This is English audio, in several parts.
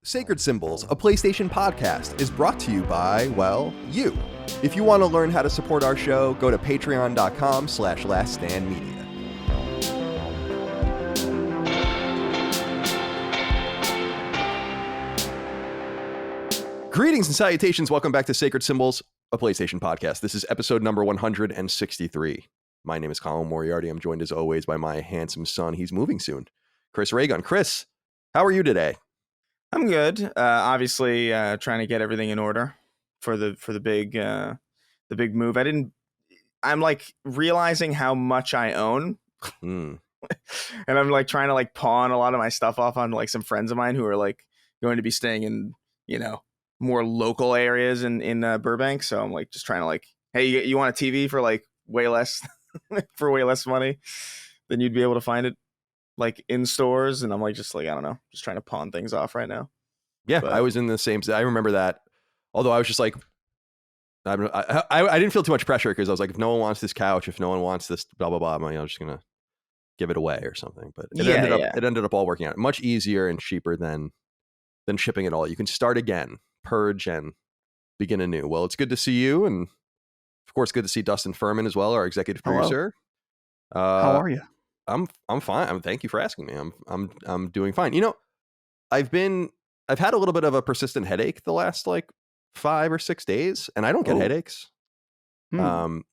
Sacred Symbols, a PlayStation podcast, is brought to you by, well, you. If you want to learn how to support our show, go to patreon.com/laststandmedia. Greetings and salutations. Welcome back to Sacred Symbols, a PlayStation podcast. This is episode number 163. My name is Colin Moriarty. I'm joined as always by my handsome son. He's moving soon, Chris Raygun. Chris, how are you today? I'm good. Obviously, trying to get everything in order for the big move. I'm like realizing how much I own, and I'm like trying to like pawn a lot of my stuff off on like some friends of mine who are like going to be staying in more local areas in Burbank. So I'm like just trying to like, hey, you want a TV for like way less for way less money than you'd be able to find it like in stores, and I'm like just like I don't know, just trying to pawn things off right now. Yeah, but I was in the same. I remember that. Although I was just like, I didn't feel too much pressure because I was like, if no one wants this couch, if no one wants this, blah blah blah, I'm just gonna give it away or something. But it ended up all working out much easier and cheaper than shipping it all. You can start again, purge, and begin anew. Well, it's good to see you, and of course, good to see Dustin Furman as well, our executive producer. How are you? I'm fine. Thank you for asking me. I'm doing fine. You know, I've had a little bit of a persistent headache the last like 5 or 6 days, and I don't get headaches. And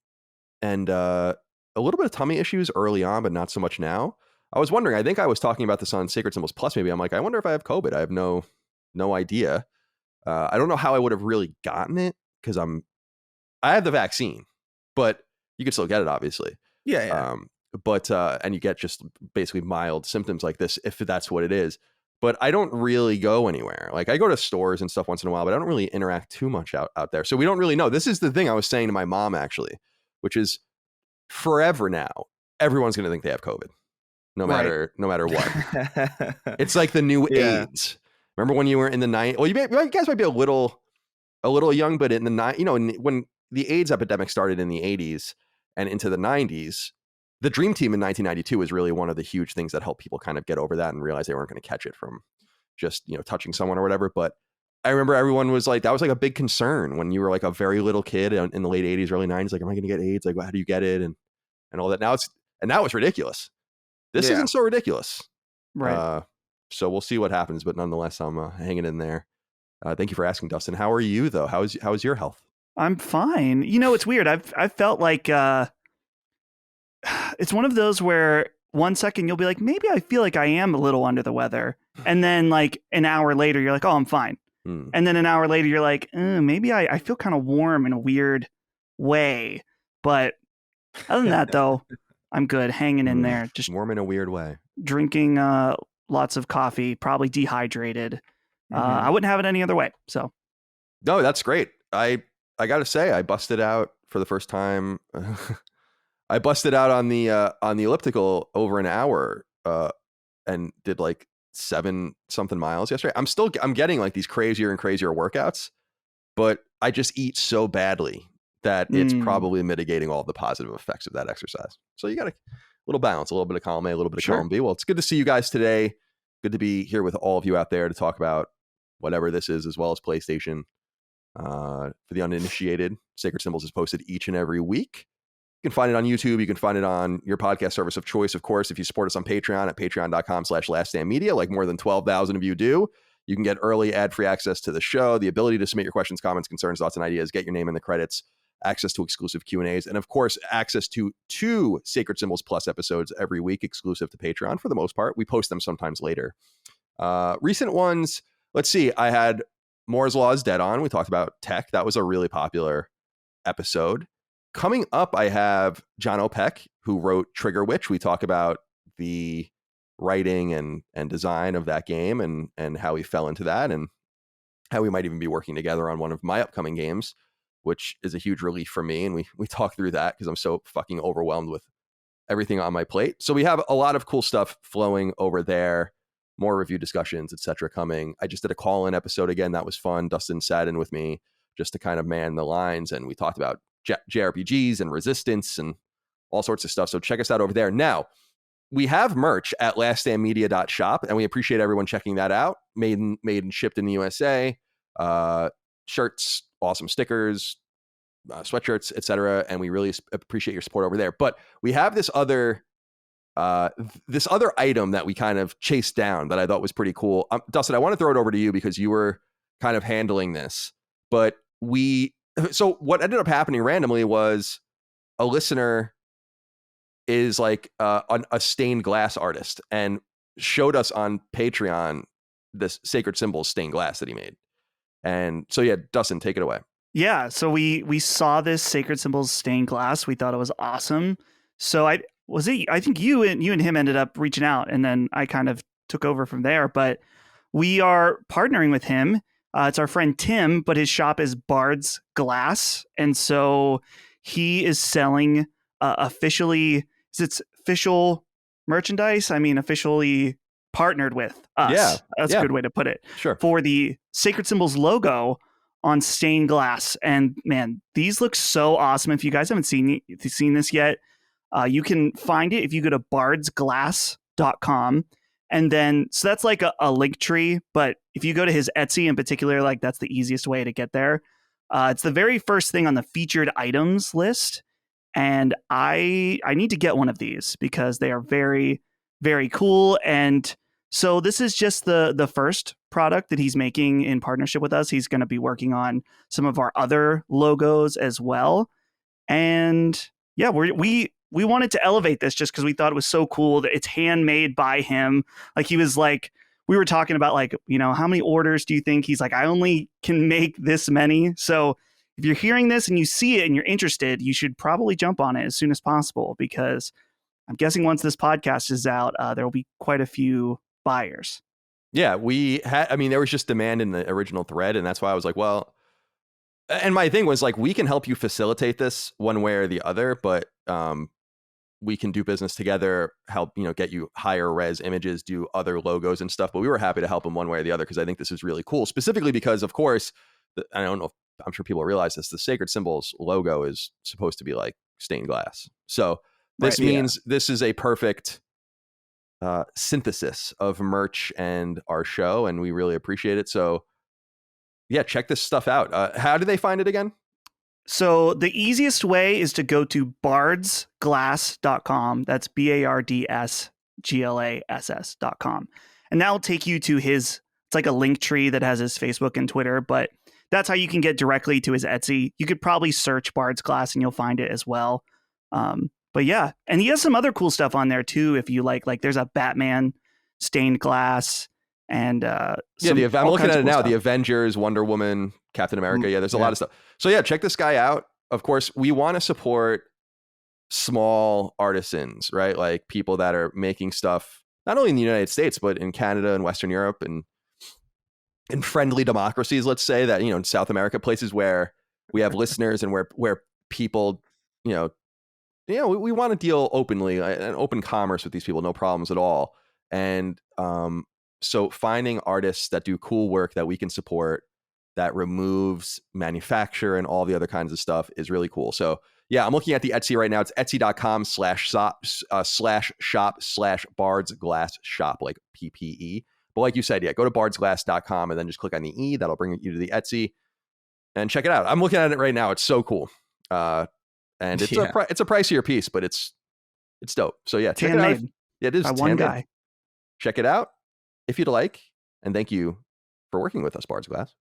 a little bit of tummy issues early on, but not so much now. I was wondering, I think I was talking about this on Sacred Symbols Plus, maybe. I'm like, I wonder if I have COVID. I have no idea. I don't know how I would have really gotten it because I have the vaccine, but you can still get it, obviously. Yeah. But and you get just basically mild symptoms like this if that's what it is. But I don't really go anywhere. Like I go to stores and stuff once in a while, but I don't really interact too much out there. So we don't really know. This is the thing I was saying to my mom actually, which is forever now, everyone's going to think they have COVID, no matter what. It's like the new AIDS. Remember when you were in the 90s? Well, you guys might be a little young, but in the when the AIDS epidemic started in the 80s and into the 90s. The Dream Team in 1992 was really one of the huge things that helped people kind of get over that and realize they weren't going to catch it from just, touching someone or whatever. But I remember everyone was like, that was like a big concern when you were like a very little kid in the late 80s, early 90s. Like, am I going to get AIDS? Like, how do you get it? And all that. Now it's ridiculous. This isn't so ridiculous. Right. So we'll see what happens. But nonetheless, I'm hanging in there. Thank you for asking, Dustin. How are you, though? How's your health? I'm fine. It's weird. I've felt like it's one of those where 1 second you'll be like, maybe I feel like I am a little under the weather. And then like an hour later, you're like, oh, I'm fine. And then an hour later, you're like, maybe I feel kind of warm in a weird way. But other than that, though, I'm good. Hanging in there. Just warm in a weird way. Drinking lots of coffee, probably dehydrated. I wouldn't have it any other way. So. No, that's great. I got to say, I busted out for the first time. I busted out on the elliptical over an hour and did like 7-something miles yesterday. I'm getting like these crazier and crazier workouts, but I just eat so badly that it's probably mitigating all the positive effects of that exercise. So you got a little balance, a little bit of column A, a little bit of column B. Well, it's good to see you guys today. Good to be here with all of you out there to talk about whatever this is, as well as PlayStation. For the uninitiated, Sacred Symbols is posted each and every week. You can find it on YouTube. You can find it on your podcast service of choice. Of course, if you support us on Patreon at patreon.com/laststandmedia, like more than 12,000 of you do, you can get early ad-free access to the show, the ability to submit your questions, comments, concerns, thoughts, and ideas, get your name in the credits, access to exclusive Q&As, and of course, access to 2 Sacred Symbols Plus episodes every week, exclusive to Patreon for the most part. We post them sometimes later. Recent ones, let's see. I had Moore's Law is Dead on. We talked about tech. That was a really popular episode. Coming up, I have John Opek, who wrote Trigger Witch. We talk about the writing and design of that game and how he fell into that and how we might even be working together on one of my upcoming games, which is a huge relief for me. And we talk through that because I'm so fucking overwhelmed with everything on my plate. So we have a lot of cool stuff flowing over there, more review discussions, etc. coming. I just did a call-in episode again. That was fun. Dustin sat in with me just to kind of man the lines, and we talked about JRPGs and Resistance and all sorts of stuff. So check us out over there. Now, we have merch at laststandmedia.shop, and we appreciate everyone checking that out. Made and shipped in the USA. Shirts, awesome stickers, sweatshirts, etc. And we really appreciate your support over there. But we have this other item that we kind of chased down that I thought was pretty cool. Dustin, I want to throw it over to you because you were kind of handling this. But so what ended up happening randomly was a listener is like a stained glass artist and showed us on Patreon this Sacred Symbols stained glass that he made. And so, yeah, Dustin, take it away. Yeah, so we saw this Sacred Symbols stained glass. We thought it was awesome. So I think you and him ended up reaching out, and then I kind of took over from there. But we are partnering with him. It's our friend Tim, but his shop is Bard's Glass, and so he is selling official merchandise. I mean, officially partnered with us. Yeah, that's a good way to put it. Sure. For the Sacred Symbols logo on stained glass, and man, these look so awesome. If you guys haven't seen this yet, you can find it if you go to bardsglass.com. And then, so that's like a link tree, but if you go to his Etsy in particular, like that's the easiest way to get there. It's the very first thing on the featured items list. And I need to get one of these because they are very, very cool. And so this is just the first product that he's making in partnership with us. He's going to be working on some of our other logos as well. And yeah, we wanted to elevate this just because we thought it was so cool that it's handmade by him. Like he was like, we were talking about like, how many orders do you think? He's like, I only can make this many. So if you're hearing this and you see it and you're interested, you should probably jump on it as soon as possible, because I'm guessing once this podcast is out, there will be quite a few buyers. Yeah, there was just demand in the original thread. And that's why I was like, well, and my thing was like, we can help you facilitate this one way or the other, but we can do business together, help, get you higher res images, do other logos and stuff. But we were happy to help him one way or the other because I think this is really cool, specifically because, of course, I don't know if I'm sure people realize this, the Sacred Symbols logo is supposed to be like stained glass. So this means this is a perfect synthesis of merch and our show, and we really appreciate it. So yeah, check this stuff out. How do they find it again? So the easiest way is to go to bardsglass.com. That's bardsglass.com. And that will take you to it's like a link tree that has his Facebook and Twitter, but that's how you can get directly to his Etsy. You could probably search Bard's Glass and you'll find it as well. But yeah, and he has some other cool stuff on there too. If you like there's a Batman stained glass and I'm looking at it now. Stuff. The Avengers, Wonder Woman, Captain America. Yeah, there's a lot of stuff. So yeah, check this guy out. Of course, we want to support small artisans, right? Like people that are making stuff not only in the United States but in Canada and Western Europe and in friendly democracies, let's say, that in South America, places where we have listeners and where people, we want to deal openly and open commerce with these people, no problems at all. And so finding artists that do cool work that we can support, that removes manufacture and all the other kinds of stuff, is really cool. So yeah, I'm looking at the Etsy right now. It's etsy.com/shop/bardsglass shop, like PPE. But like you said, yeah, go to bardsglass.com and then just click on the E. That'll bring you to the Etsy and check it out. I'm looking at it right now. It's so cool. And it's it's a pricier piece, but it's dope. So yeah, check it out. Yeah, it is. By one guy. Check it out if you'd like. And thank you for working with us, Bard's Glass.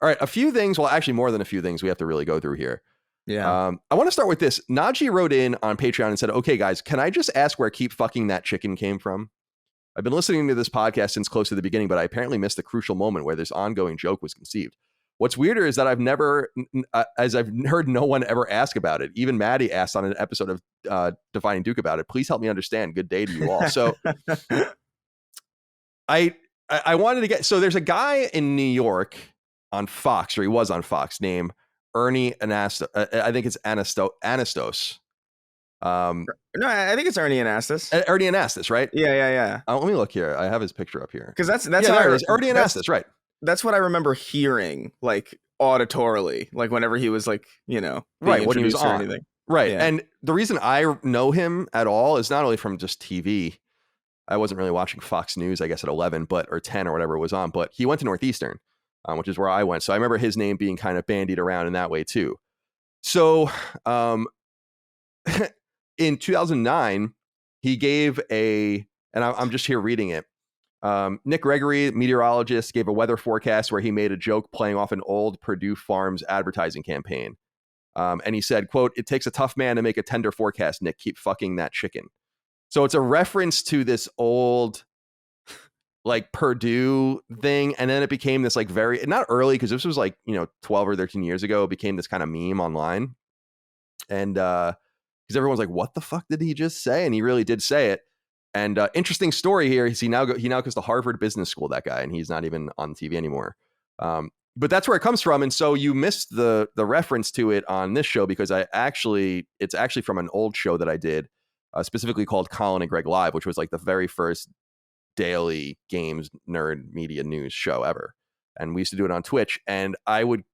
All right, a few things. Well, actually, more than a few things we have to really go through here. Yeah. I want to start with this. Najee wrote in on Patreon and said, "Okay, guys, can I just ask where Keep Fucking That Chicken came from? I've been listening to this podcast since close to the beginning, but I apparently missed the crucial moment where this ongoing joke was conceived. What's weirder is that I've heard no one ever ask about it. Even Maddie asked on an episode of Defining Duke about it. Please help me understand. Good day to you all." So I wanted to get, so there's a guy in New York on Fox, or he was on Fox, named Ernie Anastos. I think it's Anastos. No, I think it's Ernie Anastos. Ernie Anastos, right? Yeah. Let me look here. I have his picture up here. Because that's how it is. Ernie Anastos, right? That's what I remember hearing, like auditorily, like whenever he was like, right, when he was on anything. Right. Yeah. And the reason I know him at all is not only from just TV, I wasn't really watching Fox News, I guess, at 11, or 10 or whatever it was on. But he went to Northeastern, which is where I went. So I remember his name being kind of bandied around in that way too. So in 2009, he gave and I'm just here reading it. Nick Gregory, meteorologist, gave a weather forecast where he made a joke playing off an old Purdue Farms advertising campaign. And he said, quote, "It takes a tough man to make a tender forecast, Nick. Keep fucking that chicken." So it's a reference to this old like Purdue thing. And then it became this like very, not early, because this was like, 12 or 13 years ago, it became this kind of meme online. And because everyone's like, what the fuck did he just say? And he really did say it. And interesting story here is he now goes to Harvard Business School, that guy, and he's not even on TV anymore. But that's where it comes from. And so you missed the reference to it on this show, because it's actually from an old show that I did, specifically called Colin and Greg Live, which was like the very first daily games nerd media news show ever. And we used to do it on Twitch, and I would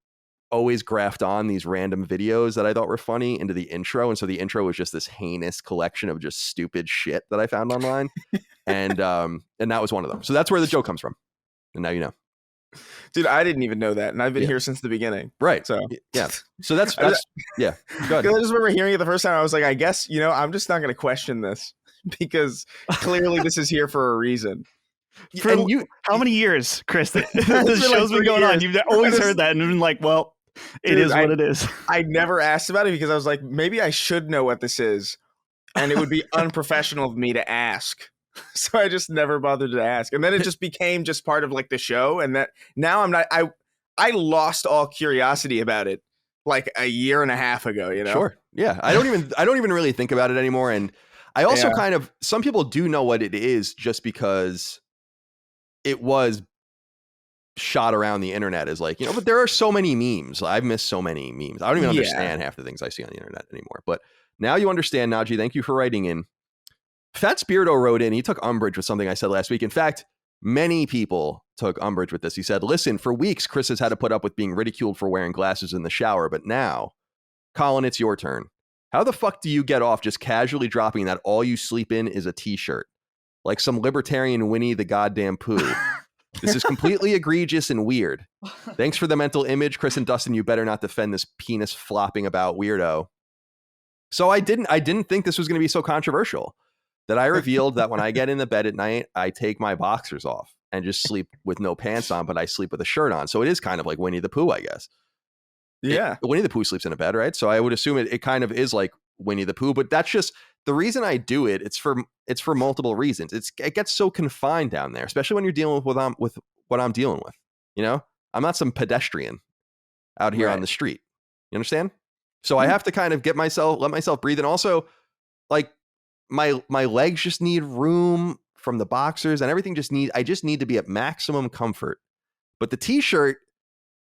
always graft on these random videos that I thought were funny into the intro. And so the intro was just this heinous collection of just stupid shit that I found online. And that was one of them. So that's where the joke comes from. And now you know. Dude, I didn't even know that, and I've been here since the beginning. Right. So yeah. So that's yeah. Go ahead. I just remember hearing it the first time. I was like, I guess I'm just not going to question this, because clearly this is here for a reason. How many years, Chris? The show's been going on. You've always heard that and been like, well, it is what it is. I never asked about it because I was like, maybe I should know what this is, and it would be unprofessional of me to ask. So I just never bothered to ask. And then it just became just part of like the show. And that now I'm not, I lost all curiosity about it like a year and a half ago, Sure. Yeah. I don't even really think about it anymore. And I also kind of, some people do know what it is just because it was shot around the internet as like, but there are so many memes. I've missed so many memes. I don't even understand half the things I see on the internet anymore. But now you understand, Najee. Thank you for writing in. Fat Spirito wrote in, he took umbrage with something I said last week. In fact, many people took umbrage with this. He said, listen, for weeks, Chris has had to put up with being ridiculed for wearing glasses in the shower. But now, Colin, it's your turn. How the fuck do you get off just casually dropping that all you sleep in is a t-shirt? Like some libertarian Winnie the goddamn Pooh. This is completely egregious and weird. Thanks for the mental image. Chris and Dustin, you better not defend this penis flopping about weirdo. So I didn't think this was going to be so controversial. That I revealed that when I get in the bed at night, I take my boxers off and just sleep with no pants on, but I sleep with a shirt on. So it is kind of like Winnie the Pooh, I guess. Yeah. Winnie the Pooh sleeps in a bed, right? So I would assume it kind of is like Winnie the Pooh, but that's just the reason I do it. It's for multiple reasons. It gets so confined down there, especially when you're dealing with what I'm dealing with. I'm not some pedestrian out here on the street. You understand? So I have to kind of let myself breathe. And also like, my legs just need room from the boxers, and everything I just need to be at maximum comfort. But the t-shirt,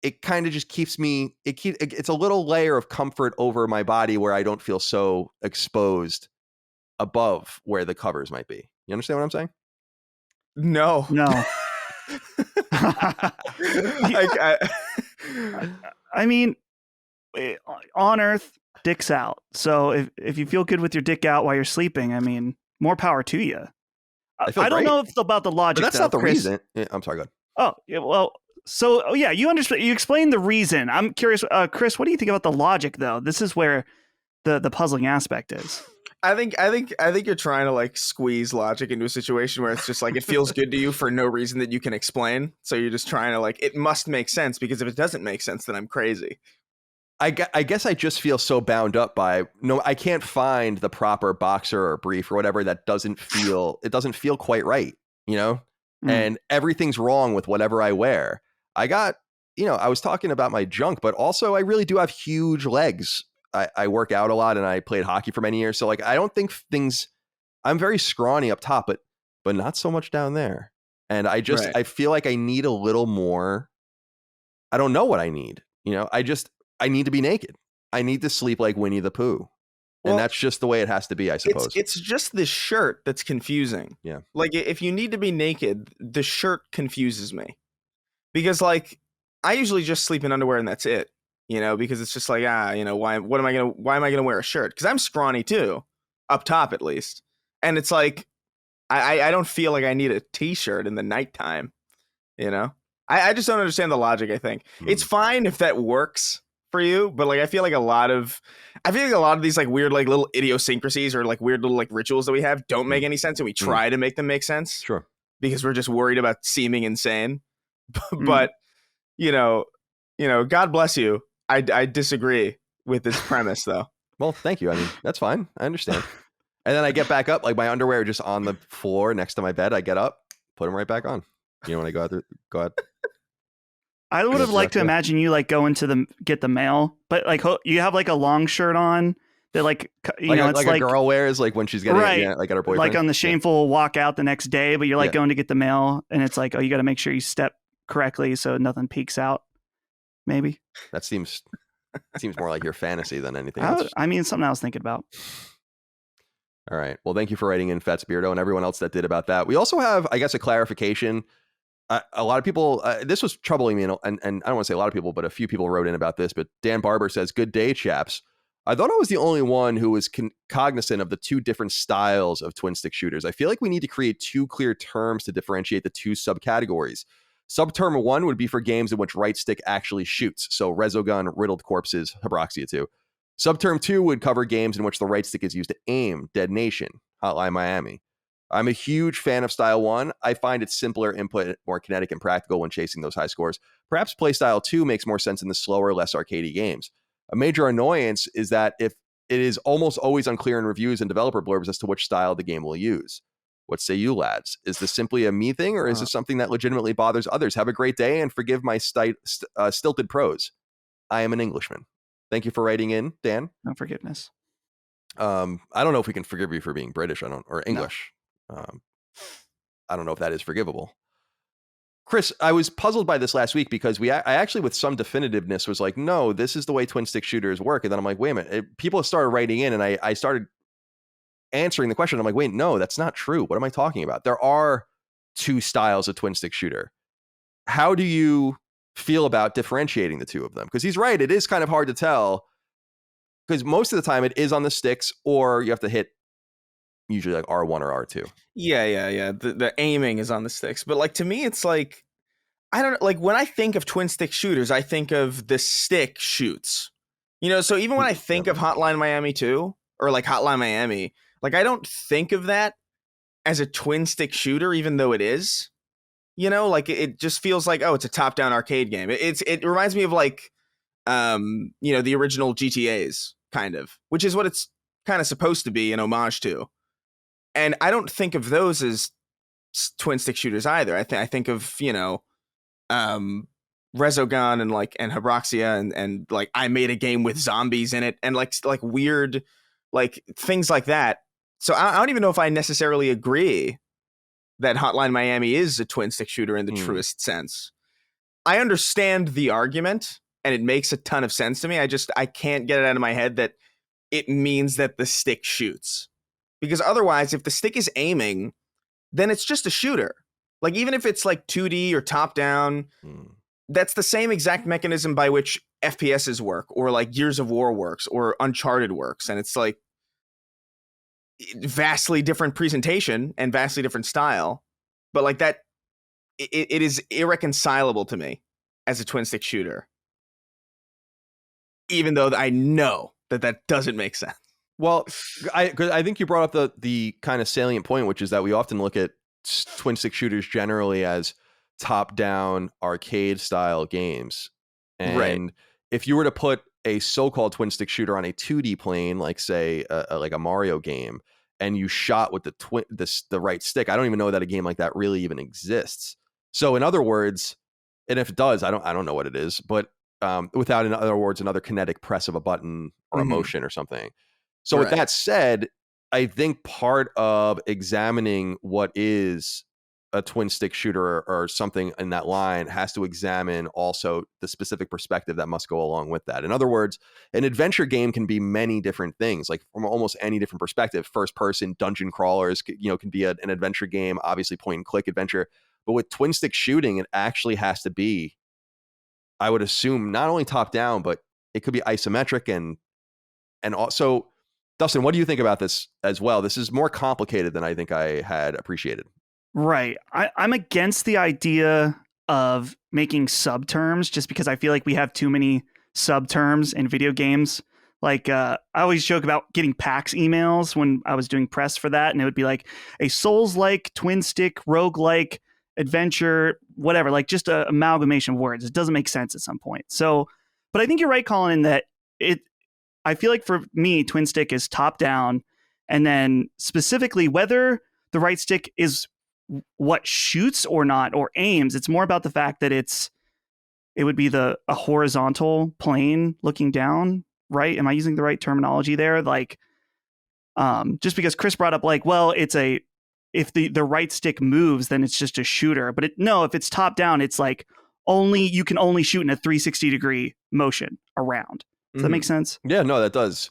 it kind of just keeps me, it's a little layer of comfort over my body where I don't feel so exposed above where the covers might be. You understand what I'm saying? No. I mean, on Earth, dick's out. So if you feel good with your dick out while you're sleeping, I mean, more power to you. I don't know about the logic. But that's not the reason. Yeah, I'm sorry, go ahead. Oh, yeah, well, so yeah, you understand. You explained the reason. I'm curious, Chris. What do you think about the logic, though? This is where the puzzling aspect is. I think you're trying to like squeeze logic into a situation where it's just like it feels good to you for no reason that you can explain. So you're just trying to like, it must make sense, because if it doesn't make sense, then I'm crazy. I guess I just feel so bound up by I can't find the proper boxer or brief or whatever that doesn't feel quite right, and everything's wrong with whatever I wear. I got, I was talking about my junk, but also I really do have huge legs. I work out a lot and I played hockey for many years. So like, I don't think I'm very scrawny up top, but not so much down there. And I feel like I need a little more. I don't know what I need, I need to be naked. I need to sleep like Winnie the Pooh. And that's just the way it has to be, I suppose. It's just the shirt that's confusing. Yeah. Like if you need to be naked, the shirt confuses me. Because like I usually just sleep in underwear and that's it. Because it's just like, why am I going to wear a shirt? Because I'm scrawny too, up top at least. And it's like, I don't feel like I need a t-shirt in the nighttime, you know? I just don't understand the logic, I think. It's fine if that works for you, but like I feel like a lot of these like weird like little idiosyncrasies or like weird little like rituals that we have don't make any sense, and we try to make them make sense. Sure. Because we're just worried about seeming insane. But God bless you. I disagree with this premise though. Well, thank you. I mean, that's fine. I understand. And then I get back up, like my underwear just on the floor next to my bed. I get up, put them right back on. You know, when I go out there, go out. I would have liked to imagine you like going to get the mail, but like you have like a long shirt on that like it's like a girl wears like when she's getting like at her boyfriend. Like on the shameful walk out the next day, but you're like going to get the mail, and it's like, oh, you got to make sure you step correctly so nothing peeks out. Maybe that seems more like your fantasy than anything else. I mean, something I was thinking about. All right. Well, thank you for writing in, Fats Beardo, and everyone else that did about that. We also have, I guess, a clarification. A lot of people, this was troubling me, and I don't want to say a lot of people, but a few people wrote in about this. But Dan Barber says, "Good day, chaps. I thought I was the only one who was cognizant of the two different styles of twin stick shooters. I feel like we need to create two clear terms to differentiate the two subcategories. Subterm 1 would be for games in which right stick actually shoots, so Resogun, Riddled Corpses, Habroxia 2. Subterm 2 would cover games in which the right stick is used to aim, Dead Nation, Hotline Miami. I'm a huge fan of Style 1. I find it simpler input, more kinetic and practical when chasing those high scores. Perhaps Play Style 2 makes more sense in the slower, less arcadey games. A major annoyance is that if it is almost always unclear in reviews and developer blurbs as to which style the game will use. What say you, lads? Is this simply a me thing, or is this something that legitimately bothers others? Have a great day, and forgive my stilted prose. I am an Englishman." Thank you for writing in, Dan. No forgiveness. I don't know if we can forgive you for being British. Or English. No. I don't know if that is forgivable. Chris, I was puzzled by this last week because I actually, with some definitiveness, was like, no, this is the way twin stick shooters work. And then I'm like, wait a minute. People started writing in, and I started answering the question. I'm like, wait, no, that's not true. What am I talking about? There are two styles of twin stick shooter. How do you feel about differentiating the two of them? Because he's right, it is kind of hard to tell, because most of the time it is on the sticks, or you have to hit usually like R1 or R2. Yeah. The aiming is on the sticks, but like to me, it's like, I don't like, when I think of twin stick shooters, I think of the stick shoots. So even when I think of Hotline Miami 2 or like Hotline Miami, like I don't think of that as a twin stick shooter, even though it is. Like it just feels like, oh, it's a top-down arcade game. It reminds me of like, the original GTAs kind of, which is what it's kind of supposed to be an homage to. And I don't think of those as twin stick shooters either. I think of Resogun and Habroxia and like I made a game with zombies in it and like weird like things like that. So I don't even know if I necessarily agree that Hotline Miami is a twin stick shooter in the truest sense. I understand the argument, and it makes a ton of sense to me. I can't get it out of my head that it means that the stick shoots. Because otherwise, if the stick is aiming, then it's just a shooter. Like, even if it's like 2D or top down, that's the same exact mechanism by which FPSs work, or like Gears of War works, or Uncharted works. And it's like, vastly different presentation and vastly different style, but like that it is irreconcilable to me as a twin stick shooter, even though I know that doesn't make sense. Well, I think you brought up the kind of salient point, which is that we often look at twin stick shooters generally as top down arcade style games, and right. If you were to put a so-called twin stick shooter on a 2D plane, like say like a Mario game, and you shot with the right stick, I don't even know that a game like that really even exists. So in other words, and if it does, I don't know what it is, but without, in other words, another kinetic press of a button or a motion or something. So with that said, I think part of examining what is a twin stick shooter or something in that line has to examine also the specific perspective that must go along with that. In other words, an adventure game can be many different things, like from almost any different perspective. First person dungeon crawlers, can be an adventure game, obviously point and click adventure. But with twin stick shooting, it actually has to be, I would assume, not only top down, but it could be isometric and also Dustin, what do you think about this as well? This is more complicated than I think I had appreciated. Right. I'm against the idea of making subterms just because I feel like we have too many subterms in video games. Like, I always joke about getting PAX emails when I was doing press for that, and it would be like a Souls-like, twin-stick, rogue-like, adventure, whatever, like just an amalgamation of words. It doesn't make sense at some point. So, but I think you're right, Colin, in that I feel like for me, twin stick is top down, and then specifically whether the right stick is what shoots or not or aims. It's more about the fact that it would be a horizontal plane looking down, right? Am I using the right terminology there? Like, just because Chris brought up like, well, if the right stick moves, then it's just a shooter. But if it's top down, it's like you can only shoot in a 360 degree motion around. Does that make sense? Yeah, no, that does.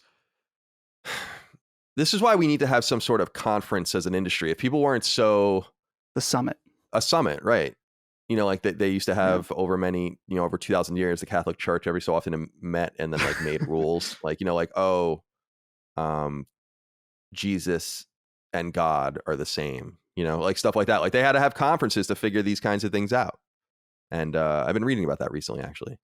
This is why we need to have some sort of conference as an industry. If people weren't so... A summit, right. Like they used to have over 2,000 years, the Catholic Church every so often met and then like made rules. Like, Jesus and God are the same, like stuff like that. Like they had to have conferences to figure these kinds of things out. And I've been reading about that recently, actually.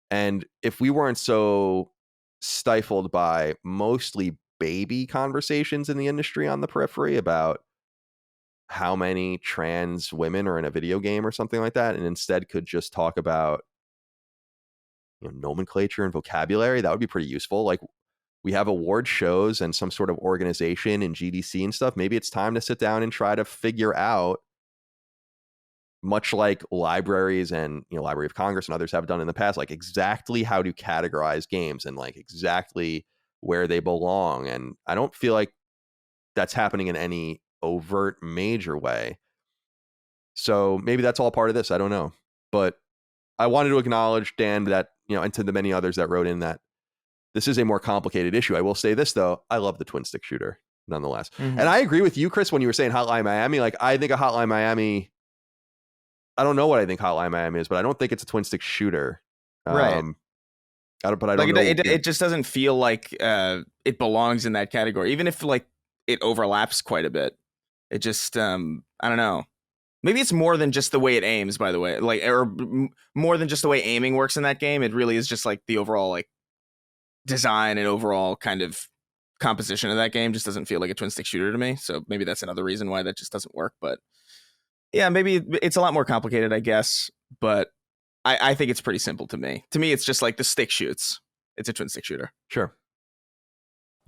And if we weren't so stifled by mostly baby conversations in the industry on the periphery about how many trans women are in a video game or something like that, and instead could just talk about nomenclature and vocabulary, that would be pretty useful. Like we have award shows and some sort of organization in GDC and stuff. Maybe it's time to sit down and try to figure out, much like libraries and Library of Congress and others have done in the past, like exactly how to categorize games and like exactly where they belong. And I don't feel like that's happening in any overt major way. So maybe that's all part of this. I don't know. But I wanted to acknowledge, Dan, that, and to the many others that wrote in, that this is a more complicated issue. I will say this, though. I love the twin stick shooter nonetheless. Mm-hmm. And I agree with you, Chris, when you were saying Hotline Miami. Like, I think a Hotline Miami, I don't know what I think Hotline Miami is, but I don't think it's a twin stick shooter. Right. I don't know. It just doesn't feel like it belongs in that category, even if like it overlaps quite a bit. It just, I don't know. Maybe it's more than just the way it aims, by the way, like, or more than just the way aiming works in that game. It really is just like the overall like design and overall kind of composition of that game just doesn't feel like a twin stick shooter to me. So maybe that's another reason why that just doesn't work. But yeah, maybe it's a lot more complicated, I guess. But I think it's pretty simple to me. To me, it's just like the stick shoots. It's a twin stick shooter. Sure.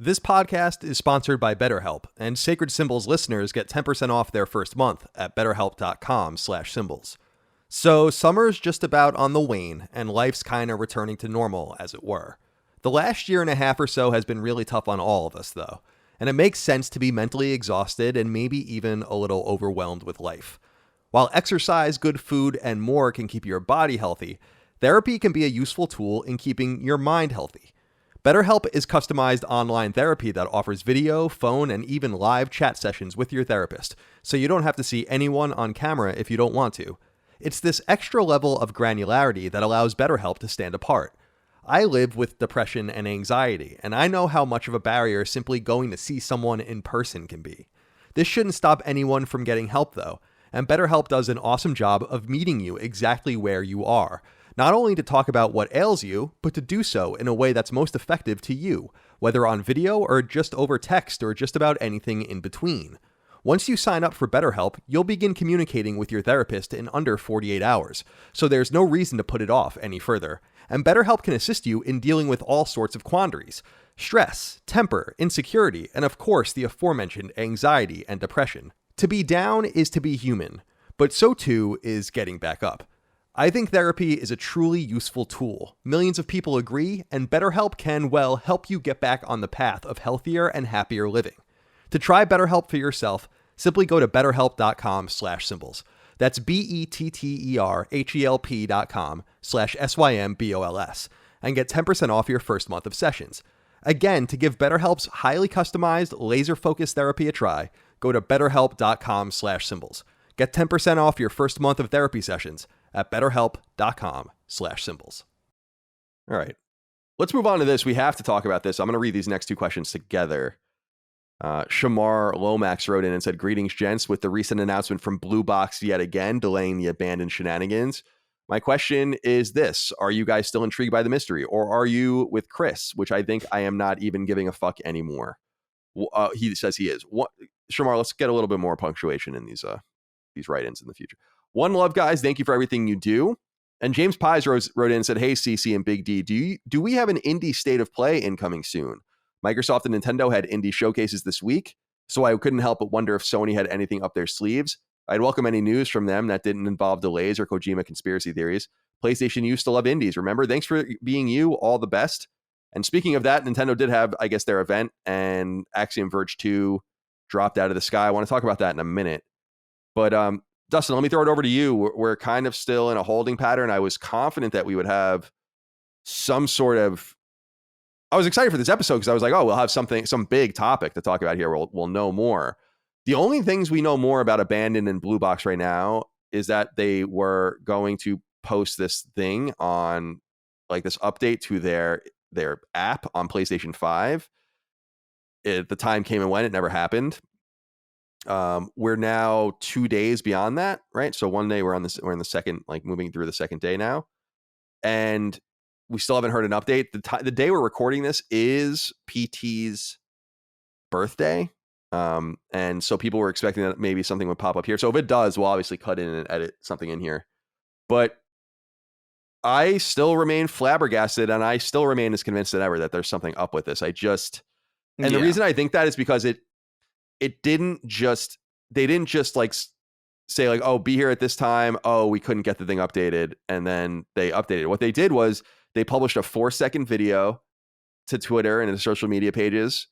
This podcast is sponsored by BetterHelp, and Sacred Symbols listeners get 10% off their first month at betterhelp.com/symbols. So summer's just about on the wane, and life's kind of returning to normal, as it were. The last year and a half or so has been really tough on all of us, though, and it makes sense to be mentally exhausted and maybe even a little overwhelmed with life. While exercise, good food, and more can keep your body healthy, therapy can be a useful tool in keeping your mind healthy. BetterHelp is customized online therapy that offers video, phone, and even live chat sessions with your therapist, so you don't have to see anyone on camera if you don't want to. It's this extra level of granularity that allows BetterHelp to stand apart. I live with depression and anxiety, and I know how much of a barrier simply going to see someone in person can be. This shouldn't stop anyone from getting help, though, and BetterHelp does an awesome job of meeting you exactly where you are. Not only to talk about what ails you, but to do so in a way that's most effective to you, whether on video or just over text or just about anything in between. Once you sign up for BetterHelp, you'll begin communicating with your therapist in under 48 hours, so there's no reason to put it off any further. And BetterHelp can assist you in dealing with all sorts of quandaries: stress, temper, insecurity, and of course the aforementioned anxiety and depression. To be down is to be human, but so too is getting back up. I think therapy is a truly useful tool. Millions of people agree, and BetterHelp can, well, help you get back on the path of healthier and happier living. To try BetterHelp for yourself, simply go to betterhelp.com/symbols. That's BetterHelp.com/SYMBOLS and get 10% off your first month of sessions. Again, to give BetterHelp's highly customized, laser-focused therapy a try, go to betterhelp.com/symbols. Get 10% off your first month of therapy sessions at betterhelp.com/symbols. All right. Let's move on to this. We have to talk about this. I'm going to read these next two questions together. Shamar Lomax wrote in and said, "Greetings, gents. With the recent announcement from Blue Box yet again delaying the abandoned shenanigans, my question is this: are you guys still intrigued by the mystery, or are you with Chris, which I think I am not even giving a fuck anymore?" He says he is. Shamar, let's get a little bit more punctuation in these write-ins in the future. One love, guys. Thank you for everything you do. And James Pies wrote in and said, "Hey, CC and Big D, do we have an indie state of play incoming soon? Microsoft and Nintendo had indie showcases this week, so I couldn't help but wonder if Sony had anything up their sleeves. I'd welcome any news from them that didn't involve delays or Kojima conspiracy theories. PlayStation used to love indies, remember? Thanks for being you. All the best." And speaking of that, Nintendo did have, I guess, their event, and Axiom Verge 2 dropped out of the sky. I want to talk about that in a minute. But Dustin, let me throw it over to you. We're kind of still in a holding pattern. I was confident that we would have some sort of... I was excited for this episode because I was like, oh, we'll have some big topic to talk about here. We'll know more. The only things we know more about Abandoned and Blue Box right now is that they were going to post this thing on, like, this update to their app on PlayStation 5. The time came and went. It never happened. We're now 2 days beyond that, right? So one day we're in the second, like, moving through the second day now, and we still haven't heard an update. The day we're recording this is PT's birthday, and so people were expecting that maybe something would pop up here. So if it does, we'll obviously cut in and edit something in here. But I still remain flabbergasted, and I still remain as convinced as ever that there's something up with this. The reason I think that is because they didn't just like say, like, oh, be here at this time. Oh, we couldn't get the thing updated, and then they updated. What they did was they published a 4-second video to Twitter and to social media pages,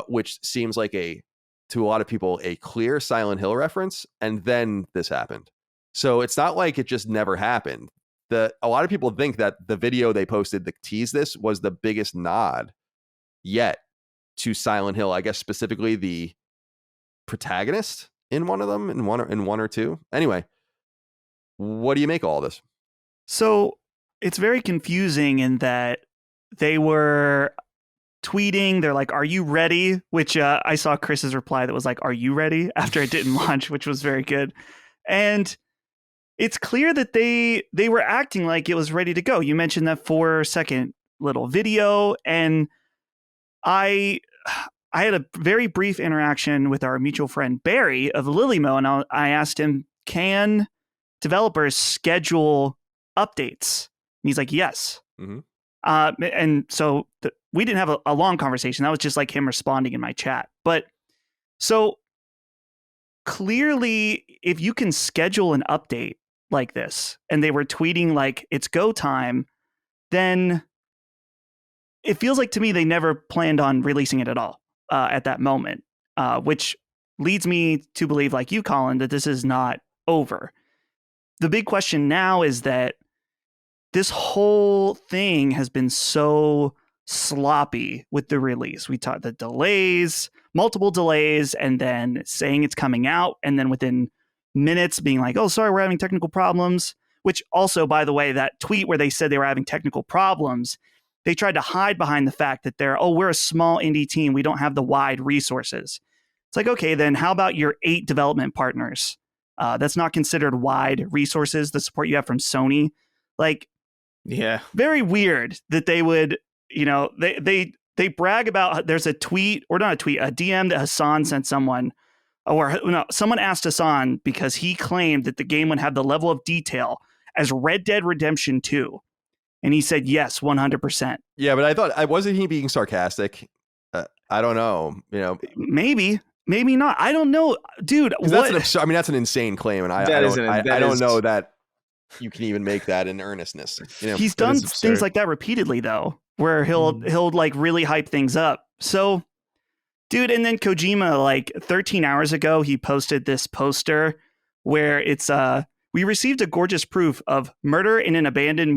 which seems like to a lot of people, a clear Silent Hill reference. And then this happened. So it's not like it just never happened. A lot of people think that the video they posted to tease this was the biggest nod yet to Silent Hill. I guess specifically the protagonist in one of them, in one or two. Anyway, what do you make of all this? So it's very confusing in that they were tweeting. They're like, "Are you ready?" Which I saw Chris's reply that was like, "Are you ready?" after it didn't launch, which was very good. And it's clear that they were acting like it was ready to go. You mentioned that 4-second little video, and I had a very brief interaction with our mutual friend Barry of Lilymo, and I asked him, can developers schedule updates? And he's like, yes. Mm-hmm. And so we didn't have a long conversation. That was just like him responding in my chat. But so clearly, if you can schedule an update like this, and they were tweeting like it's go time, then it feels like to me they never planned on releasing it at all at that moment, which leads me to believe, like you, Colin, that this is not over. The big question now is that this whole thing has been so sloppy with the release. We talked the delays, multiple delays, and then saying it's coming out, and then within minutes being like, oh, sorry, we're having technical problems, which also, by the way, that tweet where they said they were having technical problems, they tried to hide behind the fact that we're a small indie team. We don't have the wide resources. It's like, okay, then how about your 8 development partners? That's not considered wide resources, the support you have from Sony. Like, yeah, very weird that they would, they brag about, there's a tweet, or not a tweet, a DM that Hassan sent someone, or no, someone asked Hassan because he claimed that the game would have the level of detail as Red Dead Redemption 2. And he said, yes, 100%. Yeah, but wasn't he being sarcastic? I don't know. Maybe not. I don't know, dude. That's an insane claim, and I don't know that you can even make that in earnestness. He's done things like that repeatedly, though, where he'll like really hype things up. So, dude, and then Kojima, like 13 hours ago, he posted this poster where it's we received a gorgeous proof of murder in an abandoned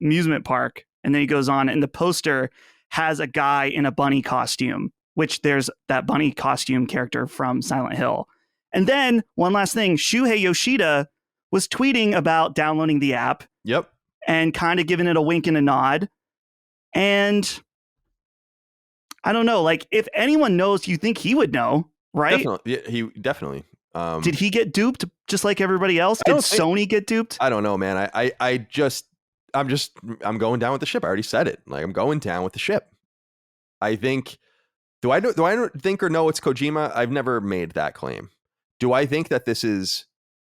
amusement park. And then he goes on, and the poster has a guy in a bunny costume, which there's that bunny costume character from Silent Hill. And then one last thing, Shuhei Yoshida was tweeting about downloading the app. Yep. And kind of giving it a wink and a nod. And I don't know. Like, if anyone knows, you think he would know, right? Definitely. Yeah, he definitely. Did he get duped just like everybody else? Did Sony get duped? I don't know, man. I'm going down with the ship. I already said it. Like, I'm going down with the ship. I think. Do I think or know it's Kojima? I've never made that claim. Do I think that this is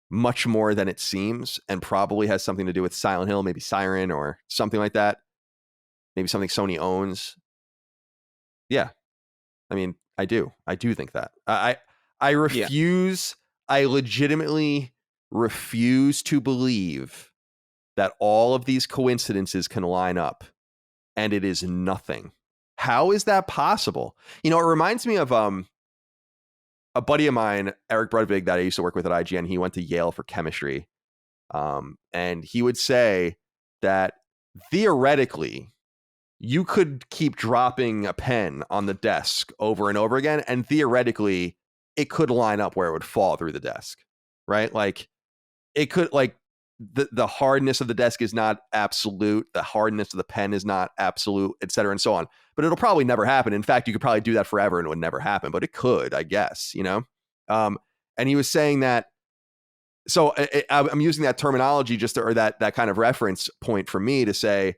much more than it seems and probably has something to do with Silent Hill, maybe Siren or something like that? Maybe something Sony owns. Yeah. I mean, I do think that. I refuse. Yeah. I legitimately refuse to believe that all of these coincidences can line up and it is nothing. How is that possible? You know, it reminds me of a buddy of mine, Eric Brudvig, that I used to work with at IGN. He went to Yale for chemistry. And he would say that theoretically, you could keep dropping a pen on the desk over and over again, and theoretically, it could line up where it would fall through the desk, right? Like, it could, like, the hardness of the desk is not absolute. The hardness of the pen is not absolute, et cetera, and so on. But it'll probably never happen. In fact, you could probably do that forever and it would never happen, but it could, I guess, you know? And he was saying that, so I'm using that terminology or that kind of reference point for me to say,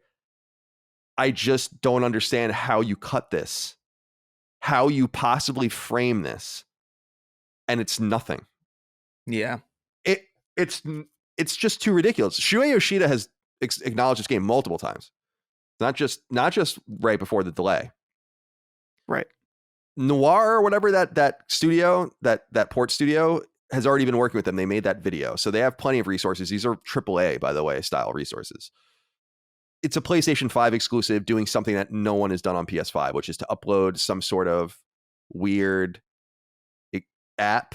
I just don't understand how you cut this, how you possibly frame this, and it's nothing. Yeah. It's just too ridiculous. Shuei Yoshida has acknowledged this game multiple times. Not just right before the delay. Right. Noir or whatever that studio, that port studio has already been working with them. They made that video. So they have plenty of resources. These are AAA, by the way, style resources. It's a PlayStation 5 exclusive doing something that no one has done on PS5, which is to upload some sort of weird app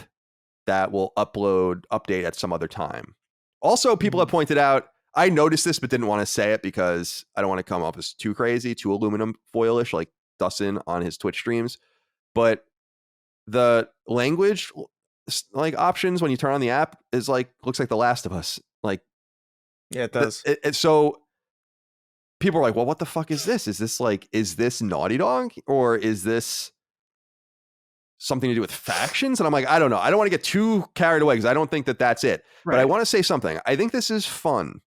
that will update at some other time. Also, people have pointed out, I noticed this but didn't want to say it because I don't want to come off as too crazy, too aluminum foilish like Dustin on his Twitch streams. But the language like options when you turn on the app is like, looks like The Last of Us. Like, yeah, it does. So people are like, well, what the fuck is this? Is this Naughty Dog or is this something to do with factions? And I'm like, I don't know. I don't want to get too carried away because I don't think that that's it. Right. But I want to say something. I think this is fun.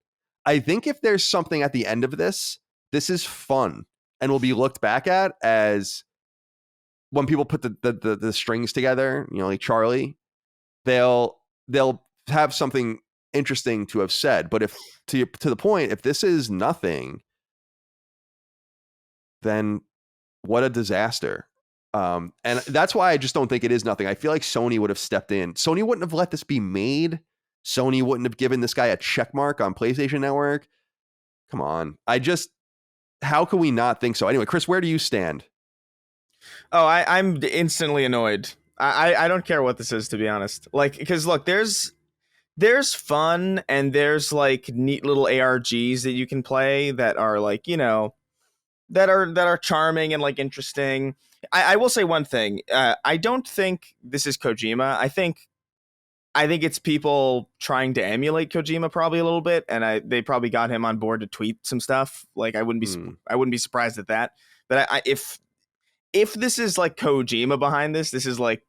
I think if there's something at the end of this, this is fun and will be looked back at as when people put the strings together, you know, like Charlie, they'll have something interesting to have said. But if to the point, if this is nothing, then what a disaster. And that's why I just don't think it is nothing. I feel like Sony would have stepped in. Sony wouldn't have let this be made. Sony wouldn't have given this guy a check mark on PlayStation Network. Come on. How can we not think so? Anyway, Chris, where do you stand? Oh, I'm instantly annoyed. I don't care what this is, to be honest. Like, because look, there's fun and there's like neat little ARGs that you can play that are like, you know, that are charming and like interesting. I will say one thing. I don't think this is Kojima. I think it's people trying to emulate Kojima probably a little bit, and they probably got him on board to tweet some stuff. Like, I wouldn't be surprised at that. But if this is like Kojima behind this is like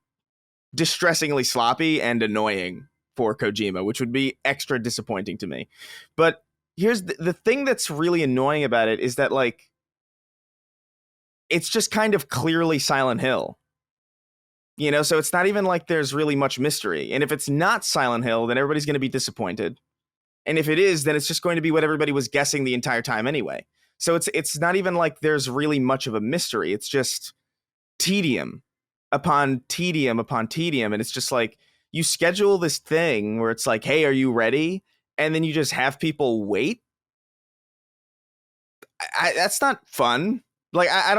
distressingly sloppy and annoying for Kojima, which would be extra disappointing to me. But here's the thing that's really annoying about it is that, like, it's just kind of clearly Silent Hill. You know, so it's not even like there's really much mystery. And if it's not Silent Hill, then everybody's going to be disappointed. And if it is, then it's just going to be what everybody was guessing the entire time anyway. So it's not even like there's really much of a mystery. It's just tedium upon tedium upon tedium. And it's just like, you schedule this thing where it's like, hey, are you ready? And then you just have people wait. That's not fun. Like, I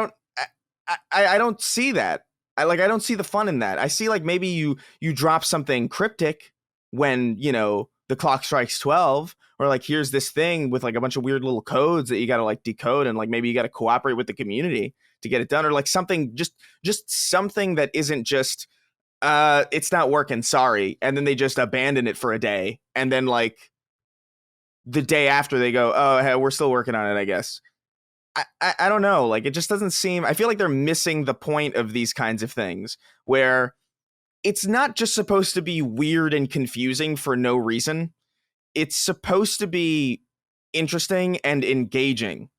don't see that. I don't see the fun in that. I see, like, maybe you drop something cryptic when, you know, the clock strikes 12, or like, here's this thing with like a bunch of weird little codes that you got to like decode, and like maybe you got to cooperate with the community to get it done, or like something just something that isn't just it's not working, sorry, and then they just abandon it for a day, and then like the day after they go, oh, hey, we're still working on it, I guess. I don't know. Like, it just doesn't seem. I feel like they're missing the point of these kinds of things, where it's not just supposed to be weird and confusing for no reason. It's supposed to be interesting and engaging.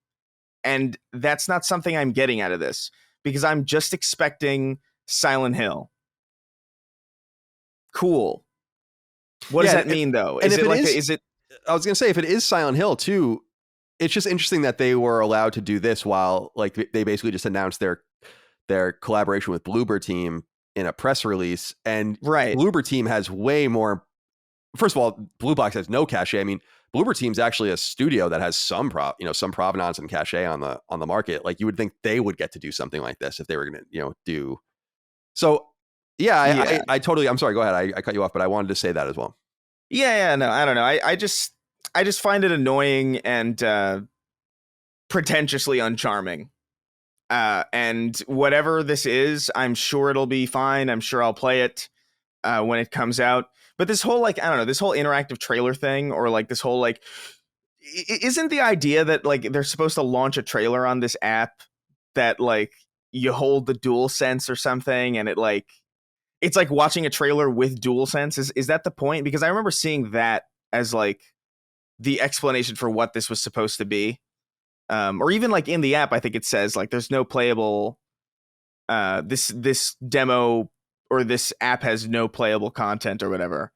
And that's not something I'm getting out of this, because I'm just expecting Silent Hill. Cool. What does that mean, though? And Is if it like is it? I was gonna say, if it is Silent Hill too, it's just interesting that they were allowed to do this while like they basically just announced their collaboration with Bloober Team in a press release, and right. Bloober Team has way more. First of all, Blue Box has no cachet. I mean, Bloober Team's actually a studio that has some provenance and cachet on the market. Like, you would think they would get to do something like this if they were going to, do. So, yeah. I totally. I'm sorry. Go ahead. I cut you off, but I wanted to say that as well. Yeah. No, I don't know. I just find it annoying and pretentiously uncharming. And whatever this is, I'm sure it'll be fine. I'm sure I'll play it when it comes out. But this whole, like, I don't know, this whole interactive trailer thing, or like this whole, like, isn't the idea that like they're supposed to launch a trailer on this app that like you hold the DualSense or something, and it's like watching a trailer with DualSense? Is that the point? Because I remember seeing that as like the explanation for what this was supposed to be. Or even like in the app, I think it says like there's no playable this demo, or this app has no playable content or whatever.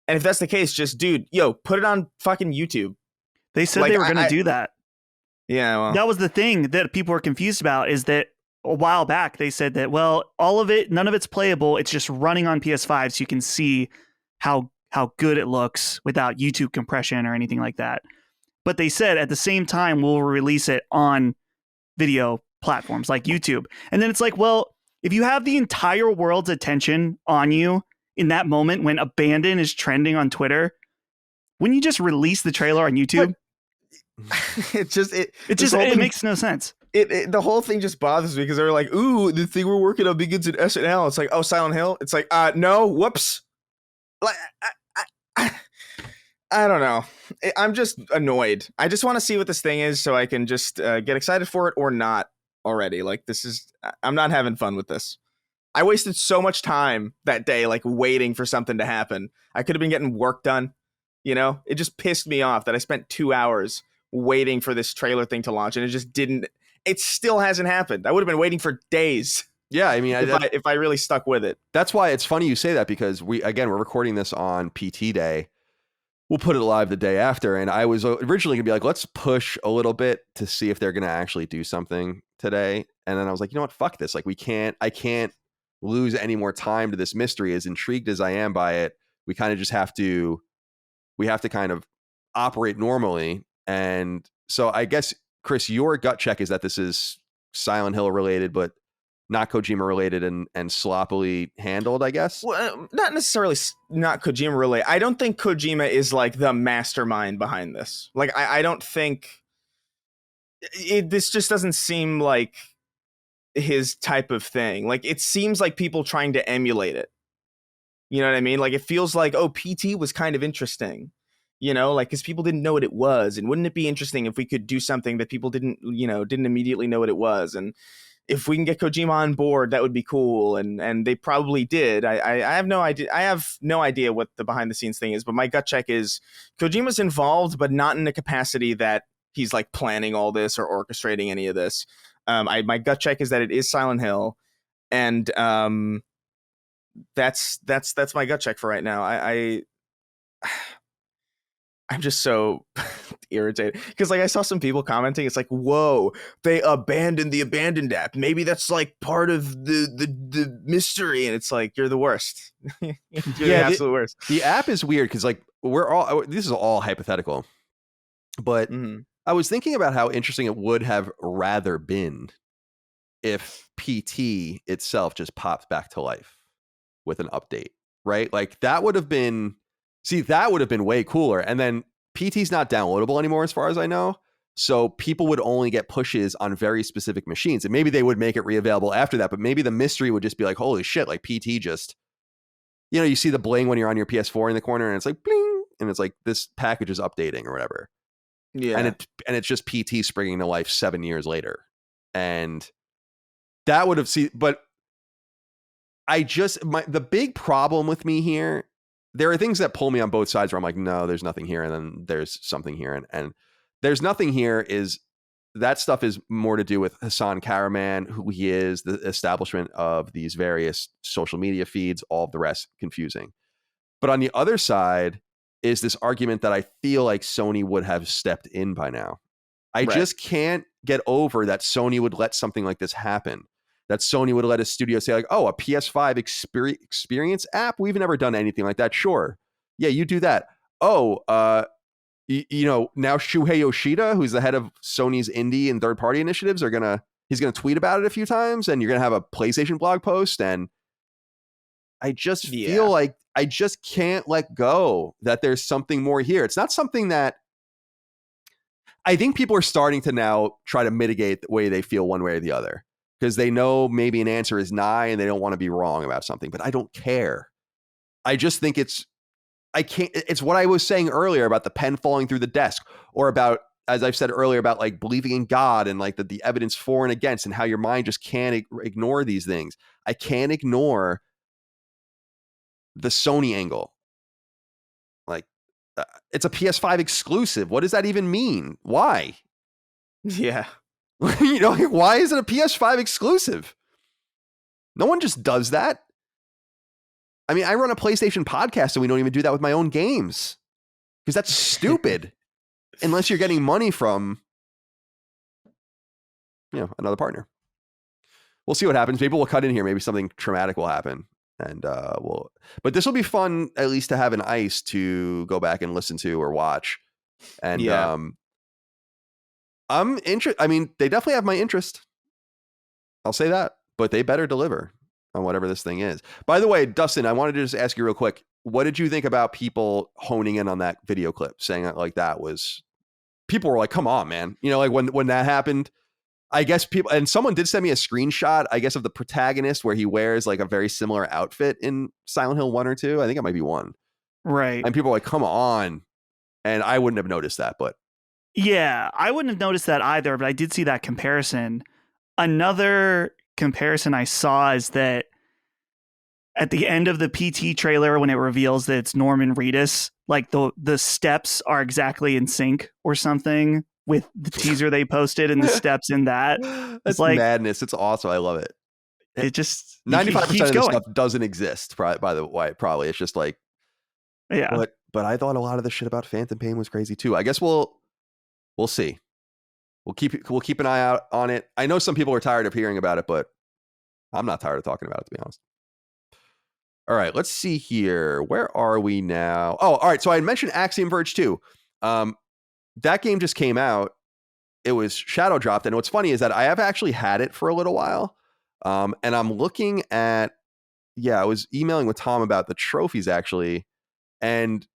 And if that's the case, just put it on fucking YouTube. They said they were going to do that. Yeah, well, that was the thing that people were confused about, is that a while back they said that, well, all of it, none of it's playable. It's just running on PS5, so you can see how good it looks without YouTube compression or anything like that. But they said at the same time, we'll release it on video platforms like YouTube. And then it's like, well, if you have the entire world's attention on you in that moment when Abandon is trending on Twitter, wouldn't you just release the trailer on YouTube? It makes no sense. The whole thing just bothers me, because they're like, ooh, the thing we're working on begins in SNL. It's like, oh, Silent Hill. It's like, no, whoops. Like, I don't know. I'm just annoyed. I just want to see what this thing is so I can just get excited for it or not already. Like, I'm not having fun with this. I wasted so much time that day, like, waiting for something to happen. I could have been getting work done. It just pissed me off that I spent 2 hours waiting for this trailer thing to launch, and it still hasn't happened. I would have been waiting for days. Yeah, I mean, if I really stuck with it. That's why it's funny you say that, because we're recording this on PT Day. We'll put it live the day after, and I was originally gonna be like, let's push a little bit to see if they're gonna actually do something today. And then I was like, you know what, fuck this. Like, I can't lose any more time to this mystery. As intrigued as I am by it, we kind of just have to kind of operate normally. And so I guess, Chris, your gut check is that this is Silent Hill related, but not Kojima related, and sloppily handled, I guess. Well, not necessarily not Kojima related. I don't think Kojima is like the mastermind behind this. Like, I don't think this just doesn't seem like his type of thing. Like, it seems like people trying to emulate it. You know what I mean? Like, it feels like, oh, PT was kind of interesting. Like, because people didn't know what it was, and wouldn't it be interesting if we could do something that people didn't immediately know what it was, and if we can get Kojima on board, that would be cool. And they probably did. I have no idea. I have no idea what the behind the scenes thing is, but my gut check is Kojima's involved, but not in a capacity that he's like planning all this or orchestrating any of this. My gut check is that it is Silent Hill, and that's my gut check for right now. I'm just so irritated, because like I saw some people commenting. It's like, whoa, they abandoned the Abandoned app. Maybe that's like part of the mystery. And it's like, you're the worst. You're the absolute worst. The app is weird, because like this is all hypothetical, but I was thinking about how interesting it would have rather been if PT itself just popped back to life with an update, right? Like, that would have been way cooler. And then PT's not downloadable anymore, as far as I know. So people would only get pushes on very specific machines. And maybe they would make it reavailable after that. But maybe the mystery would just be like, holy shit, like PT just, you see the bling when you're on your PS4 in the corner, and it's like bling. And it's like, this package is updating or whatever. Yeah. And it's just PT springing to life 7 years later. And that would have but the big problem with me here, there are things that pull me on both sides where I'm like, no, there's nothing here. And then there's something here. And there's nothing here is that stuff is more to do with Hassan Karaman, who he is, the establishment of these various social media feeds, all of the rest confusing. But on the other side is this argument that I feel like Sony would have stepped in by now. I just can't get over that Sony would let something like this happen. That Sony would let a studio say like, oh, a PS5 experience app? We've never done anything like that. Sure. Yeah, you do that. Oh, now Shuhei Yoshida, who's the head of Sony's indie and third-party initiatives, he's gonna tweet about it a few times, and you're gonna have a PlayStation blog post. And I just feel like I just can't let go that there's something more here. It's not something that I think people are starting to now try to mitigate the way they feel one way or the other, because they know maybe an answer is nigh and they don't want to be wrong about something. But I don't care. I just think it's what I was saying earlier about the pen falling through the desk, or about, as I've said earlier, about like believing in God and like the evidence for and against, and how your mind just can't ignore these things. I can't ignore the Sony angle. Like, it's a PS5 exclusive. What does that even mean? Why? Yeah. Why is it a PS5 exclusive? No one just does that. I mean, I run a PlayStation podcast and we don't even do that with my own games, because that's stupid. Unless you're getting money from, another partner. We'll see what happens. Maybe we'll cut in here. Maybe something traumatic will happen. And but this will be fun, at least to have an ice to go back and listen to or watch. And I'm interested. I mean, they definitely have my interest. I'll say that, but they better deliver on whatever this thing is. By the way, Dustin, I wanted to just ask you real quick. What did you think about people honing in on that video clip, saying that like that was, people were like, come on, man. Like when that happened, I guess people, and someone did send me a screenshot, I guess, of the protagonist where he wears like a very similar outfit in Silent Hill 1 or 2. I think it might be 1. Right. And people were like, come on. And I wouldn't have noticed that, but. Yeah, I wouldn't have noticed that either, but I did see that comparison. Another comparison I saw is that at the end of the PT trailer, when it reveals that it's Norman Reedus, like the steps are exactly in sync or something with the teaser they posted and the steps in that. That's like madness. It's awesome. I love it. It just 95% of this going. stuff doesn't exist, by the way, probably. It's just like, yeah. But I thought a lot of the shit about Phantom Pain was crazy too. I guess we'll see. We'll keep an eye out on it. I know some people are tired of hearing about it, but I'm not tired of talking about it, to be honest. All right, let's see here. Where are we now? Oh, all right. So I had mentioned Axiom Verge 2. That game just came out. It was shadow dropped. And what's funny is that I have actually had it for a little while. And I'm looking at, I was emailing with Tom about the trophies actually. And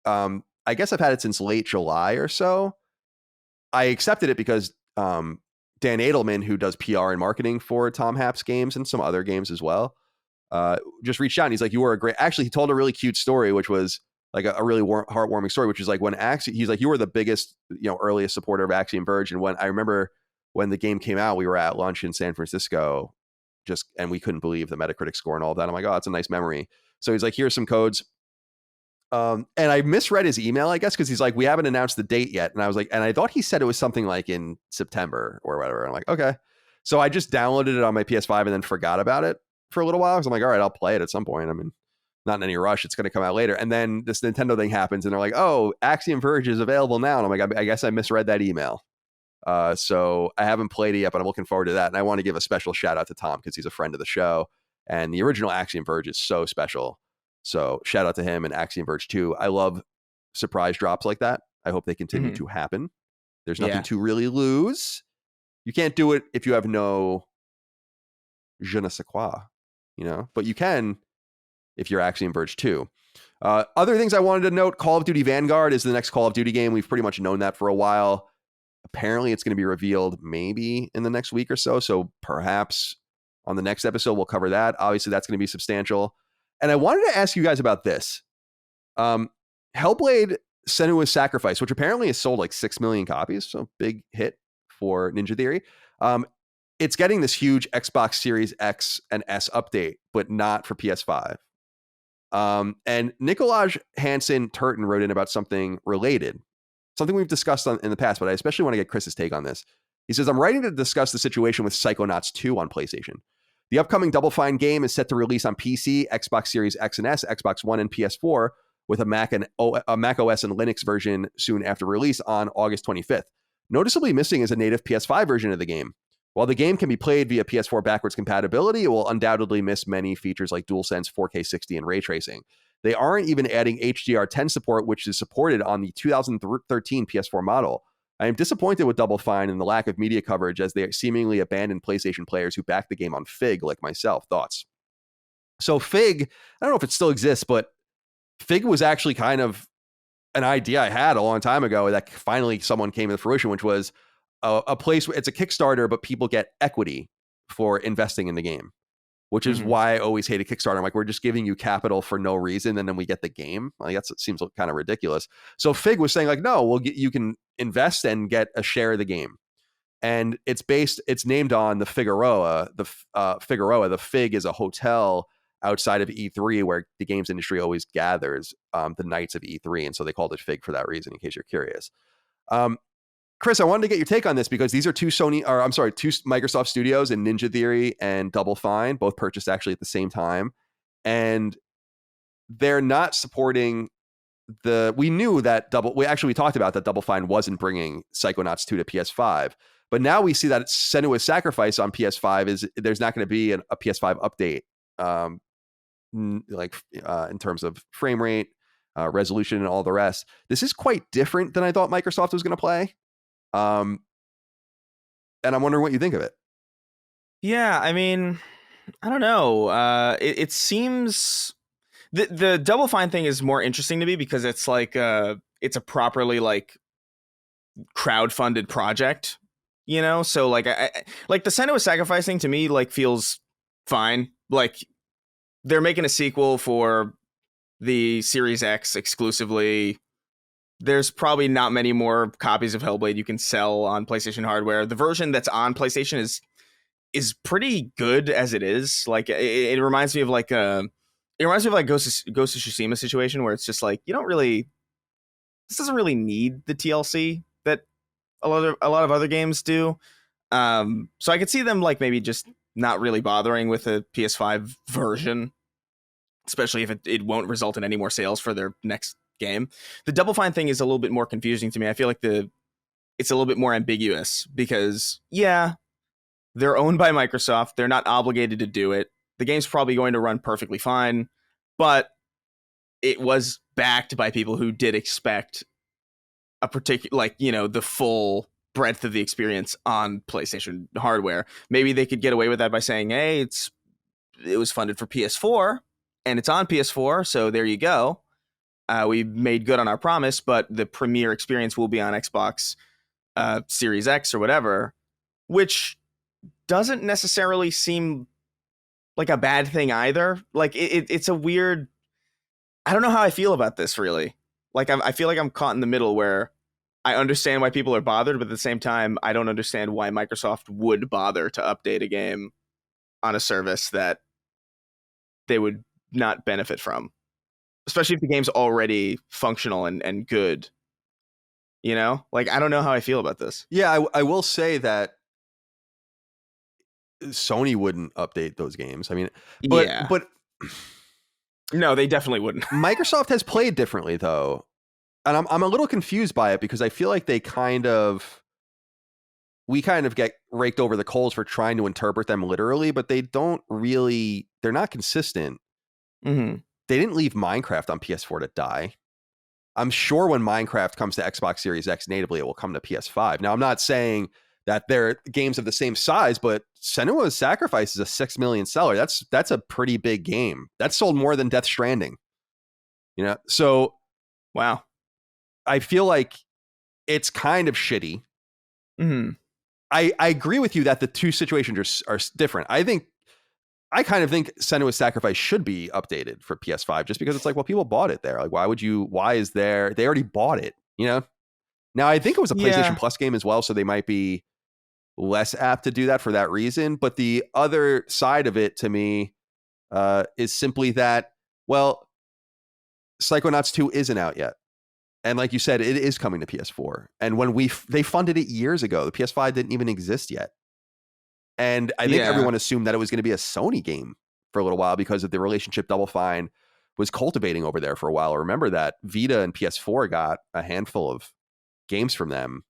I guess I've had it since late July or so. I accepted it because Dan Edelman, who does PR and marketing for Tom Happ's games and some other games as well, just reached out and he's like, you were a great, actually he told a really cute story, which was like a really heartwarming story, which is like when he's like, you were the biggest, earliest supporter of Axiom Verge. And when I remember when the game came out, we were at lunch in San Francisco and we couldn't believe the Metacritic score and all that. I'm like, oh, that's a nice memory. So he's like, here's some codes. And I misread his email, I guess, because he's like, we haven't announced the date yet. And I was like, and I thought he said it was something like in September or whatever. I'm like, okay. So I just downloaded it on my PS5 and then forgot about it for a little while. So I'm like, all right, I'll play it at some point. I mean, not in any rush. It's going to come out later. And then this Nintendo thing happens and they're like, oh, Axiom Verge is available now. And I'm like, I guess I misread that email. So I haven't played it yet, but I'm looking forward to that. And I want to give a special shout out to Tom because he's a friend of the show. And the original Axiom Verge is so special. So shout out to him and Axiom Verge 2. I love surprise drops like that. I hope they continue to happen. There's nothing to really lose. You can't do it if you have no je ne sais quoi, but you can if you're Axiom Verge 2. Other things I wanted to note, Call of Duty Vanguard is the next Call of Duty game. We've pretty much known that for a while. Apparently it's going to be revealed maybe in the next week or so. So perhaps on the next episode, we'll cover that. Obviously that's going to be substantial. And I wanted to ask you guys about this. Hellblade Senua's Sacrifice, which apparently has sold like 6 million copies, so big hit for Ninja Theory. It's getting this huge Xbox Series X and S update, but not for PS5. And Nikolaj Hansen Turton wrote in about something related, something we've discussed in the past, but I especially want to get Chris's take on this. He says, I'm writing to discuss the situation with Psychonauts 2 on PlayStation. The upcoming Double Fine game is set to release on PC, Xbox Series X and S, Xbox One, and PS4, with a Mac OS and Linux version soon after release on August 25th. Noticeably missing is a native PS5 version of the game. While the game can be played via PS4 backwards compatibility, it will undoubtedly miss many features like DualSense, 4K 60, and ray tracing. They aren't even adding HDR10 support, which is supported on the 2013 PS4 model. I am disappointed with Double Fine and the lack of media coverage, as they seemingly abandoned PlayStation players who backed the game on Fig like myself. Thoughts? So Fig, I don't know if it still exists, but Fig was actually kind of an idea I had a long time ago that finally someone came to fruition, which was a place where it's a Kickstarter, but people get equity for investing in the game, which is why I always hated Kickstarter. I'm like, we're just giving you capital for no reason, and then we get the game. Like, it seems kind of ridiculous. So Fig was saying like, no, you can invest and get a share of the game. And it's named on the Figueroa. The Fig is a hotel outside of E3 where the games industry always gathers the nights of E3. And so they called it Fig for that reason, in case you're curious. Chris, I wanted to get your take on this because these are two Microsoft studios in Ninja Theory and Double Fine, both purchased actually at the same time. And they're not supporting we knew that we talked about that Double Fine wasn't bringing Psychonauts 2 to PS5. But now we see that Senua's Sacrifice on PS5 there's not going to be a PS5 update, in terms of frame rate, resolution, and all the rest. This is quite different than I thought Microsoft was going to play. And I'm wondering what you think of it. Yeah, I mean, I don't know. It seems the Double Fine thing is more interesting to me because it's like it's a properly like crowdfunded project, you know. So like I like the Senua's Sacrifice thing to me like feels fine. Like they're making a sequel for the Series X exclusively. There's probably not many more copies of Hellblade you can sell on PlayStation hardware. The version that's on PlayStation is pretty good as it is. Like it reminds me of like Ghost of Tsushima situation where it's just like this doesn't really need the TLC that a lot of other games do. So I could see them like maybe just not really bothering with a PS5 version, especially if it won't result in any more sales for their next game. The Double Fine thing is a little bit more confusing to me. I feel like it's a little bit more ambiguous because they're owned by Microsoft. They're not obligated to do it. The game's probably going to run perfectly fine, but it was backed by people who did expect a particular, the full breadth of the experience on PlayStation hardware. Maybe they could get away with that by saying, hey, it was funded for PS4 and it's on PS4, so there you go. We made good on our promise, but the premiere experience will be on Xbox Series X or whatever, which doesn't necessarily seem like a bad thing either. Like it's a weird, I don't know how I feel about this really. Like I feel like I'm caught in the middle where I understand why people are bothered, but at the same time, I don't understand why Microsoft would bother to update a game on a service that they would not benefit from, especially if the game's already functional and good. You know, like I don't know how I feel about this. Yeah, I will say that Sony wouldn't update those games. I mean, but no, they definitely wouldn't. Microsoft has played differently though. And I'm a little confused by it because I feel like we kind of get raked over the coals for trying to interpret them literally, but they're not consistent. Mm-hmm. They didn't leave Minecraft on PS4 to die. I'm sure when Minecraft comes to Xbox Series X natively, it will come to PS5. Now, I'm not saying that they're games of the same size, but Senua's Sacrifice is a 6 million seller. That's a pretty big game. That sold more than Death Stranding. So wow. I feel like it's kind of shitty. Mm-hmm. I agree with you that the two situations are different. I think I kind of think Senua's Sacrifice should be updated for PS5 just because it's like, well, people bought it there. Like, why is there, they already bought it, you know? Now, I think it was a PlayStation Plus game as well, so they might be less apt to do that for that reason. But the other side of it to me is simply that, well, Psychonauts 2 isn't out yet. And like you said, it is coming to PS4. And when they funded it years ago, the PS5 didn't even exist yet. And I think everyone assumed that it was going to be a Sony game for a little while because of the relationship Double Fine was cultivating over there for a while. Remember that Vita and PS4 got a handful of games from them,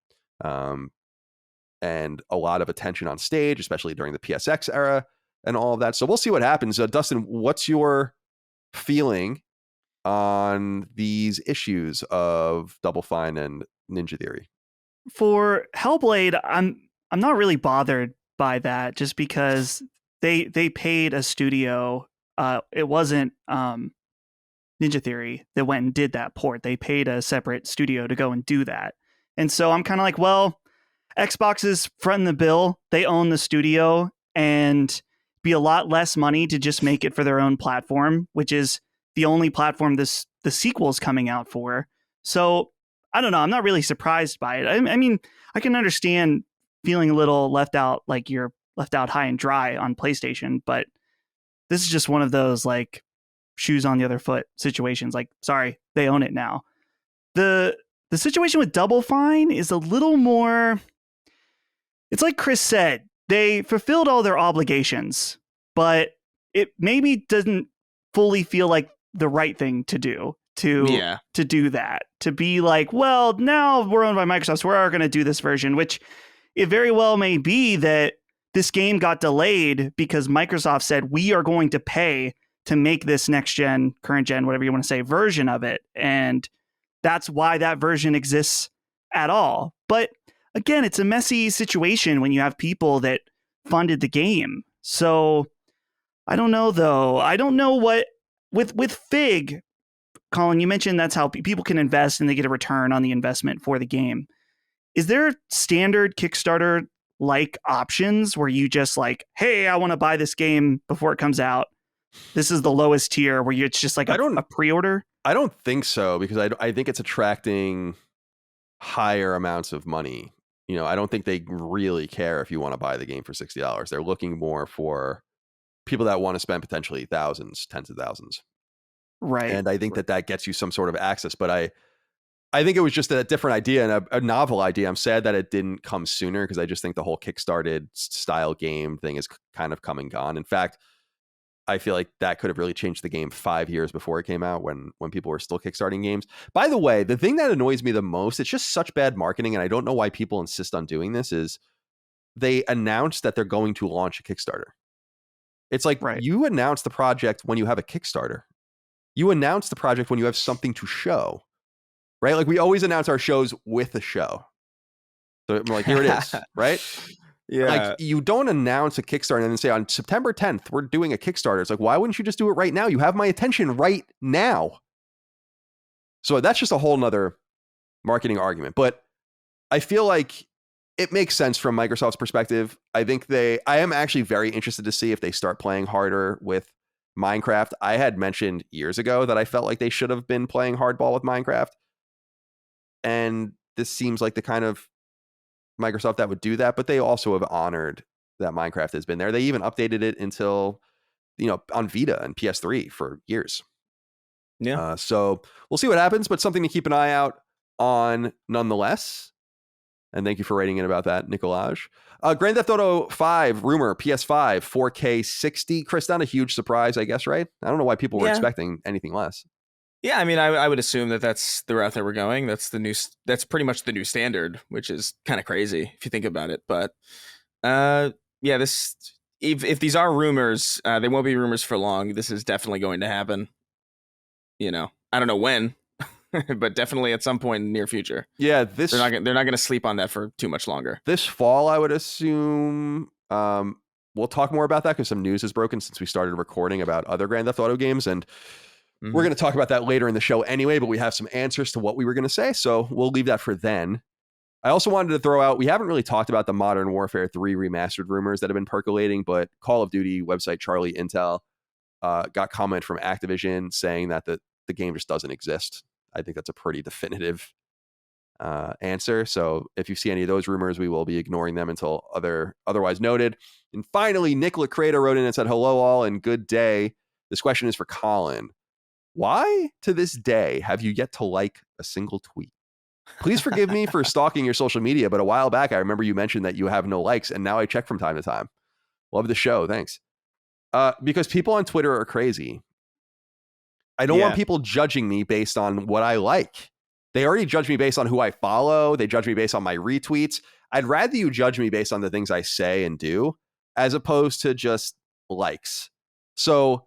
and a lot of attention on stage, especially during the PSX era and all of that. So we'll see what happens. Dustin, what's your feeling on these issues of Double Fine and Ninja Theory? For Hellblade, I'm not really bothered by that, just because they paid a studio. It wasn't Ninja Theory that went and did that port. They paid a separate studio to go and do that. And so I'm kind of like, well, Xbox is fronting the bill. They own the studio, and be a lot less money to just make it for their own platform, which is the only platform the sequel is coming out for. So I don't know. I'm not really surprised by it. I mean, I can understand feeling a little left out, like you're left out high and dry on PlayStation, but this is just one of those like shoes on the other foot situations. Like, sorry, they own it now. The situation with Double Fine is a little more, it's like Chris said, they fulfilled all their obligations, but it maybe doesn't fully feel like the right thing to do to do that, to be like, well, now we're owned by Microsoft, so we're going to do this version, which it very well may be that this game got delayed because Microsoft said, we are going to pay to make this next gen, current gen, whatever you want to say, version of it. And that's why that version exists at all. But again, it's a messy situation when you have people that funded the game. So I don't know, though. I don't know what with Fig, Colin, you mentioned that's how people can invest and they get a return on the investment for the game. Is there standard Kickstarter like options where you just like, hey, I want to buy this game before it comes out? This is the lowest tier where it's just like a pre-order? I don't think so, because I think it's attracting higher amounts of money. You know, I don't think they really care if you want to buy the game for $60. They're looking more for people that want to spend potentially thousands, tens of thousands. Right. And I think that gets you some sort of access. But I think it was just a different idea and a novel idea. I'm sad that it didn't come sooner, because I just think the whole Kickstarted style game thing is kind of come and gone. In fact, I feel like that could have really changed the game 5 years before it came out, when people were still kickstarting games. By the way, the thing that annoys me the most, it's just such bad marketing, and I don't know why people insist on doing this, is they announced that they're going to launch a Kickstarter. It's like, You announce the project when you have a Kickstarter. You announce the project when you have something to show, right? Like, we always announce our shows with a show. So I'm like, here it is, right? Yeah. Like, you don't announce a Kickstarter and then say, on September 10th, we're doing a Kickstarter. It's like, why wouldn't you just do it right now? You have my attention right now. So that's just a whole nother marketing argument. But I feel like it makes sense from Microsoft's perspective. I am actually very interested to see if they start playing harder with Minecraft. I had mentioned years ago that I felt like they should have been playing hardball with Minecraft. And this seems like the kind of Microsoft that would do that, but they also have honored that Minecraft has been there. They even updated it until, on Vita and PS3 for years. Yeah. So we'll see what happens, but something to keep an eye out on nonetheless. And thank you for writing in about that, Nicolaj. Grand Theft Auto 5 rumor, PS5, 4K 60. Chris, not a huge surprise, I guess, right? I don't know why people were expecting anything less. Yeah, I mean, I would assume that's the route that we're going. That's pretty much the new standard, which is kind of crazy if you think about it. But if these are rumors, they won't be rumors for long. This is definitely going to happen. I don't know when, but definitely at some point in the near future. Yeah, they're not going to sleep on that for too much longer. This fall, I would assume. We'll talk more about that because some news has broken since we started recording about other Grand Theft Auto games, and we're going to talk about that later in the show anyway, but we have some answers to what we were going to say, so we'll leave that for then. I also wanted to throw out, we haven't really talked about the Modern Warfare 3 remastered rumors that have been percolating, but Call of Duty website Charlie Intel got comment from Activision saying that the game just doesn't exist. I think that's a pretty definitive answer. So if you see any of those rumors, we will be ignoring them until otherwise noted. And finally, Nick Lacreta wrote in and said, hello all and good day. This question is for Colin. Why to this day have you yet to like a single tweet? Please forgive me for stalking your social media, but a while back, I remember you mentioned that you have no likes, and now I check from time to time. Love the show. Thanks. Because people on Twitter are crazy. I don't want people judging me based on what I like. They already judge me based on who I follow. They judge me based on my retweets. I'd rather you judge me based on the things I say and do, as opposed to just likes. So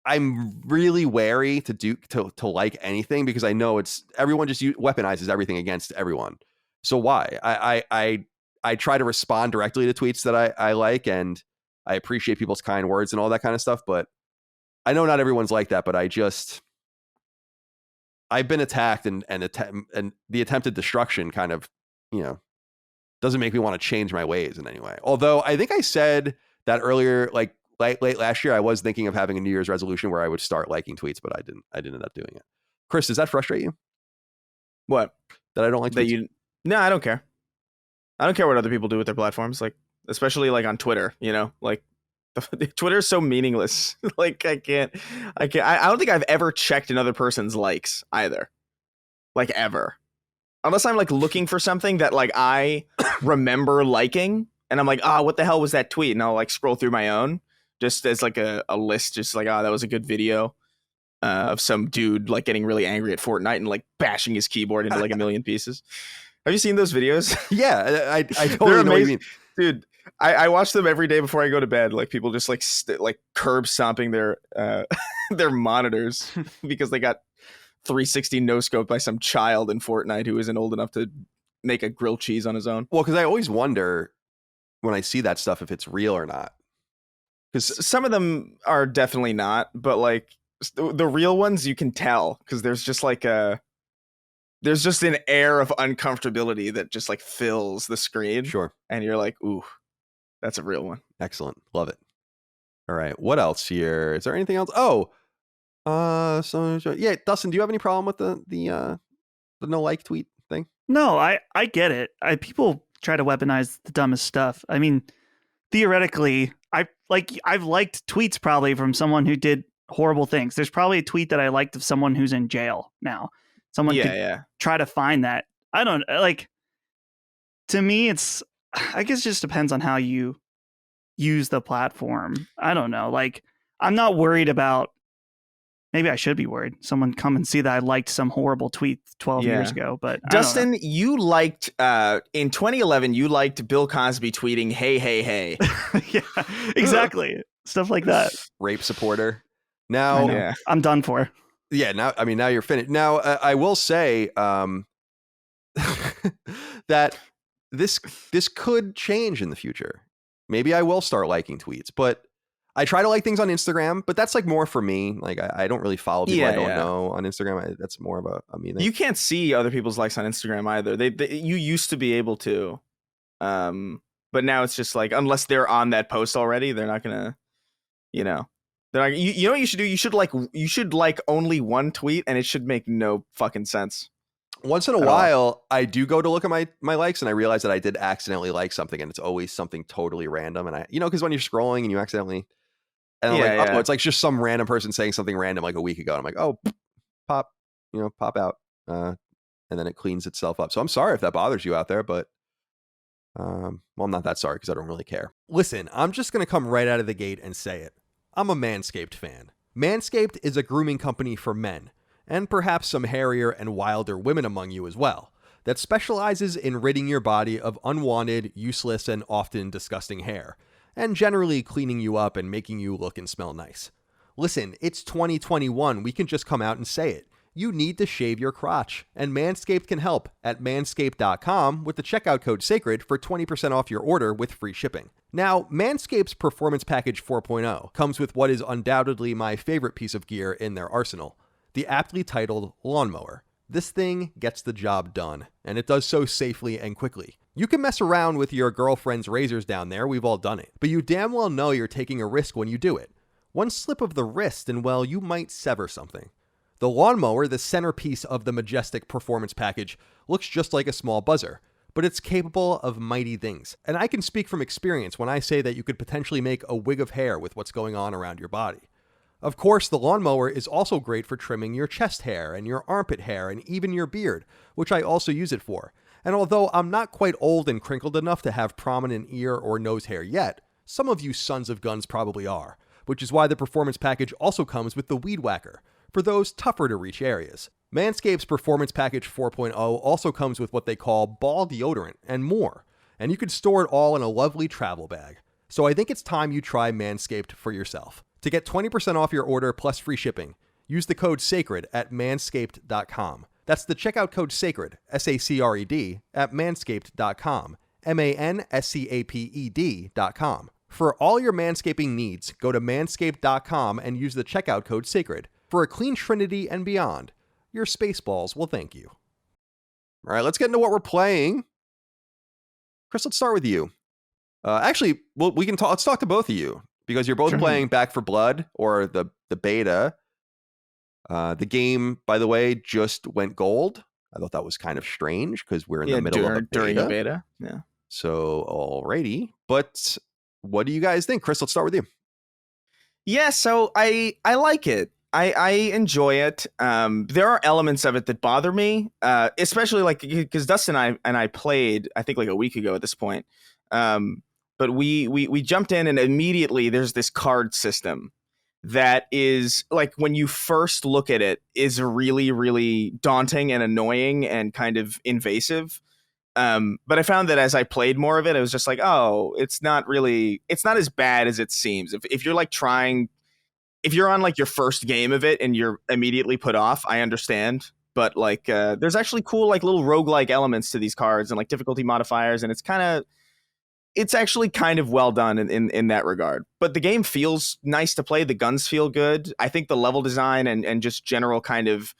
I'm really wary to like anything, because I know everyone just weaponizes everything against everyone. So why? I try to respond directly to tweets that I like, and I appreciate people's kind words and all that kind of stuff. But I know not everyone's like that. But I've been attacked, and the attempted destruction kind of, doesn't make me want to change my ways in any way. Although I think I said that earlier, like late last year, I was thinking of having a New Year's resolution where I would start liking tweets, but I didn't end up doing it. Chris, does that frustrate you? What? That I don't like tweets? No, I don't care. I don't care what other people do with their platforms, like especially like on Twitter, like Twitter is so meaningless. Like I don't think I've ever checked another person's likes either. Like ever. Unless I'm like looking for something that like I remember liking, and I'm like, what the hell was that tweet? And I'll like scroll through my own just as like a list, just like, that was a good video of some dude like getting really angry at Fortnite and like bashing his keyboard into like a million pieces. Have you seen those videos? Yeah, I totally know what you mean. Dude, I watch them every day before I go to bed. Like people just like like curb stomping their their monitors because they got 360 no scoped by some child in Fortnite who isn't old enough to make a grilled cheese on his own. Well, because I always wonder when I see that stuff if it's real or not. Because some of them are definitely not, but like the real ones you can tell, because there's just like there's just an air of uncomfortability that just like fills the screen. Sure. And you're like, ooh, that's a real one. Excellent. Love it. All right. What else here? Is there anything else? So yeah, Dustin, do you have any problem with the no like tweet thing? No, I get it. People try to weaponize the dumbest stuff. I mean, theoretically, I've liked tweets probably from someone who did horrible things. There's probably a tweet that I liked of someone who's in jail now. Someone could try to find that. I don't like. To me, I guess it just depends on how you use the platform. I don't know. Like, I'm not worried about. Maybe I should be worried. Someone come and see that I liked some horrible tweet 12 years ago. But Dustin, you liked in 2011. You liked Bill Cosby tweeting, "Hey, hey, hey." Yeah, exactly. Stuff like that. Rape supporter. Now, I'm done for. Yeah. Now you're finished. Now, I will say that this could change in the future. Maybe I will start liking tweets, but I try to like things on Instagram, but that's like more for me. Like I don't really follow people I don't know on Instagram. That's more of a me thing. You can't see other people's likes on Instagram either. You used to be able to, but now it's just like, unless they're on that post already, they're not gonna, they're like, you know what you should do? You should like only one tweet, and it should make no fucking sense. Once in a while, I do go to look at my likes, and I realize that I did accidentally like something, and it's always something totally random. And because when you're scrolling and you accidentally, and I'm it's like just some random person saying something random like a week ago. And I'm like, oh, pop out, and then it cleans itself up. So I'm sorry if that bothers you out there, but well, I'm not that sorry because I don't really care. Listen, I'm just gonna come right out of the gate and say it. I'm a Manscaped fan. Manscaped is a grooming company for men, and perhaps some hairier and wilder women among you as well, that specializes in ridding your body of unwanted, useless, and often disgusting hair, and generally cleaning you up and making you look and smell nice. Listen, it's 2021, we can just come out and say it. You need to shave your crotch, and Manscaped can help at manscaped.com with the checkout code SACRED for 20% off your order with free shipping. Now, Manscaped's Performance Package 4.0 comes with what is undoubtedly my favorite piece of gear in their arsenal, the aptly titled Lawnmower. This thing gets the job done, and it does so safely and quickly. You can mess around with your girlfriend's razors down there, we've all done it, but you damn well know you're taking a risk when you do it. One slip of the wrist and, well, you might sever something. The lawnmower, the centerpiece of the majestic performance package, looks just like a small buzzer, but it's capable of mighty things. And I can speak from experience when I say that you could potentially make a wig of hair with what's going on around your body. Of course, the lawnmower is also great for trimming your chest hair and your armpit hair and even your beard, which I also use it for. And although I'm not quite old and crinkled enough to have prominent ear or nose hair yet, some of you sons of guns probably are, which is why the performance package also comes with the Weed Whacker, for those tougher to reach areas. Manscaped's Performance Package 4.0 also comes with what they call ball deodorant and more, and you can store it all in a lovely travel bag. So I think it's time you try Manscaped for yourself. To get 20% off your order plus free shipping, use the code SACRED at manscaped.com. That's the checkout code SACRED, SACRED, at manscaped.com, manscaped.com. For all your manscaping needs, go to manscaped.com and use the checkout code SACRED. For a clean trinity and beyond, your Spaceballs will thank you. All right, let's get into what we're playing. Chris, let's start with you. Actually, well, we can talk. Let's talk to both of you because you're both playing Back for Blood, or the beta. The game, by the way, just went gold. I thought that was kind of strange because we're in the middle of a beta. During a beta, yeah. So, alrighty. But what do you guys think? Chris, let's start with you. Yeah, so I like it. I enjoy it. There are elements of it that bother me, especially like because Dustin and I played, I think like a week ago at this point. But we jumped in and immediately there's this card system that is like when you first look at it is really, really daunting and annoying and kind of invasive. But I found that as I played more of it, I was just like, oh, it's not as bad as it seems. If you're like if you're on like your first game of it and you're immediately put off, I understand. But like, there's actually cool like little roguelike elements to these cards and like difficulty modifiers, and it's actually kind of well done in that regard. But the game feels nice to play. The guns feel good. I think the level design and just general kind of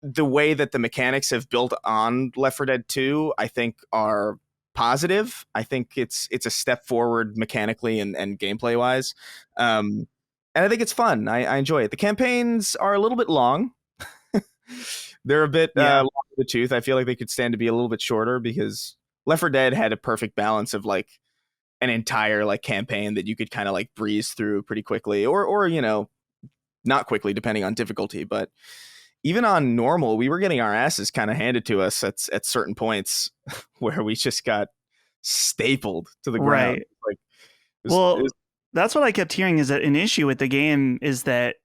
the way that the mechanics have built on Left 4 Dead 2, I think are positive. I think it's a step forward mechanically and gameplay wise. And I think it's fun. I enjoy it. The campaigns are a little bit long. They're a bit long in the tooth. I feel like they could stand to be a little bit shorter because Left 4 Dead had a perfect balance of like an entire like campaign that you could kind of like breeze through pretty quickly or you know, not quickly depending on difficulty. But even on normal, we were getting our asses kind of handed to us at certain points where we just got stapled to the ground. Right. Like, that's what I kept hearing is that an issue with the game is that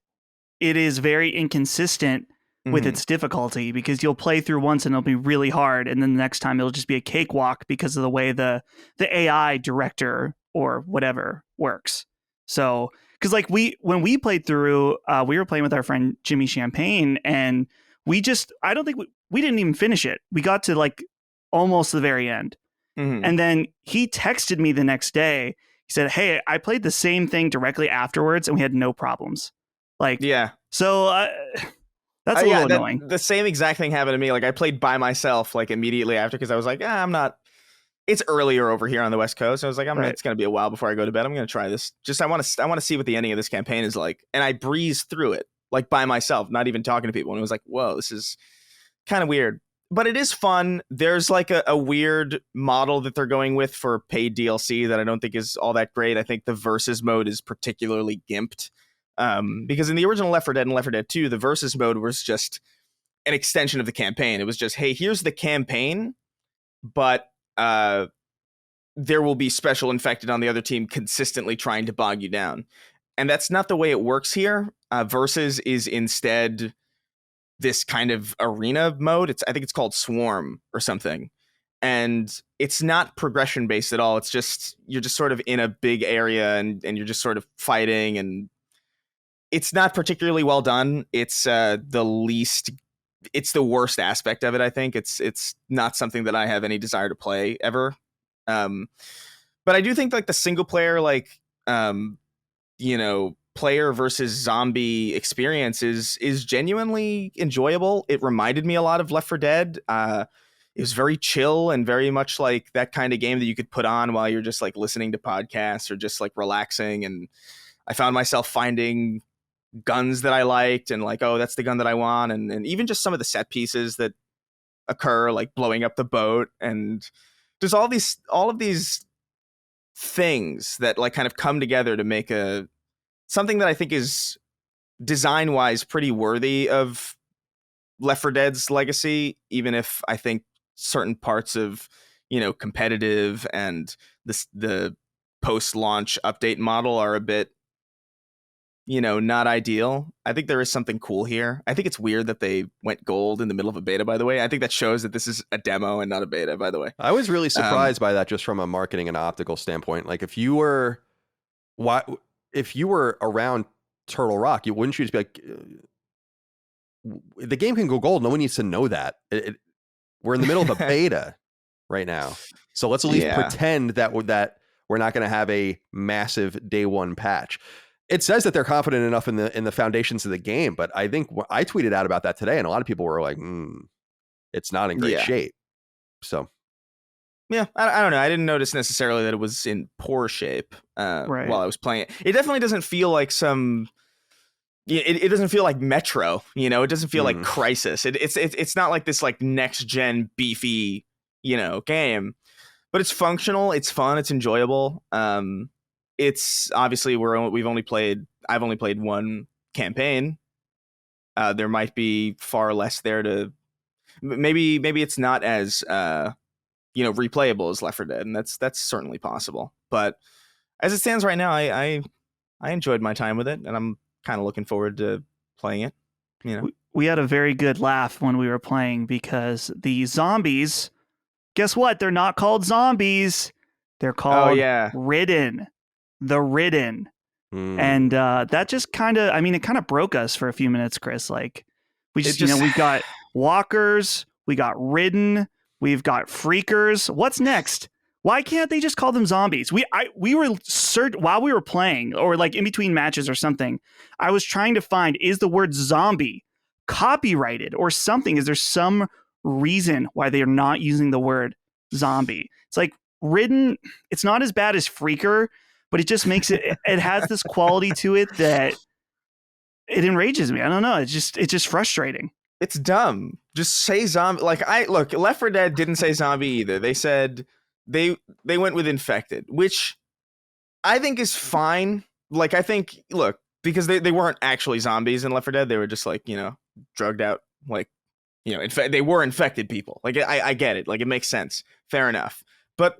it is very inconsistent with its difficulty because you'll play through once and it'll be really hard. And then the next time it'll just be a cakewalk because of the way the AI director or whatever works. So, because like when we played through, we were playing with our friend Jimmy Champagne and I don't think we didn't even finish it. We got to like almost the very end. And then he texted me the next day. He said, hey, I played the same thing directly afterwards and we had no problems. Like, yeah. So that's a little annoying. The same exact thing happened to me. Like I played by myself like immediately after because I was like, it's earlier over here on the West Coast. I was like, it's going to be a while before I go to bed. I'm going to try this. Just I want to see what the ending of this campaign is like. And I breezed through it like by myself, not even talking to people. And it was like, whoa, this is kind of weird. But it is fun. There's like a weird model that they're going with for paid DLC that I don't think is all that great. I think the versus mode is particularly gimped because in the original Left 4 Dead and Left 4 Dead 2, the versus mode was just an extension of the campaign. It was just, hey, here's the campaign, but there will be special infected on the other team consistently trying to bog you down. And that's not the way it works here. Versus is instead this kind of arena mode. I think it's called Swarm or something. And it's not progression based at all. It's just, you're just sort of in a big area and you're just sort of fighting, and it's not particularly well done. It's the worst aspect of it. I think it's not something that I have any desire to play ever. But I do think like the single player, like, player versus zombie experience is genuinely enjoyable. It reminded me a lot of Left 4 Dead. It was very chill and very much like that kind of game that you could put on while you're just like listening to podcasts or just like relaxing. And I found myself finding guns that I liked and like, oh, that's the gun that I want. And even just some of the set pieces that occur, like blowing up the boat, and there's all of these things that like kind of come together to make something that I think is design wise pretty worthy of Left 4 Dead's legacy, even if I think certain parts of, competitive and the post-launch update model are a bit, not ideal. I think there is something cool here. I think it's weird that they went gold in the middle of a beta, by the way. I think that shows that this is a demo and not a beta, by the way. I was really surprised by that, just from a marketing and optical standpoint. Like if you were around Turtle Rock, wouldn't you just be like, the game can go gold. No one needs to know that. We're in the middle of a beta right now. So let's at least pretend that we're not going to have a massive day one patch. It says that they're confident enough in the foundations of the game, but I think I tweeted out about that today, and a lot of people were like, it's not in great shape. So yeah, I don't know. I didn't notice necessarily that it was in poor shape while I was playing it. It definitely doesn't feel like it doesn't feel like Metro, it doesn't feel like Crisis. It's not like this like next gen beefy, game, but it's functional. It's fun. It's enjoyable. It's obviously I've only played one campaign. There might be far less there to maybe it's not as replayable as Left 4 Dead, and that's certainly possible. But as it stands right now, I enjoyed my time with it, and I'm kind of looking forward to playing it. We had a very good laugh when we were playing because the zombies, guess what? They're not called zombies. They're called Ridden. The Ridden. And that just kind of, it kind of broke us for a few minutes, Chris. Like we we've got walkers, we got Ridden, we've got freakers. What's next? Why can't they just call them zombies? We were while we were playing, or like in between matches or something, I was trying to find, is the word zombie copyrighted or something? Is there some reason why they are not using the word zombie? It's like Ridden, it's not as bad as freaker, but it just makes it has this quality to it that it enrages me. I don't know. It's just frustrating. It's dumb. Just say zombie. Like Left 4 Dead didn't say zombie either. They said they went with infected, which I think is fine. Like, I think, because they weren't actually zombies in Left 4 Dead. They were just like, drugged out, like, they were infected people. Like, I get it. Like, it makes sense. Fair enough. But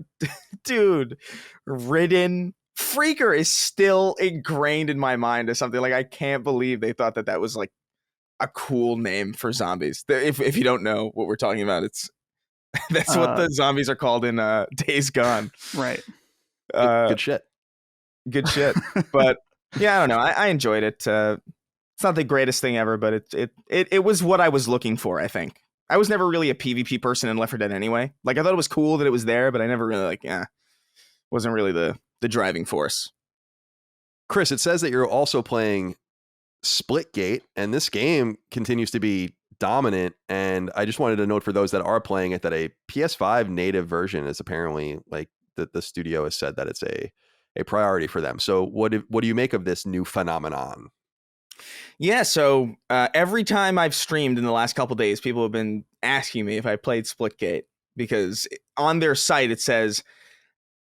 dude, Ridden, Freaker is still ingrained in my mind as something. Like, I can't believe they thought that was like a cool name for zombies. If you don't know what we're talking about, that's what the zombies are called in Days Gone. Right. Good shit. Good shit. But yeah, I don't know. I enjoyed it. It's not the greatest thing ever, but it was what I was looking for, I think. I was never really a PvP person in Left 4 Dead anyway. Like, I thought it was cool that it was there, but I never really wasn't really the driving force. Chris, it says that you're also playing Splitgate, and this game continues to be dominant. And I just wanted to note for those that are playing it that a PS5 native version is apparently, like, the studio has said that it's a priority for them. So what do you make of this new phenomenon? Yeah, so every time I've streamed in the last couple days, people have been asking me if I played Splitgate, because on their site it says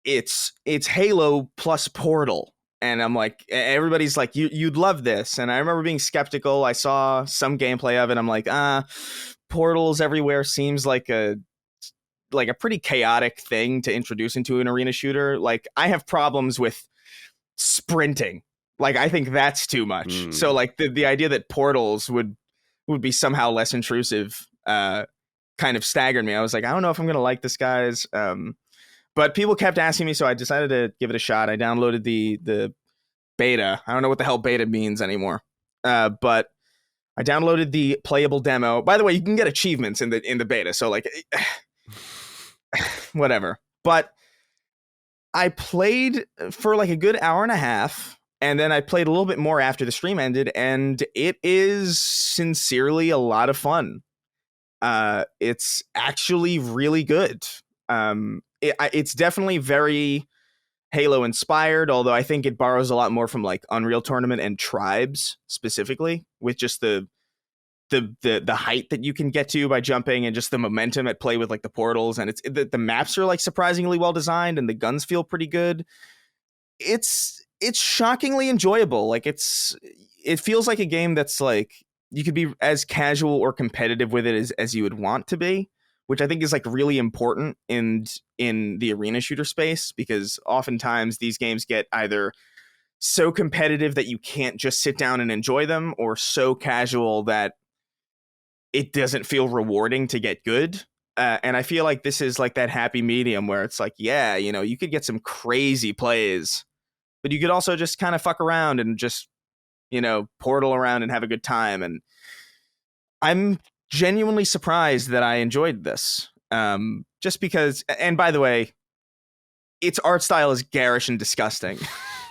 it's Halo plus Portal. And I'm like, everybody's like, you'd love this. And I remember being skeptical. I saw some gameplay of it. I'm like, portals everywhere seems like a pretty chaotic thing to introduce into an arena shooter. Like, I have problems with sprinting. Like, I think that's too much. So like the idea that portals would be somehow less intrusive kind of staggered me. I was like, I don't know if I'm going to like this, guys. But people kept asking me, so I decided to give it a shot. I downloaded the beta. I don't know what the hell beta means anymore. But I downloaded the playable demo. By the way, you can get achievements in the beta, so like whatever. But I played for like a good hour and a half. And then I played a little bit more after the stream ended, and it is sincerely a lot of fun. It's actually really good. It's definitely very Halo inspired, although I think it borrows a lot more from like Unreal Tournament and Tribes specifically, with just the height that you can get to by jumping and just the momentum at play with like the portals, and the maps are like surprisingly well designed and the guns feel pretty good. It's shockingly enjoyable. Like it feels like a game that's like you could be as casual or competitive with it as you would want to be, which I think is like really important in the arena shooter space, because oftentimes these games get either so competitive that you can't just sit down and enjoy them, or so casual that it doesn't feel rewarding to get good. And I feel like this is like that happy medium where it's like, yeah, you know, you could get some crazy plays, but you could also just kind of fuck around and just, you know, portal around and have a good time. And I'm genuinely surprised that I enjoyed this. Just because, and by the way, its art style is garish and disgusting.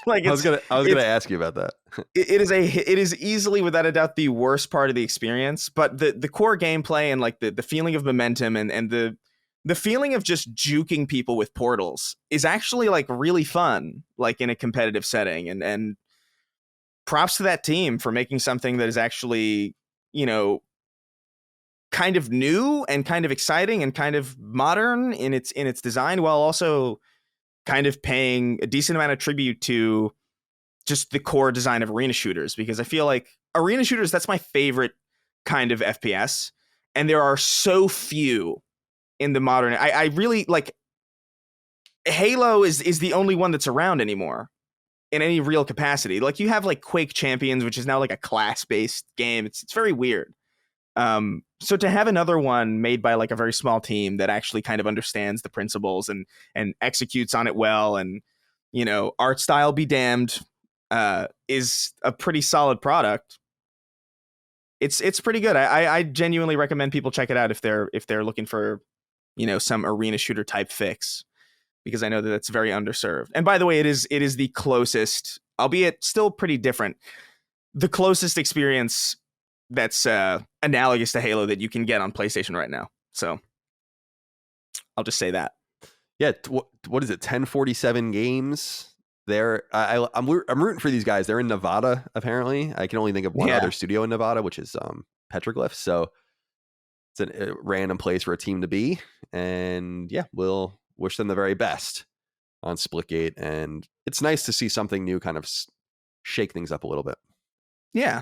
Like I was gonna ask you about that. It is easily, without a doubt, the worst part of the experience. But the core gameplay and like the feeling of momentum and the feeling of just juking people with portals is actually like really fun, like in a competitive setting. And props to that team for making something that is actually, you know, kind of new and kind of exciting and kind of modern in its design, while also kind of paying a decent amount of tribute to just the core design of arena shooters, because I feel like arena shooters, that's my favorite kind of FPS. And there are so few in the modern. I really like Halo is the only one that's around anymore in any real capacity. Like you have like Quake Champions, which is now like a class-based game. It's very weird. So to have another one made by like a very small team that actually kind of understands the principles and executes on it well, and, you know, art style be damned, is a pretty solid product. It's pretty good. I genuinely recommend people check it out if they're looking for, you know, some arena shooter type fix, because I know that that's very underserved. And by the way, it is the closest, albeit still pretty different, the closest experience that's analogous to Halo that you can get on PlayStation right now. So I'll just say that. Yeah, what is it? 1047 games. I'm rooting for these guys. They're in Nevada, apparently. I can only think of one other studio in Nevada, which is Petroglyph. So it's a random place for a team to be. And yeah, we'll wish them the very best on Splitgate. And it's nice to see something new kind of shake things up a little bit. Yeah.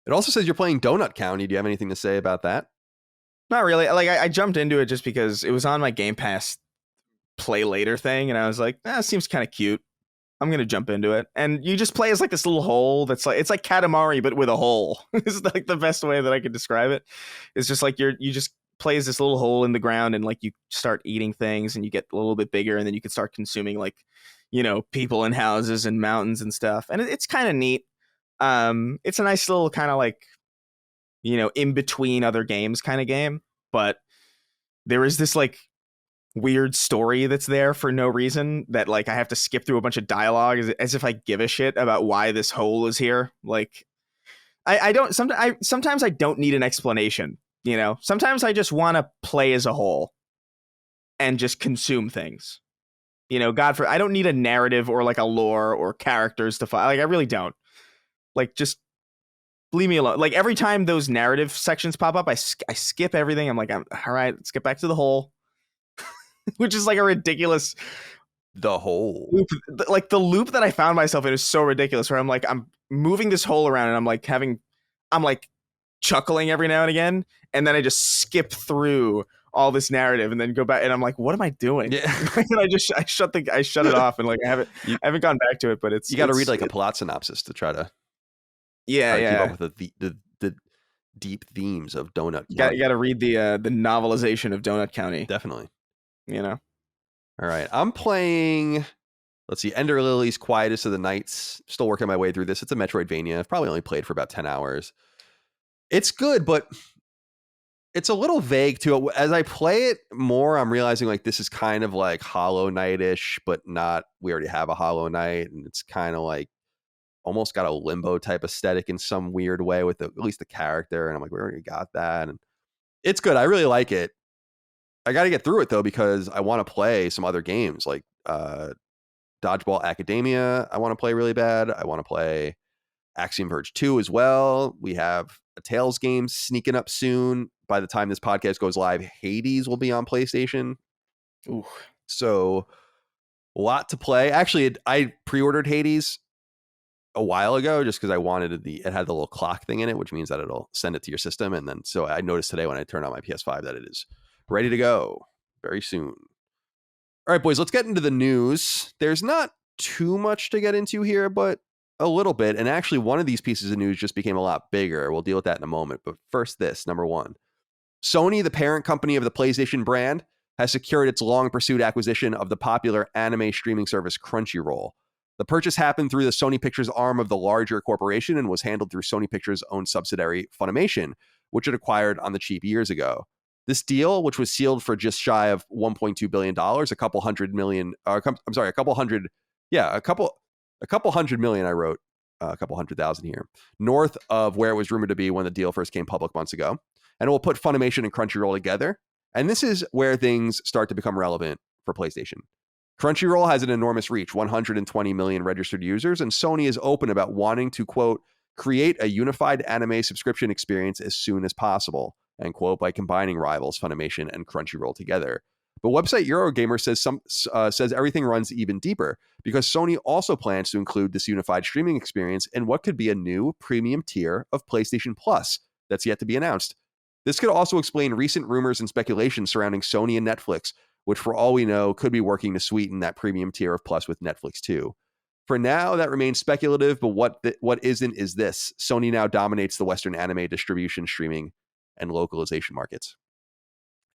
It also says you're playing Donut County. Do you have anything to say about that? Not really. Like I jumped into it just because it was on my Game Pass play later thing, and I was like, it seems kind of cute. I'm gonna jump into it. And you just play as like this little hole that's like, it's like Katamari but with a hole. It's like the best way that I could describe it. It's just like you just play as this little hole in the ground, and like you start eating things and you get a little bit bigger, and then you can start consuming like, you know, people and houses and mountains and stuff. And it's kind of neat. It's a nice little kind of like, you know, in between other games kind of game, but there is this like weird story that's there for no reason that like I have to skip through a bunch of dialogue as if I give a shit about why this hole is here. Like I don't, sometimes I don't need an explanation, you know. Sometimes I just want to play as a whole and just consume things, you know. I don't need a narrative or like a lore or characters to find. Like I really don't. Like, just leave me alone. Like every time those narrative sections pop up, I skip everything. I'm like, all right, let's get back to the hole. Which is like a ridiculous hole loop. Like the loop that I found myself in is so ridiculous, where I'm like, I'm moving this hole around and I'm like chuckling every now and again, and then I just skip through all this narrative and then go back, and I'm like, what am I doing? Yeah. And I shut it off, and like I haven't gone back to it, but you got to read like a plot synopsis to try to keep up with the deep themes of Donut County. You got to read the novelization of Donut County. Definitely. You know. All right. I'm playing, let's see, Ender Lilies, Quietest of the Nights. Still working my way through this. It's a Metroidvania. I've probably only played for about 10 hours. It's good, but it's a little vague too. As I play it more, I'm realizing like this is kind of like Hollow Knight-ish, but not. We already have a Hollow Knight, and it's kind of like almost got a Limbo type aesthetic in some weird way with at least the character. And I'm like, we already got that. And it's good. I really like it. I got to get through it though, because I want to play some other games like Dodgeball Academia. I want to play really bad. I want to play Axiom Verge 2 as well. We have a Tales game sneaking up soon. By the time this podcast goes live, Hades will be on PlayStation. Ooh. So a lot to play. Actually, I pre-ordered Hades a while ago just because I wanted it had the little clock thing in it, which means that it'll send it to your system. And then so I noticed today when I turned on my PS5 that it is ready to go very soon. All right, boys, let's get into the news. There's not too much to get into here, but a little bit. And actually, one of these pieces of news just became a lot bigger. We'll deal with that in a moment. But first, this, number one. Sony, the parent company of the PlayStation brand, has secured its long-pursued acquisition of the popular anime streaming service Crunchyroll. The purchase happened through the Sony Pictures arm of the larger corporation and was handled through Sony Pictures' own subsidiary, Funimation, which it acquired on the cheap years ago. This deal, which was sealed for just shy of $1.2 billion, a couple hundred million, I wrote a couple hundred thousand here, north of where it was rumored to be when the deal first came public months ago. And it will put Funimation and Crunchyroll together. And this is where things start to become relevant for PlayStation. Crunchyroll has an enormous reach, 120 million registered users, and Sony is open about wanting to, quote, create a unified anime subscription experience as soon as possible, end quote, by combining rivals Funimation and Crunchyroll together. But website Eurogamer says everything runs even deeper because Sony also plans to include this unified streaming experience in what could be a new premium tier of PlayStation Plus that's yet to be announced. This could also explain recent rumors and speculation surrounding Sony and Netflix, which for all we know could be working to sweeten that premium tier of Plus with Netflix too. For now, that remains speculative, but what isn't is this. Sony now dominates the Western anime distribution, streaming, and localization markets.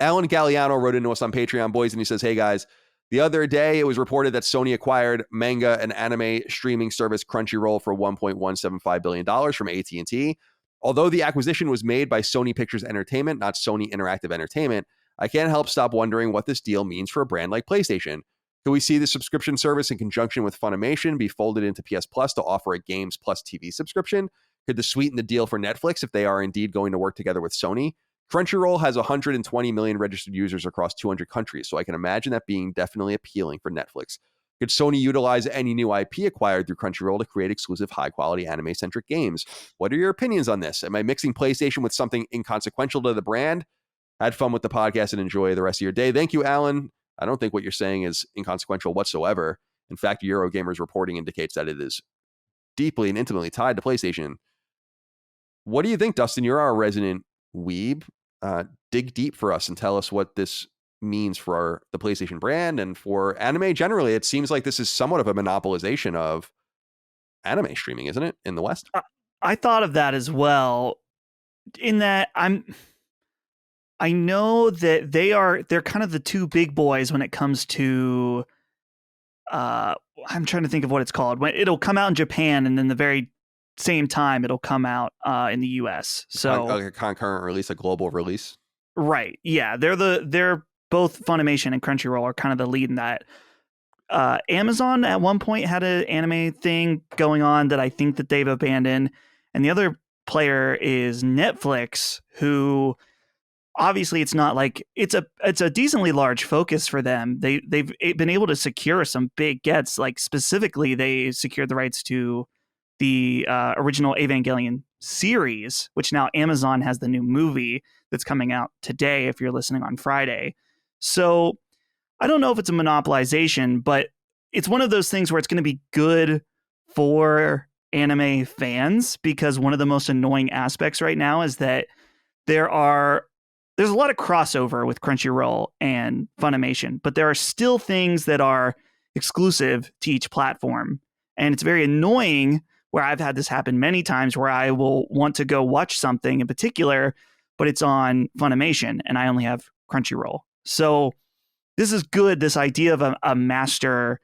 Alan Galliano wrote into us on Patreon, boys, and he says, hey guys, the other day it was reported that Sony acquired manga and anime streaming service Crunchyroll for $1.175 billion from AT&T. Although the acquisition was made by Sony Pictures Entertainment, not Sony Interactive Entertainment, I can't help stop wondering what this deal means for a brand like PlayStation. Could we see the subscription service in conjunction with Funimation be folded into PS Plus to offer a Games Plus TV subscription? Could this sweeten the deal for Netflix if they are indeed going to work together with Sony? Crunchyroll has 120 million registered users across 200 countries, so I can imagine that being definitely appealing for Netflix. Could Sony utilize any new IP acquired through Crunchyroll to create exclusive high-quality anime-centric games? What are your opinions on this? Am I mixing PlayStation with something inconsequential to the brand? Had fun with the podcast and enjoy the rest of your day. Thank you, Alan. I don't think what you're saying is inconsequential whatsoever. In fact, Eurogamer's reporting indicates that it is deeply and intimately tied to PlayStation. What do you think, Dustin? You're our resident weeb. Dig deep for us and tell us what this means for the PlayStation brand and for anime generally. It seems like this is somewhat of a monopolization of anime streaming, isn't it, in the West? I thought of that as well, in that I know that they're kind of the two big boys when it comes to I'm trying to think of what it's called. When it'll come out in Japan and then the very same time it'll come out in the US. So like a concurrent release, a global release. Right. Yeah, they're both Funimation and Crunchyroll are kind of the lead in that. Amazon at one point had an anime thing going on that I think that they've abandoned, and the other player is Netflix, who obviously it's not like it's a decently large focus for them. They've been able to secure some big gets. Like specifically, they secured the rights to the original Evangelion series, which now Amazon has the new movie that's coming out today if you're listening on Friday. So I don't know if it's a monopolization, but it's one of those things where it's going to be good for anime fans, because one of the most annoying aspects right now is that there's a lot of crossover with Crunchyroll and Funimation, but there are still things that are exclusive to each platform. And it's very annoying where I've had this happen many times where I will want to go watch something in particular, but it's on Funimation and I only have Crunchyroll. So this is good. This idea of a master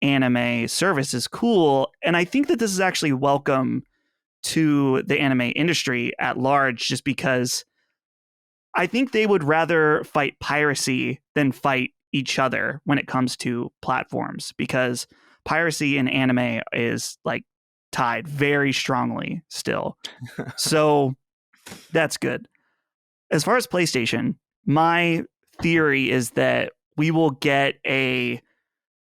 anime service is cool. And I think that this is actually welcome to the anime industry at large, just because I think they would rather fight piracy than fight each other when it comes to platforms, because piracy in anime is like tied very strongly still. So that's good. As far as PlayStation, my theory is that we will get a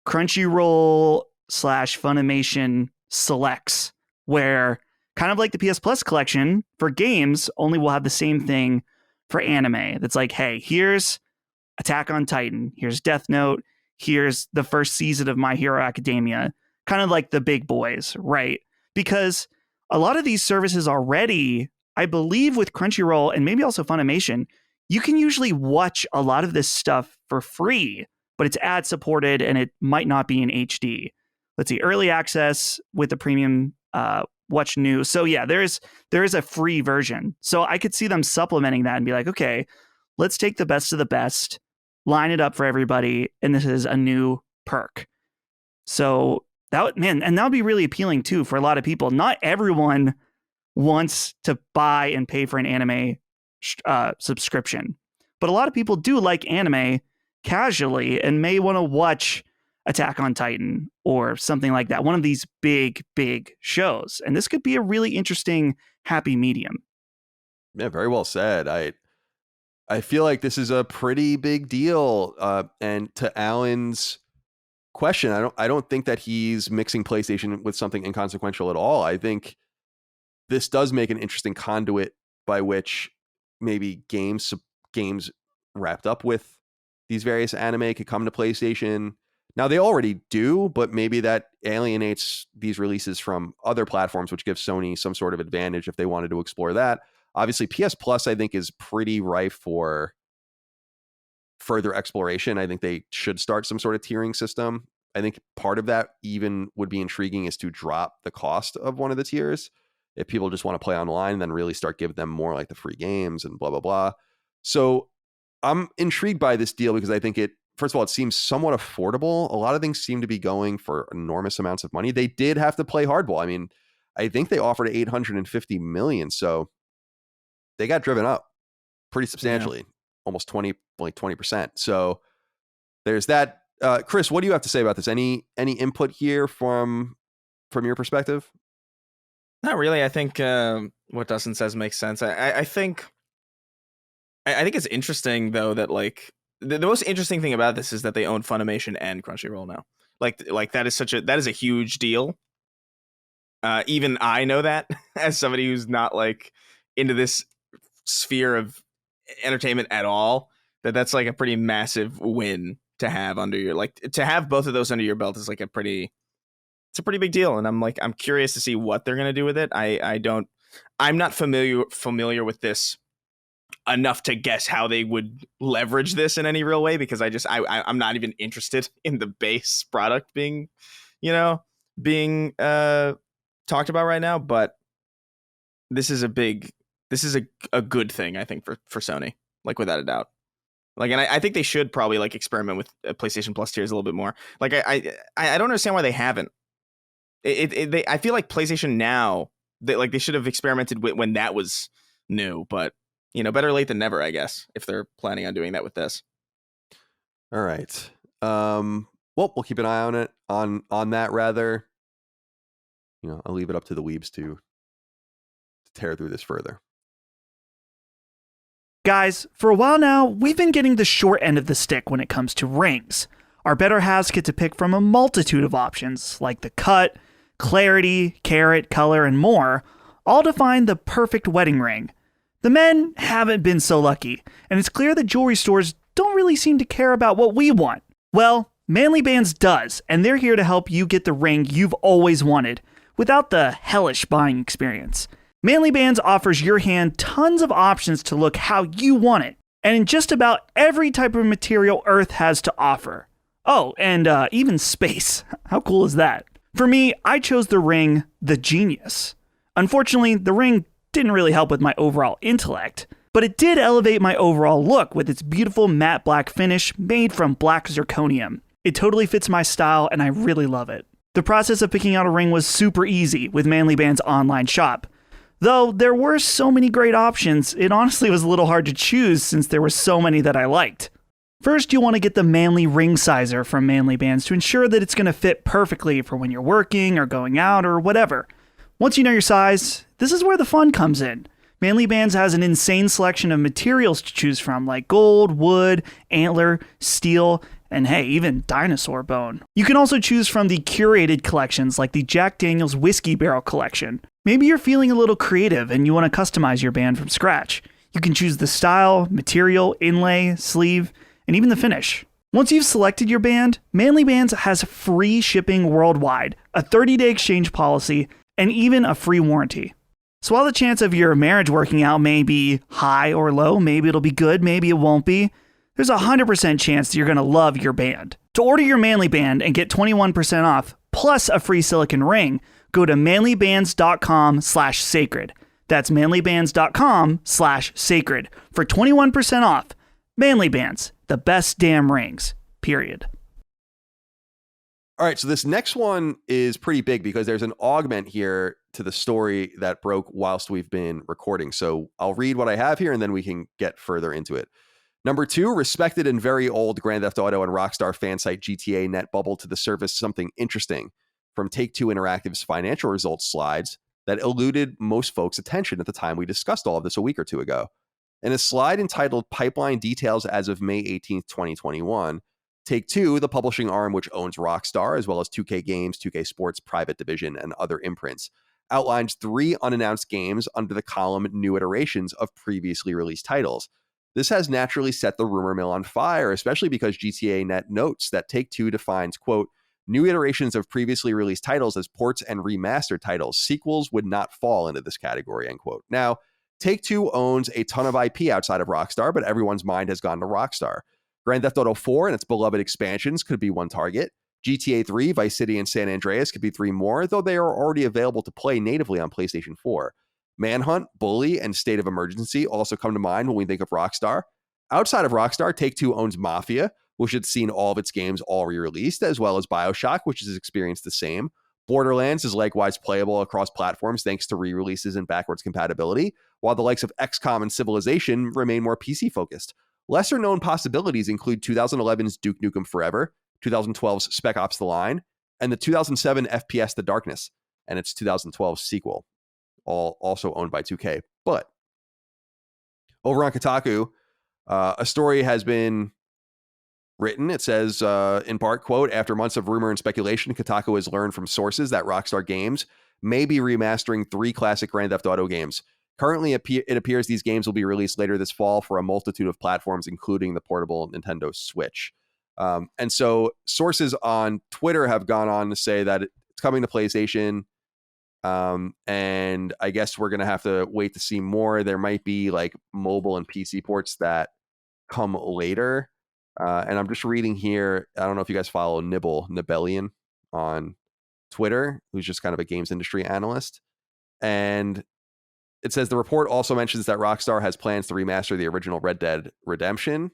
Crunchyroll / Funimation selects, where kind of like the PS Plus collection for games, only we'll have the same thing for anime. That's like, hey, here's Attack on Titan, here's Death Note, here's the first season of My Hero Academia, kind of like the big boys, right? Because a lot of these services already, I believe with Crunchyroll and maybe also Funimation, you can usually watch a lot of this stuff for free, but it's ad supported and it might not be in HD. Let's see, early access with the premium watch new. So yeah, there is a free version. So I could see them supplementing that and be like, okay, let's take the best of the best, line it up for everybody, and this is a new perk. So that would be really appealing too for a lot of people. Not everyone wants to buy and pay for an anime subscription, but a lot of people do like anime casually and may want to watch Attack on Titan or something like that, one of these big shows, and this could be a really interesting happy medium. Yeah, very well said. I feel like this is a pretty big deal, and to Alan's question, I don't think that he's mixing PlayStation with something inconsequential at all. I think this does make an interesting conduit by which maybe games wrapped up with these various anime could come to PlayStation. Now they already do, but maybe that alienates these releases from other platforms, which gives Sony some sort of advantage if they wanted to explore that. Obviously, PS Plus, I think, is pretty ripe for further exploration. I think they should start some sort of tiering system. I think part of that even would be intriguing is to drop the cost of one of the tiers if people just want to play online and then really start giving them more like the free games and blah, blah, blah. So I'm intrigued by this deal because I think first of all, it seems somewhat affordable. A lot of things seem to be going for enormous amounts of money. They did have to play hardball. I mean, I think they offered $850 million. So they got driven up pretty substantially, almost 20%. So there's that. Chris, what do you have to say about this? Any input here from your perspective? Not really. I think what Dustin says makes sense. I think it's interesting though that like the most interesting thing about this is that they own Funimation and Crunchyroll now. Like that is a huge deal. Even I know that as somebody who's not like into this sphere of entertainment at all, that's like a pretty massive win to have under your, like, to have both of those under your belt is like it's a pretty big deal. And I'm curious to see what they're going to do with it. I'm not familiar with this enough to guess how they would leverage this in any real way, because I'm not even interested in the base product being talked about right now. But this is a good thing, I think, for Sony, like, without a doubt. Like, and I think they should probably like experiment with PlayStation Plus tiers a little bit more. Like, I don't understand why they haven't. I feel like PlayStation now, they should have experimented with when that was new, but better late than never, I guess, if they're planning on doing that with this. All right. Well, we'll keep an eye on it, on that rather. I'll leave it up to the weebs to tear through this further. Guys, for a while now, we've been getting the short end of the stick when it comes to rings. Our better halves get to pick from a multitude of options, like the cut, clarity, carat, color, and more, all to find the perfect wedding ring. The men haven't been so lucky, and it's clear that jewelry stores don't really seem to care about what we want. Well, Manly Bands does, and they're here to help you get the ring you've always wanted, without the hellish buying experience. Manly Bands offers your hand tons of options to look how you want it, and in just about every type of material Earth has to offer. Oh, and even space. How cool is that? For me, I chose the ring, the Genius. Unfortunately, the ring didn't really help with my overall intellect, but it did elevate my overall look with its beautiful matte black finish made from black zirconium. It totally fits my style, and I really love it. The process of picking out a ring was super easy with Manly Band's online shop. Though there were so many great options, it honestly was a little hard to choose since there were so many that I liked. First, you'll want to get the Manly Ring Sizer from Manly Bands to ensure that it's going to fit perfectly for when you're working or going out or whatever. Once you know your size, this is where the fun comes in. Manly Bands has an insane selection of materials to choose from, like gold, wood, antler, steel, and hey, even dinosaur bone. You can also choose from the curated collections like the Jack Daniel's Whiskey Barrel Collection. Maybe you're feeling a little creative and you want to customize your band from scratch. You can choose the style, material, inlay, sleeve, and even the finish. Once you've selected your band, Manly Bands has free shipping worldwide, a 30-day exchange policy, and even a free warranty. So while the chance of your marriage working out may be high or low, maybe it'll be good, maybe it won't be, there's a 100% chance that you're going to love your band. To order your Manly Band and get 21% off, plus a free silicone ring, go to manlybands.com/sacred. That's manlybands.com/sacred for 21% off. Manly Bands, the best damn rings, period. All right, so this next one is pretty big because there's an augment here to the story that broke whilst we've been recording. So I'll read what I have here and then we can get further into it. Number 2, respected and very old Grand Theft Auto and Rockstar fan site GTA Net bubbled to the surface something interesting from Take-Two Interactive's financial results slides that eluded most folks' attention at the time we discussed all of this a week or two ago. In a slide entitled Pipeline Details as of May 18th, 2021, Take-Two, the publishing arm which owns Rockstar, as well as 2K Games, 2K Sports Private Division, and other imprints, outlines 3 unannounced games under the column New Iterations of previously released titles. This has naturally set the rumor mill on fire, especially because GTA Net notes that Take-Two defines, quote, new iterations of previously released titles as ports and remastered titles. Sequels would not fall into this category, end quote. Now, Take-Two owns a ton of IP outside of Rockstar, but everyone's mind has gone to Rockstar. Grand Theft Auto 4 and its beloved expansions could be one target. GTA 3, Vice City, and San Andreas could be 3 more, though they are already available to play natively on PlayStation 4. Manhunt, Bully, and State of Emergency also come to mind when we think of Rockstar. Outside of Rockstar, Take-Two owns Mafia, which has seen all of its games all re-released, as well as BioShock, which has experienced the same. Borderlands is likewise playable across platforms thanks to re-releases and backwards compatibility, while the likes of XCOM and Civilization remain more PC-focused. Lesser-known possibilities include 2011's Duke Nukem Forever, 2012's Spec Ops: The Line, and the 2007 FPS The Darkness, and its 2012 sequel, all also owned by 2K. But over on Kotaku, a story has been written. It says, in part, quote, after months of rumor and speculation, Kotaku has learned from sources that Rockstar Games may be remastering 3 classic Grand Theft Auto games. Currently, it appears these games will be released later this fall for a multitude of platforms, including the portable Nintendo Switch. And so sources on Twitter have gone on to say that it's coming to PlayStation. And I guess we're going to have to wait to see more. There might be like mobile and PC ports that come later. And I'm just reading here. I don't know if you guys follow Nibellion on Twitter, who's just kind of a games industry analyst. And it says the report also mentions that Rockstar has plans to remaster the original Red Dead Redemption,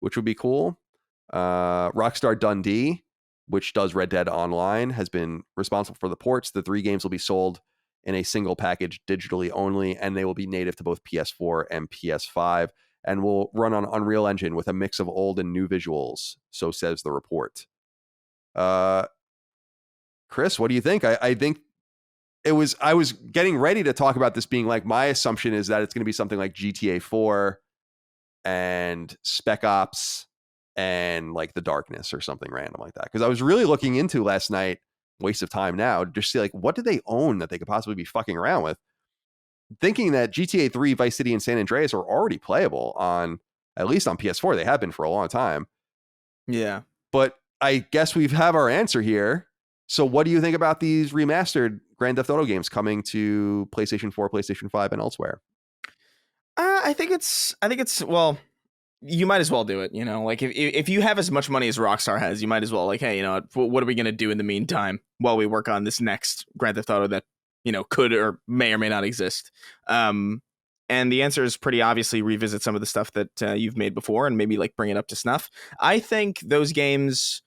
which would be cool. Rockstar Dundee, which does Red Dead Online, has been responsible for the ports. The 3 games will be sold in a single package digitally only, and they will be native to both PS4 and PS5, and will run on Unreal Engine with a mix of old and new visuals, so says the report. Chris, what do you think? I think I was getting ready to talk about this being like, my assumption is that it's going to be something like GTA 4 and Spec Ops and like The Darkness or something random like that. Because I was really looking into last night, waste of time now, to just see like, what do they own that they could possibly be fucking around with? Thinking that GTA 3, Vice City, and San Andreas are already playable on, at least on PS4. They have been for a long time. Yeah. But I guess we have our answer here. So what do you think about these remastered Grand Theft Auto games coming to PlayStation 4, PlayStation 5, and elsewhere? I think it's well, you might as well do it, you know, like if you have as much money as Rockstar has, you might as well, like, hey, you know, what are we going to do in the meantime while we work on this next Grand Theft Auto that, you know, could or may not exist. And the answer is pretty obviously revisit some of the stuff that you've made before and maybe like bring it up to snuff. I think those games,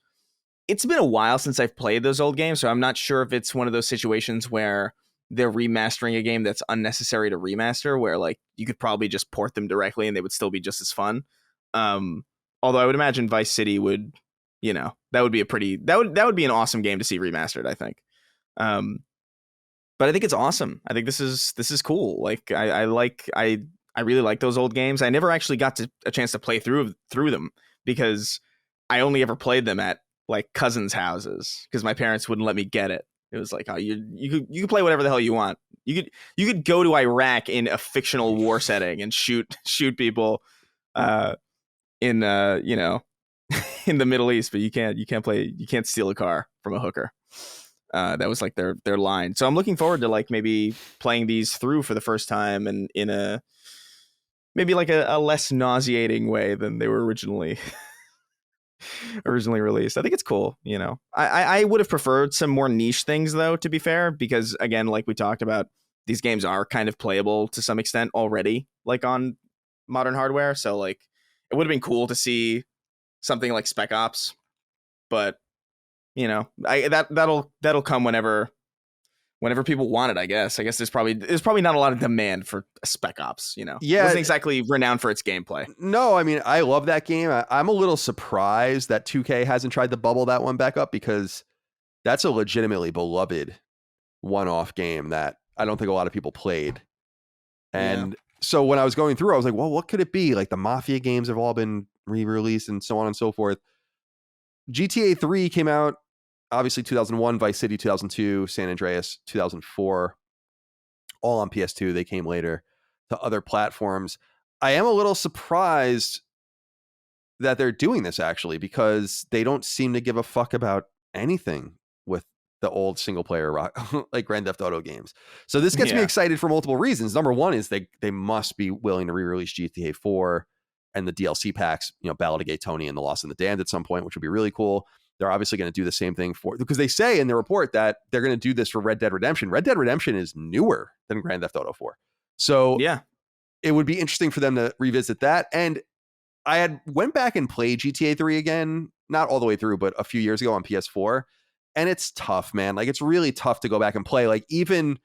it's been a while since I've played those old games, so I'm not sure if it's one of those situations where they're remastering a game that's unnecessary to remaster, where like you could probably just port them directly and they would still be just as fun. Although I would imagine Vice City would, you know, that would be an awesome game to see remastered, I think. but I think it's awesome. I think this is cool. Like I really like those old games. I never actually got a chance to play through them because I only ever played them at like cousins' houses because my parents wouldn't let me get it. It was like, oh, you could play whatever the hell you want. You could go to Iraq in a fictional war setting and shoot people in you know, in the Middle East, but you can't steal a car from a hooker. That was like their line. So I'm looking forward to like maybe playing these through for the first time and in a maybe like a less nauseating way than they were originally released. I think it's cool. You know, I would have preferred some more niche things though, to be fair, because again, like we talked about, these games are kind of playable to some extent already, like on modern hardware. So like it would have been cool to see something like Spec Ops, but you know, that'll come whenever people want it. I guess there's probably not a lot of demand for a Spec Ops. You know, yeah, it wasn't exactly renowned for its gameplay. No, I mean, I love that game. I'm a little surprised that 2K hasn't tried to bubble that one back up, because that's a legitimately beloved one-off game that I don't think a lot of people played. And so when I was going through, I was like, well, what could it be? Like the Mafia games have all been re-released and so on and so forth. GTA 3 came out, obviously 2001, Vice City 2002, San Andreas 2004, all on PS2. They came later to other platforms. I am a little surprised that they're doing this, actually, because they don't seem to give a fuck about anything with the old single player like Grand Theft Auto games. So this gets me excited for multiple reasons. Number one is they must be willing to re-release GTA 4 and the DLC packs, you know, Ballad of Gay Tony and The Lost and the Damned at some point, which would be really cool. They're obviously going to do the same thing because they say in the report that they're going to do this for Red Dead Redemption. Red Dead Redemption is newer than Grand Theft Auto 4. So yeah, it would be interesting for them to revisit that. And I had went back and played GTA 3 again, not all the way through, but a few years ago on PS4. And it's tough, man. Like, it's really tough to go back and play. Like, even,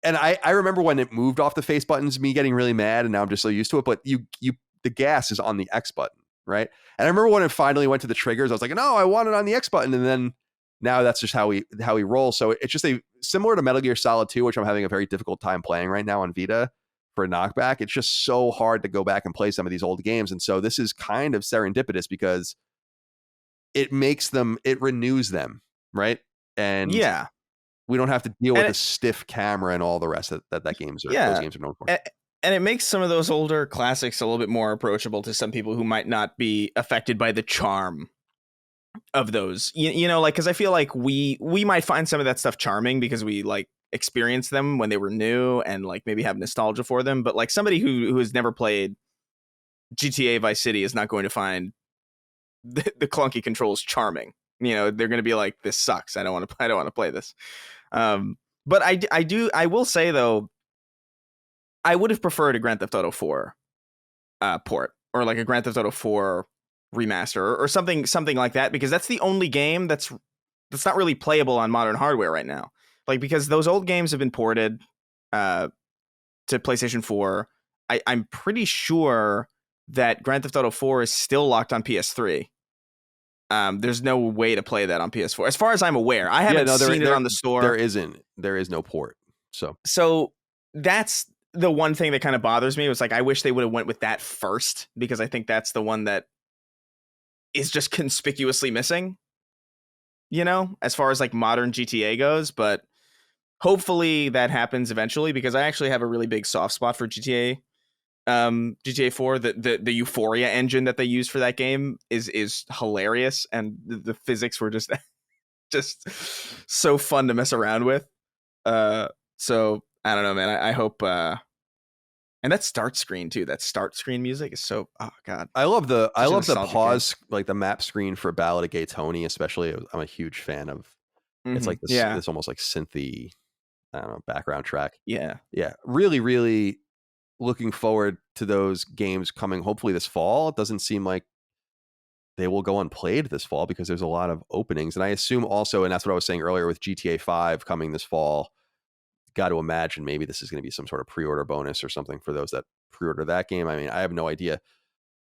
and I remember when it moved off the face buttons, me getting really mad, and now I'm just so used to it. But the gas is on the X button, right? And I remember when it finally went to the triggers, I was like, no, I want it on the X button. And then now that's just how we roll. So it's just similar to Metal Gear Solid 2, which I'm having a very difficult time playing right now on Vita for a knockback. It's just so hard to go back and play some of these old games. And so this is kind of serendipitous because it renews them, right? And we don't have to deal with the stiff camera and all the rest that those games are known for. And it makes some of those older classics a little bit more approachable to some people who might not be affected by the charm of those. You know, like, because I feel like we might find some of that stuff charming because we like experienced them when they were new and like maybe have nostalgia for them. But like somebody who has never played GTA Vice City is not going to find the clunky controls charming. You know, they're going to be like, this sucks. I don't want to play this. But I will say though, I would have preferred a Grand Theft Auto 4 port, or like a Grand Theft Auto 4 remaster or something like that, because that's the only game that's not really playable on modern hardware right now. Like, because those old games have been ported to PlayStation 4. I'm pretty sure that Grand Theft Auto 4 is still locked on PS3. There's no way to play that on PS4, as far as I'm aware. I haven't seen it on the store. There is no port. So that's the one thing that kind of bothers me. It was like, I wish they would have went with that first, because I think that's the one that is just conspicuously missing, you know, as far as like modern GTA goes. But hopefully that happens eventually, because I actually have a really big soft spot for GTA 4. The Euphoria engine that they used for that game is hilarious, and the physics were just so fun to mess around with. So I don't know, man. I hope and that start screen too, that start screen music is so, oh god. I love the pause game. Like the map screen for Ballad of Gay Tony, especially. I'm a huge fan of. It's like this it's almost like synthy, I don't know, background track. Yeah Really, really looking forward to those games coming hopefully this fall. It doesn't seem like they will go unplayed this fall because there's a lot of openings. And I assume also, and that's what I was saying earlier with GTA 5 coming this fall, got to imagine maybe this is going to be some sort of pre-order bonus or something for those that pre-order that game. I mean, I have no idea.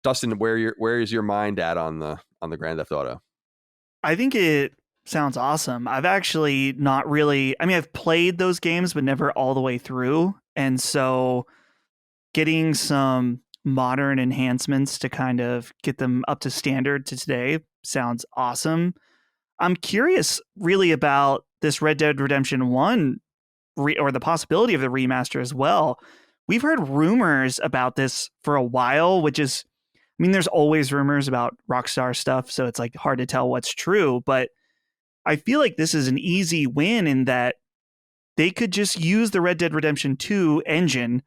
Dustin, where is your mind at on the Grand Theft Auto? I think it sounds awesome. I've actually not really, I mean, I've played those games, but never all the way through. And so getting some modern enhancements to kind of get them up to standard to today sounds awesome. I'm curious really about this Red Dead Redemption 1 or the possibility of the remaster as well. We've heard rumors about this for a while, which is, I mean, there's always rumors about Rockstar stuff, so it's like hard to tell what's true, but I feel like this is an easy win in that they could just use the Red Dead Redemption 2 engine,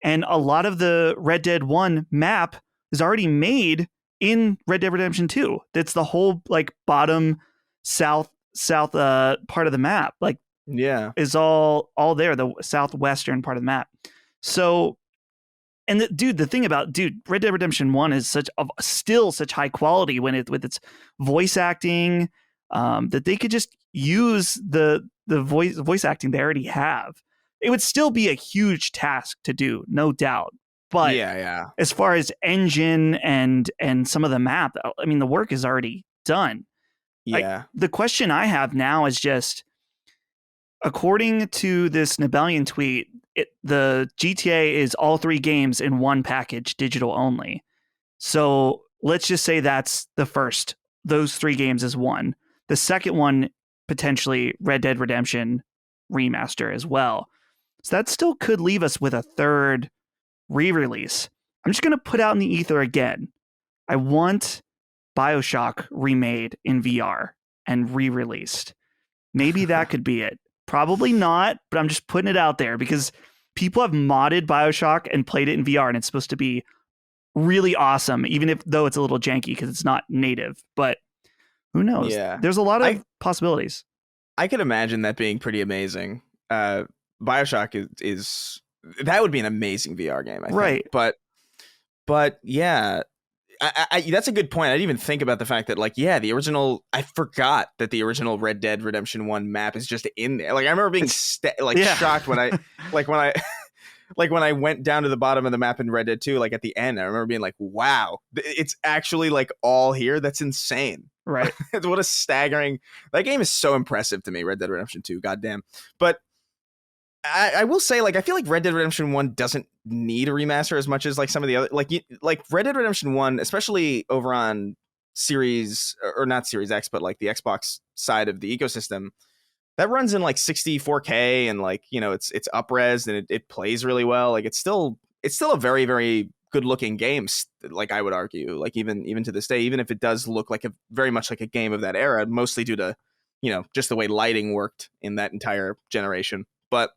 and a lot of the Red Dead 1 map is already made in Red Dead Redemption 2. That's the whole like bottom south part of the map. Like is all there, the southwestern part of the map. So, and the thing about Red Dead Redemption 1 is still such high quality with its voice acting, that they could just use the voice acting they already have. It would still be a huge task to do, no doubt. But as far as engine and some of the map, I mean, the work is already done. The question I have now is just, according to this Nebellion tweet, the GTA is all 3 games in one package, digital only. So let's just say that's the first. Those 3 games is one. The second one, potentially Red Dead Redemption remaster as well. So that still could leave us with a third re-release. I'm just going to put out in the ether again. I want BioShock remade in VR and re-released. Maybe that could be it. Probably not, but I'm just putting it out there because people have modded BioShock and played it in VR, and it's supposed to be really awesome, even though it's a little janky because it's not native. But who knows? Yeah. There's a lot of possibilities. I could imagine that being pretty amazing. BioShock is that would be an amazing VR game, I think. Right. But yeah, I that's a good point. I didn't even think about the fact that the original. I forgot that the original Red Dead Redemption 1 map is just in there. Like I remember being shocked when I when I went down to the bottom of the map in Red Dead 2, like at the end. I remember being like, "Wow, it's actually like all here. That's insane." Right. What a staggering. That game is so impressive to me. Red Dead Redemption 2. Goddamn. But I will say, I feel like Red Dead Redemption 1 doesn't need a remaster as much as some of the other, like Red Dead Redemption 1, especially over on Series, or not Series X, but the Xbox side of the ecosystem, that runs in 64K and it's up-res and it plays really well. It's still a very, very good looking game. I would argue, even to this day, even if it does look very much like a game of that era, mostly due to, just the way lighting worked in that entire generation. But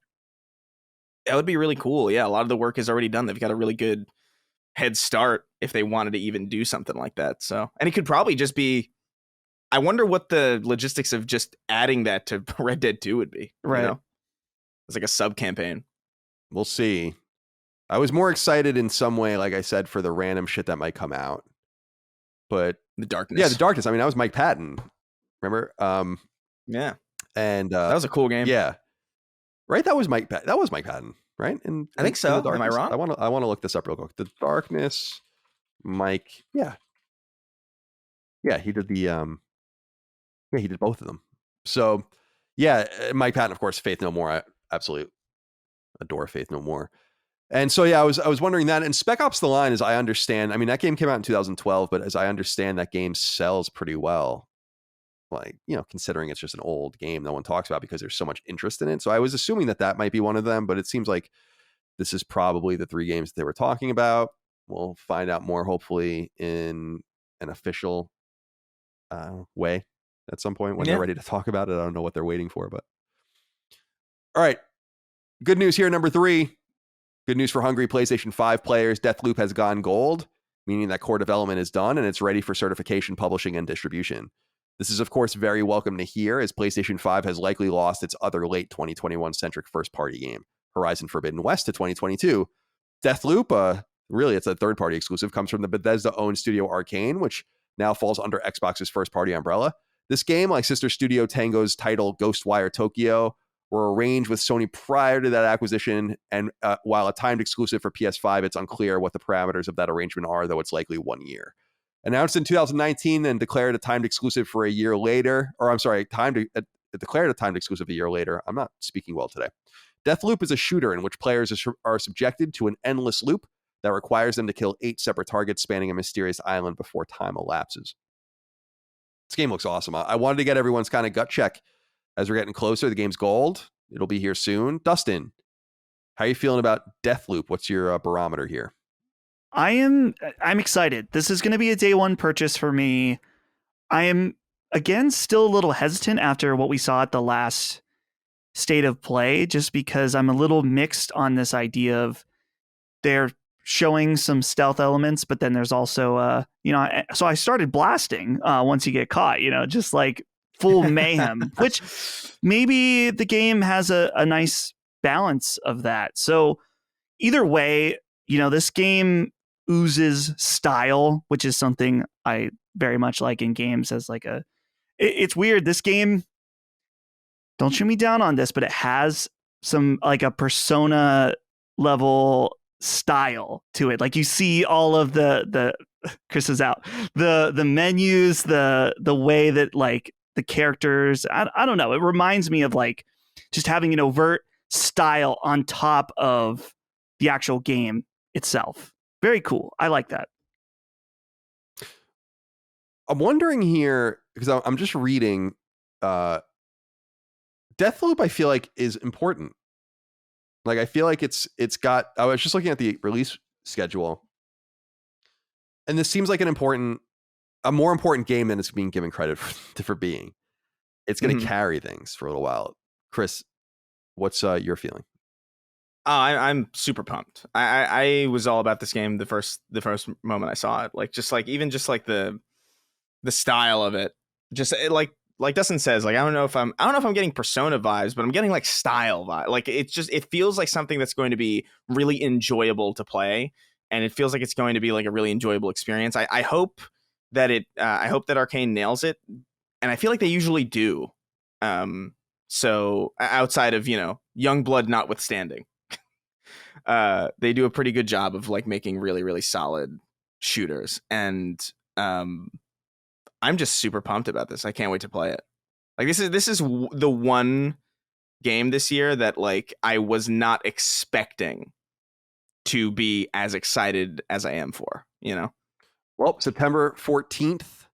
that would be really cool. Yeah, a lot of the work is already done. They've got a really good head start if they wanted to even do something like that. So, and it could probably just be, I wonder what the logistics of just adding that to Red Dead 2 would be. Right. It's like a sub campaign. We'll see. I was more excited in some way, like I said, for the random shit that might come out. But the darkness. Yeah, the darkness. I mean, that was Mike Patton. Remember? Yeah. And that was a cool game. Yeah. Right, that was Mike Patton, right? And I think so. Am I wrong? I want to look this up real quick. The Darkness, Mike. Yeah, he did the he did both of them. So yeah, Mike Patton, of course, Faith No More. I absolutely adore Faith No More. And so yeah, I was wondering that. And Spec Ops: The Line, as I understand, I mean that game came out in 2012, but as I understand, that game sells pretty well. Considering it's just an old game no one talks about because there's so much interest in it. So I was assuming that might be one of them, but it seems like this is probably the 3 games that they were talking about. We'll find out more, hopefully, in an official way at some point when they're ready to talk about it. I don't know what they're waiting for, but all right. Good news here, number 3. Good news for hungry PlayStation 5 players. Deathloop has gone gold, meaning that core development is done and it's ready for certification, publishing, and distribution. This is, of course, very welcome to hear, as PlayStation 5 has likely lost its other late 2021-centric first-party game, Horizon Forbidden West, to 2022. Deathloop, really, it's a third-party exclusive, comes from the Bethesda-owned studio Arcane, which now falls under Xbox's first-party umbrella. This game, like sister studio Tango's title Ghostwire Tokyo, were arranged with Sony prior to that acquisition, and while a timed exclusive for PS5, it's unclear what the parameters of that arrangement are, though it's likely 1 year. Announced in 2019 and declared a timed exclusive for a year later. Or I'm sorry, declared a timed exclusive a year later. I'm not speaking well today. Deathloop is a shooter in which players are subjected to an endless loop that requires them to kill 8 separate targets spanning a mysterious island before time elapses. This game looks awesome. I wanted to get everyone's kind of gut check as we're getting closer. The game's gold. It'll be here soon. Dustin, how are you feeling about Deathloop? What's your barometer here? I'm excited. This is going to be a day one purchase for me. I am, again, still a little hesitant after what we saw at the last state of play, just because I'm a little mixed on this idea of they're showing some stealth elements, but then there's also, so I started blasting once you get caught, just like full mayhem, which maybe the game has a nice balance of that. So either way, this game oozes style, which is something I very much like in games as like it's weird. This game, don't shoot me down on this, but it has some like a Persona level style to it. Like you see all of the Chris is out, the menus, the way that like the characters, I don't know. It reminds me of like just having an overt style on top of the actual game itself. Very cool. I like that. I'm wondering here, because I'm just reading, Deathloop I feel like is important. Like I feel like it's got, I was just looking at the release schedule, and this seems like a more important game than it's being given credit for being. It's going to carry things for a little while. Chris, what's your feeling? I'm super pumped. I was all about this game the first moment I saw it. Like even the style of it. Just like Dustin says, like I don't know if I'm getting Persona vibes, but I'm getting like style vibe. Like it feels like something that's going to be really enjoyable to play, and it feels like it's going to be like a really enjoyable experience. I hope that Arcane nails it, and I feel like they usually do. So outside of Youngblood notwithstanding. They do a pretty good job of like making really, really solid shooters. And I'm just super pumped about this. I can't wait to play it. Like this is the one game this year that like I was not expecting to be as excited as I am for, Well, September 14th,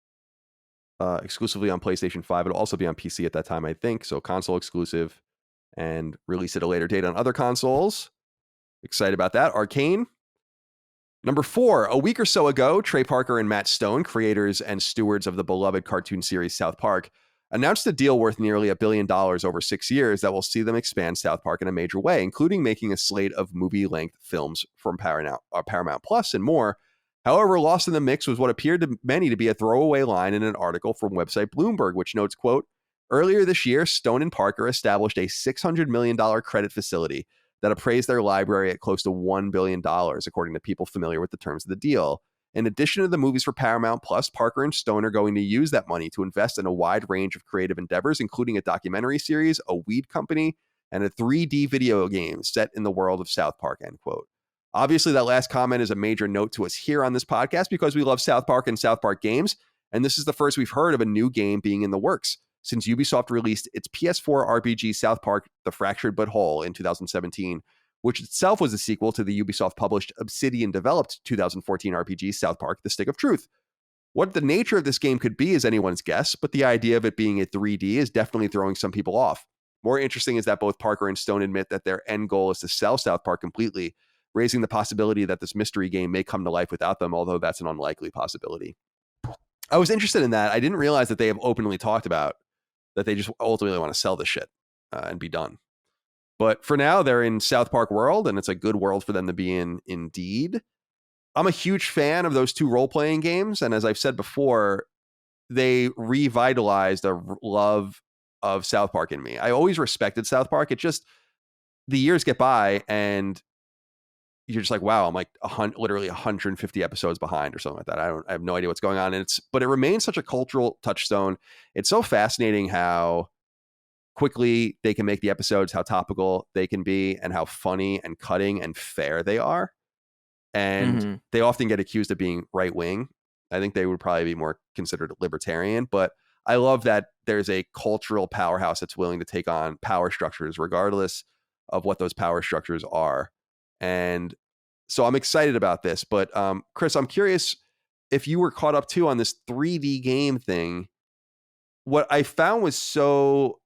exclusively on PlayStation 5. It'll also be on PC at that time, I think. So console exclusive, and release at a later date on other consoles. Excited about that. Arcane. Number 4, a week or so ago, Trey Parker and Matt Stone, creators and stewards of the beloved cartoon series South Park, announced a deal worth nearly $1 billion over 6 years that will see them expand South Park in a major way, including making a slate of movie-length films from Paramount Plus and more. However, lost in the mix was what appeared to many to be a throwaway line in an article from website Bloomberg, which notes, quote, earlier this year, Stone and Parker established a $600 million credit facility that appraised their library at close to $1 billion, according to people familiar with the terms of the deal. In addition to the movies for Paramount Plus, Parker and Stone are going to use that money to invest in a wide range of creative endeavors, including a documentary series, a weed company, and a 3D video game set in the world of South Park, end quote. Obviously, that last comment is a major note to us here on this podcast because we love South Park and South Park games, and this is the first we've heard of a new game being in the works since Ubisoft released its PS4 RPG South Park: The Fractured But Whole in 2017, which itself was a sequel to the Ubisoft-published Obsidian-developed 2014 RPG South Park: The Stick of Truth. What the nature of this game could be is anyone's guess, but the idea of it being a 3D is definitely throwing some people off. More interesting is that both Parker and Stone admit that their end goal is to sell South Park completely, raising the possibility that this mystery game may come to life without them, although that's an unlikely possibility. I was interested in that. I didn't realize that they have openly talked about that they just ultimately want to sell this shit and be done. But for now, they're in South Park world, and it's a good world for them to be in indeed. I'm a huge fan of those two role-playing games, and as I've said before, they revitalized a love of South Park in me. I always respected South Park. It just, the years get by, and you're just like, wow, I'm like literally 150 episodes behind or something like that. I have no idea what's going on. And but it remains such a cultural touchstone. It's so fascinating how quickly they can make the episodes, how topical they can be, and how funny and cutting and fair they are. And they often get accused of being right wing. I think they would probably be more considered libertarian, but I love that there's a cultural powerhouse that's willing to take on power structures regardless of what those power structures are. And so I'm excited about this. But Chris, I'm curious if you were caught up too on this 3D game thing. What I found was so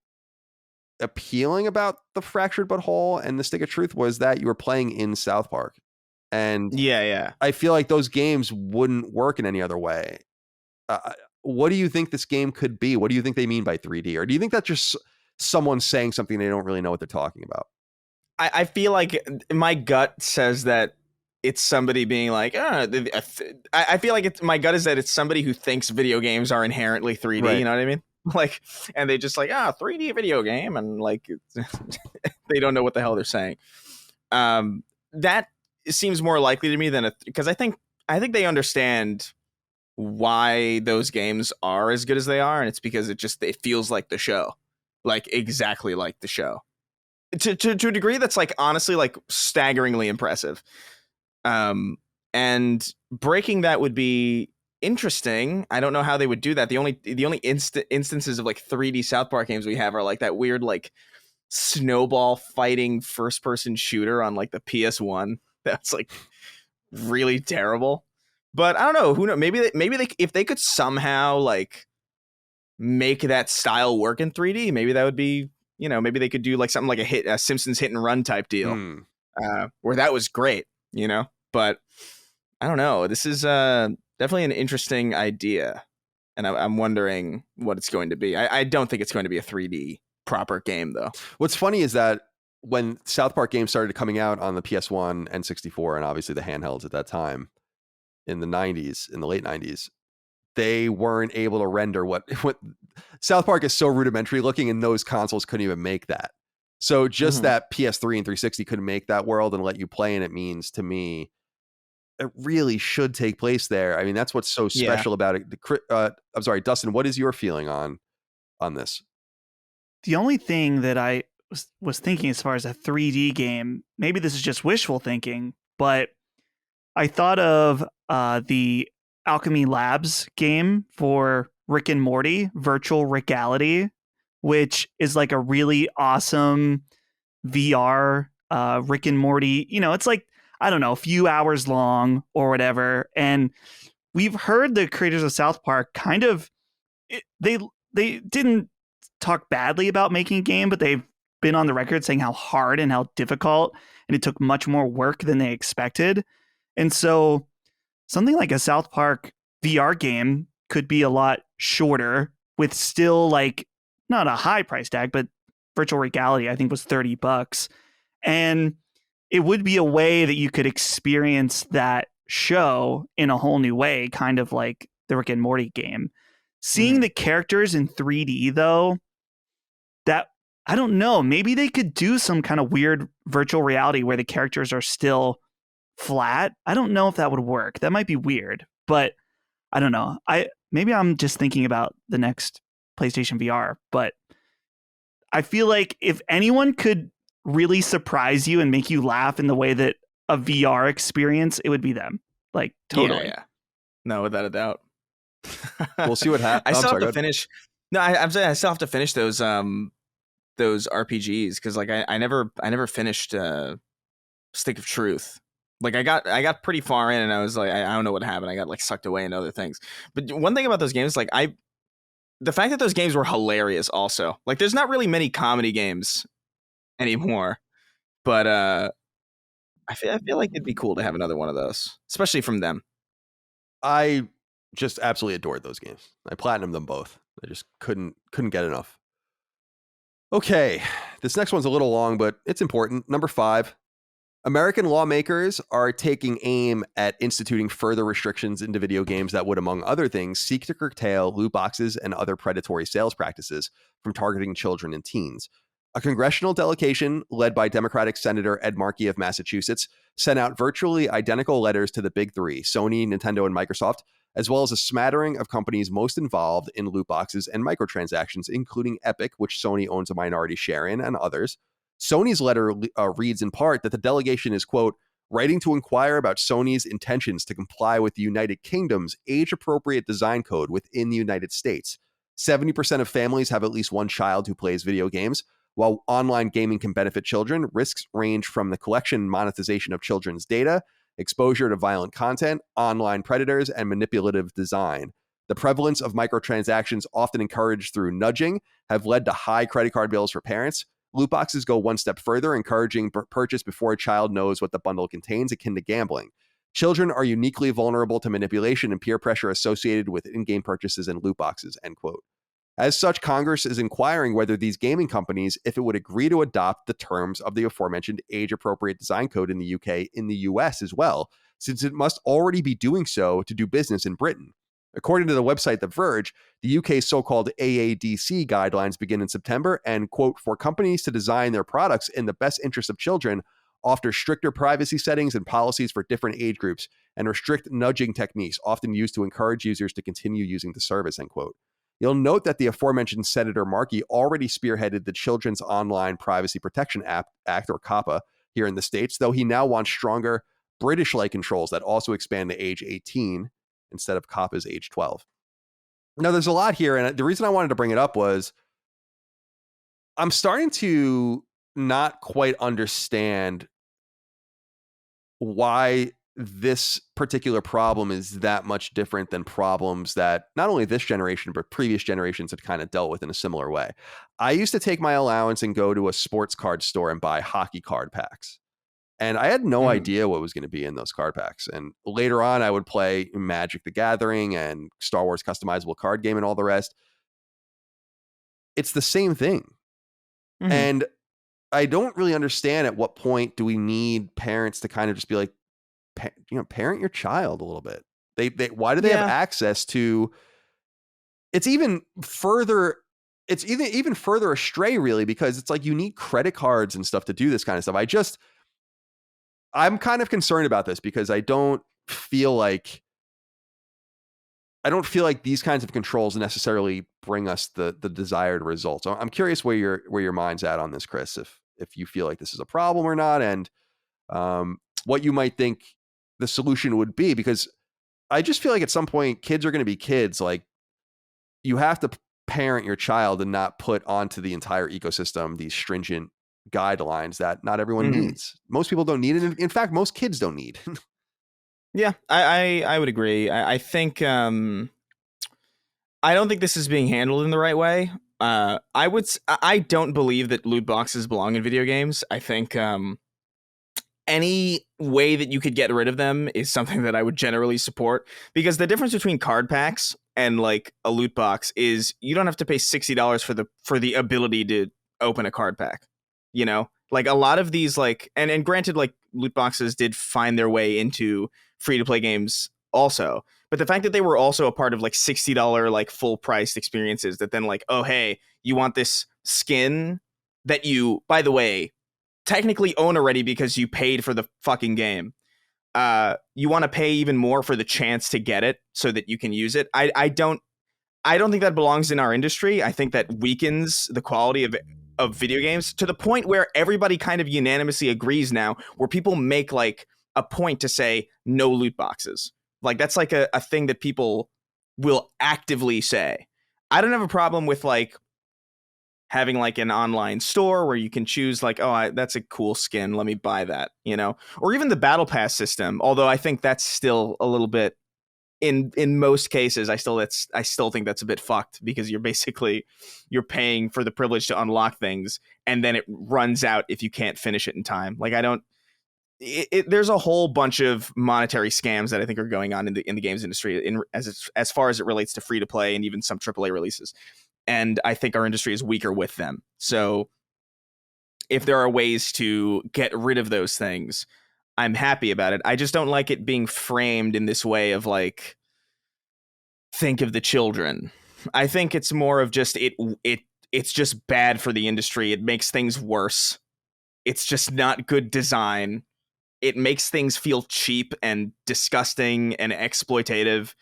appealing about the Fractured But Whole and the Stick of Truth was that you were playing in South Park. And Yeah. I feel like those games wouldn't work in any other way. What do you think this game could be? What do you think they mean by 3D? Or do you think that's just someone saying something they don't really know what they're talking about? I feel like my gut says that it's somebody being like, I feel like my gut is that it's somebody who thinks video games are inherently 3D. Right. You know what I mean? Like, and they just like, 3D video game, and like, they don't know what the hell they're saying. That seems more likely to me than because I think they understand why those games are as good as they are, and it's because it feels like the show, like exactly like the show. To a degree that's like honestly like staggeringly impressive. And breaking that would be interesting. I don't know how they would do that. The only instances of like 3D South Park games we have are like that weird like snowball fighting first person shooter on like the PS1. That's like really terrible. But I don't know. Who knows? Maybe they if they could somehow like make that style work in 3D, maybe that would be, you know, maybe they could do like something like a Simpsons hit and run type deal, where that was great, you know. But I don't know. This is definitely an interesting idea, and I'm wondering what it's going to be. I don't think it's going to be a 3D proper game, though. What's funny is that when South Park games started coming out on the PS1 and 64, and obviously the handhelds at that time in the late 90s, they weren't able to render what South Park is so rudimentary looking, and those consoles couldn't even make that. So just that PS3 and 360 couldn't make that world and let you play in it means to me it really should take place there. I mean, that's what's so special about it. I'm sorry, Dustin, what is your feeling on this? The only thing that I was thinking as far as a 3D game, maybe this is just wishful thinking, but I thought of the Alchemy Labs game for Rick and Morty, Virtual Reality, which is like a really awesome VR Rick and Morty. You know, it's like, I don't know, a few hours long or whatever. And we've heard the creators of South Park kind of, they didn't talk badly about making a game, but they've been on the record saying how hard and how difficult, and it took much more work than they expected. And so something like a South Park VR game could be a lot shorter with still like not a high price tag, but Virtual Reality I think was $30. And it would be a way that you could experience that show in a whole new way, kind of like the Rick and Morty game. Seeing the characters in 3D though, that I don't know, maybe they could do some kind of weird virtual reality where the characters are still flat. I don't know if that would work. That might be weird, but I don't know. Maybe I'm just thinking about the next PlayStation VR, but I feel like if anyone could really surprise you and make you laugh in the way that a VR experience, it would be them. Like totally. Yeah. No, without a doubt. We'll see what happens. I still have to finish. No, I'm saying I still have to finish those RPGs because like I never finished Stick of Truth. Like I got pretty far in and I was like, I don't know what happened. I got like sucked away into other things. But one thing about those games, like the fact that those games were hilarious also. Like there's not really many comedy games anymore, but I feel like it'd be cool to have another one of those, especially from them. I just absolutely adored those games. I platinumed them both. I just couldn't get enough. Okay, this next one's a little long, but it's important. Number 5. American lawmakers are taking aim at instituting further restrictions into video games that would, among other things, seek to curtail loot boxes and other predatory sales practices from targeting children and teens. A congressional delegation led by Democratic Senator Ed Markey of Massachusetts sent out virtually identical letters to the big three, Sony, Nintendo, and Microsoft, as well as a smattering of companies most involved in loot boxes and microtransactions, including Epic, which Sony owns a minority share in, and others. Sony's letter reads in part that the delegation is, quote, writing to inquire about Sony's intentions to comply with the United Kingdom's age-appropriate design code within the United States. 70% of families have at least one child who plays video games. While online gaming can benefit children, risks range from the collection and monetization of children's data, exposure to violent content, online predators, and manipulative design. The prevalence of microtransactions, often encouraged through nudging, have led to high credit card bills for parents. Loot boxes go one step further, encouraging purchase before a child knows what the bundle contains, akin to gambling. Children are uniquely vulnerable to manipulation and peer pressure associated with in-game purchases and loot boxes, end quote. As such, Congress is inquiring whether these gaming companies, if it would agree to adopt the terms of the aforementioned age-appropriate design code in the UK, in the US as well, since it must already be doing so to do business in Britain. According to the website The Verge, the UK's so-called AADC guidelines begin in September and, quote, for companies to design their products in the best interest of children, offer stricter privacy settings and policies for different age groups, and restrict nudging techniques often used to encourage users to continue using the service, end quote. You'll note that the aforementioned Senator Markey already spearheaded the Children's Online Privacy Protection Act, or COPPA, here in the States, though he now wants stronger British-like controls that also expand to age 18 instead of COPPA's age 12. Now, there's a lot here, and the reason I wanted to bring it up was I'm starting to not quite understand why this particular problem is that much different than problems that not only this generation, but previous generations had kind of dealt with in a similar way. I used to take my allowance and go to a sports card store and buy hockey card packs. And I had no idea what was going to be in those card packs. And later on, I would play Magic the Gathering and Star Wars customizable card game and all the rest. It's the same thing. Mm-hmm. And I don't really understand at what point do we need parents to kind of just be like, parent your child a little bit. Why do they have access to? It's even further astray, really, because it's like you need credit cards and stuff to do this kind of stuff. I'm kind of concerned about this because I don't feel like these kinds of controls necessarily bring us the desired results. So I'm curious where your mind's at on this, Chris, if you feel like this is a problem or not, and what you might think the solution would be, because I just feel like at some point kids are going to be kids. Like, you have to parent your child and not put onto the entire ecosystem these stringent guidelines that not everyone needs. Most people don't need it. In fact, most kids don't need. Yeah, I would agree. I think I don't think this is being handled in the right way. I don't believe that loot boxes belong in video games. I think any way that you could get rid of them is something that I would generally support, because the difference between card packs and like a loot box is you don't have to pay $60 for the ability to open a card pack. You know, like a lot of these, like, and granted, like, loot boxes did find their way into free to play games also, but the fact that they were also a part of like $60 like full priced experiences that then like, oh hey, you want this skin that you, by the way, technically own already because you paid for the fucking game. You want to pay even more for the chance to get it so that you can use it. I don't think that belongs in our industry. I think that weakens the quality of video games to the point where everybody kind of unanimously agrees now, where people make like a point to say no loot boxes. Like, that's like a thing that people will actively say. I don't have a problem with like having like an online store where you can choose like, oh, that's a cool skin, let me buy that, you know, or even the battle pass system. Although I think that's still a little bit, in most cases, I still think that's a bit fucked, because you're paying for the privilege to unlock things, and then it runs out if you can't finish it in time. Like, there's a whole bunch of monetary scams that I think are going on in the games industry as far as it relates to free to play and even some AAA releases. And I think our industry is weaker with them. So if there are ways to get rid of those things, I'm happy about it. I just don't like it being framed in this way of like, think of the children. I think it's more of just it's just bad for the industry. It makes things worse. It's just not good design. It makes things feel cheap and disgusting and exploitative.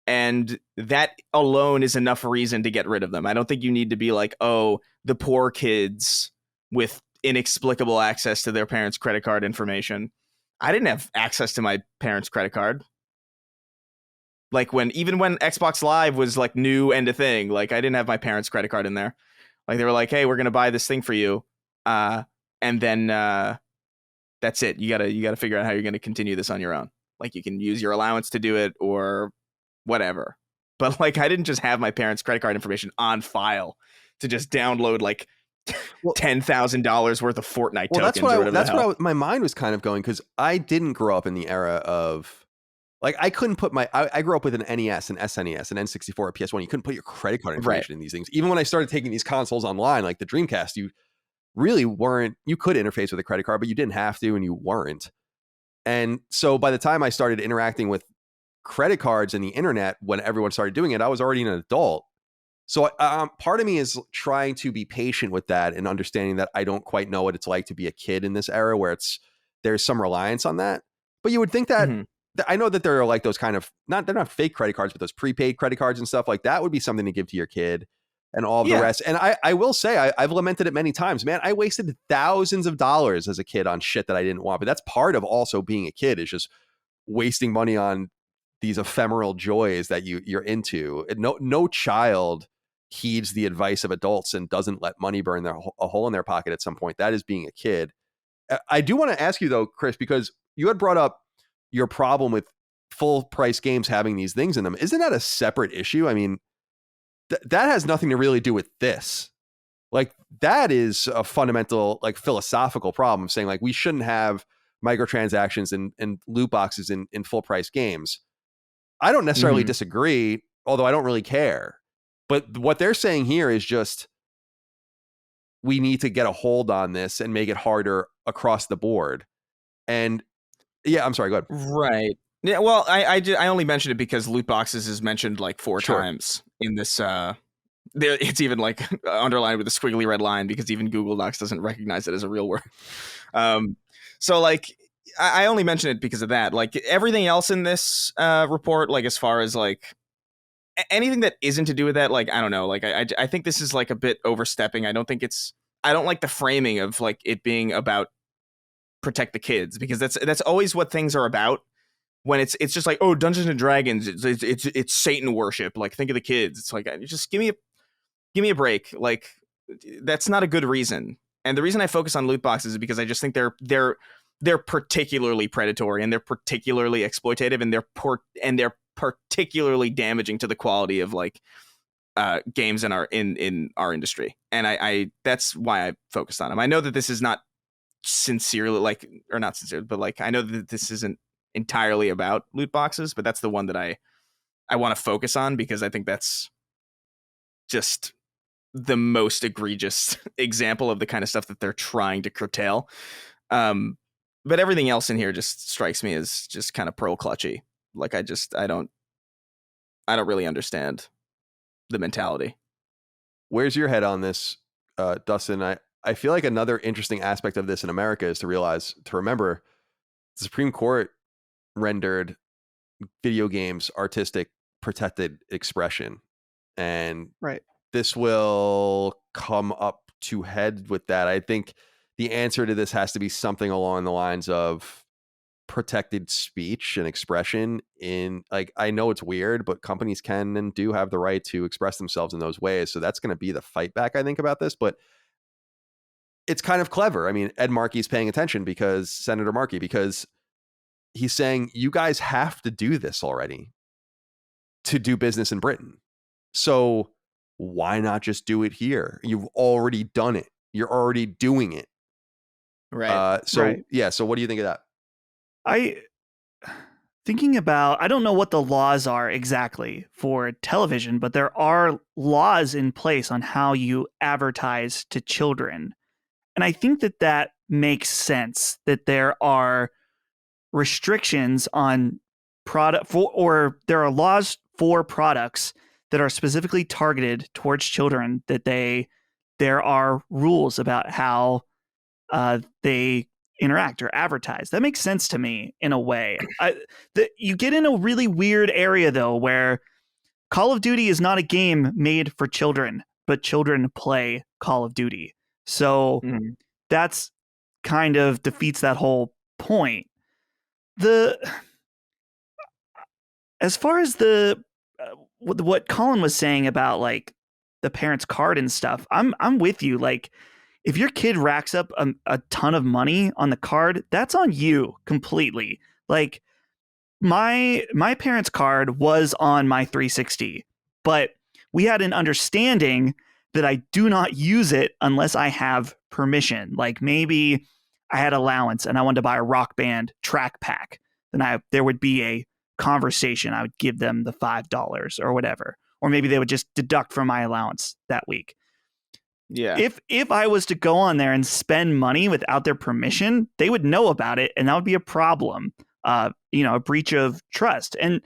And that alone is enough reason to get rid of them. I don't think you need to be like, oh, the poor kids with inexplicable access to their parents' credit card information. I didn't have access to my parents' credit card. Like even when Xbox Live was like new and a thing, like I didn't have my parents' credit card in there. Like they were like, "Hey, we're gonna buy this thing for you," and then that's it. You gotta figure out how you're gonna continue this on your own. Like you can use your allowance to do it or whatever. But like I didn't just have my parents' credit card information on file to just download like $10,000 worth of Fortnite tokens. That's what my mind was kind of going, because I didn't grow up in the era of. Like, I couldn't put I grew up with an NES, an SNES, an N64, a PS1. You couldn't put your credit card information in these things. Even when I started taking these consoles online, like the Dreamcast, you really weren't, you could interface with a credit card, but you didn't have to, and you weren't. And so by the time I started interacting with credit cards and the internet, when everyone started doing it, I was already an adult. So part of me is trying to be patient with that and understanding that I don't quite know what it's like to be a kid in this era where there's some reliance on that. But you would think that, I know that there are like those kind of, they're not fake credit cards, but those prepaid credit cards and stuff like that would be something to give to your kid and all of the rest. And I will say, I've lamented it many times, man. I wasted thousands of dollars as a kid on shit that I didn't want. But that's part of also being a kid, is just wasting money on these ephemeral joys that you're into. And no child heeds the advice of adults and doesn't let money burn a hole in their pocket at some point. That is being a kid. I do want to ask you though, Chris, because you had brought up your problem with full price games having these things in them. Isn't that a separate issue? I mean, that has nothing to really do with this. Like, that is a fundamental, like, philosophical problem, saying like we shouldn't have microtransactions and loot boxes in full price games. I don't necessarily disagree, although I don't really care. But what they're saying here is just, we need to get a hold on this and make it harder across the board. And yeah, I'm sorry, go ahead. Right. Yeah, well, I only mentioned it because loot boxes is mentioned like 4 times in this. It's even like underlined with a squiggly red line because even Google Docs doesn't recognize it as a real word. So like, I only mention it because of that. Like everything else in this report, like as far as like anything that isn't to do with that, like I don't know, like I think this is like a bit overstepping. I don't like the framing of like it being about protect the kids, because that's always what things are about. When it's just like, oh, Dungeons and Dragons, it's Satan worship. Like, think of the kids. It's like, just give me a break. Like, that's not a good reason. And the reason I focus on loot boxes is because I just think they're particularly predatory, and they're particularly exploitative, and they're particularly damaging to the quality of like games in our industry. And I that's why I focused on them. I know that this is not sincerely like, or not sincere, but like I know that this isn't entirely about loot boxes, but that's the one that I want to focus on, because I think that's just the most egregious example of the kind of stuff that they're trying to curtail. But everything else in here just strikes me as just kind of pearl clutchy. Like I don't really understand the mentality. Where's your head on this, Dustin? I feel like another interesting aspect of this in America is to remember the Supreme Court rendered video games artistic protected expression. And this will come up to head with that. I think the answer to this has to be something along the lines of protected speech and expression. In like, I know it's weird, but companies can and do have the right to express themselves in those ways. So that's going to be the fight back, I think, about this. But it's kind of clever. I mean, Ed Markey's paying attention, because Senator Markey, because he's saying you guys have to do this already to do business in Britain. So why not just do it here? You've already done it. You're already doing it. Right. So what do you think of that? I don't know what the laws are exactly for television, but there are laws in place on how you advertise to children. And I think that makes sense, that there are restrictions on product or there are laws for products that are specifically targeted towards children, that there are rules about how they interact or advertise. That makes sense to me in a way. You get in a really weird area though, where Call of Duty is not a game made for children, but children play Call of Duty. So that's kind of defeats that whole point. as far as what Colin was saying about like the parents' card and stuff, I'm with you. Like, if your kid racks up a ton of money on the card, that's on you completely. Like, my parents' card was on my 360, but we had an understanding that I do not use it unless I have permission. Like, maybe I had allowance and I wanted to buy a Rock Band track pack, then there would be a conversation. I would give them the $5 or whatever, or maybe they would just deduct from my allowance that week. Yeah. If I was to go on there and spend money without their permission, they would know about it, and that would be a problem. A breach of trust. And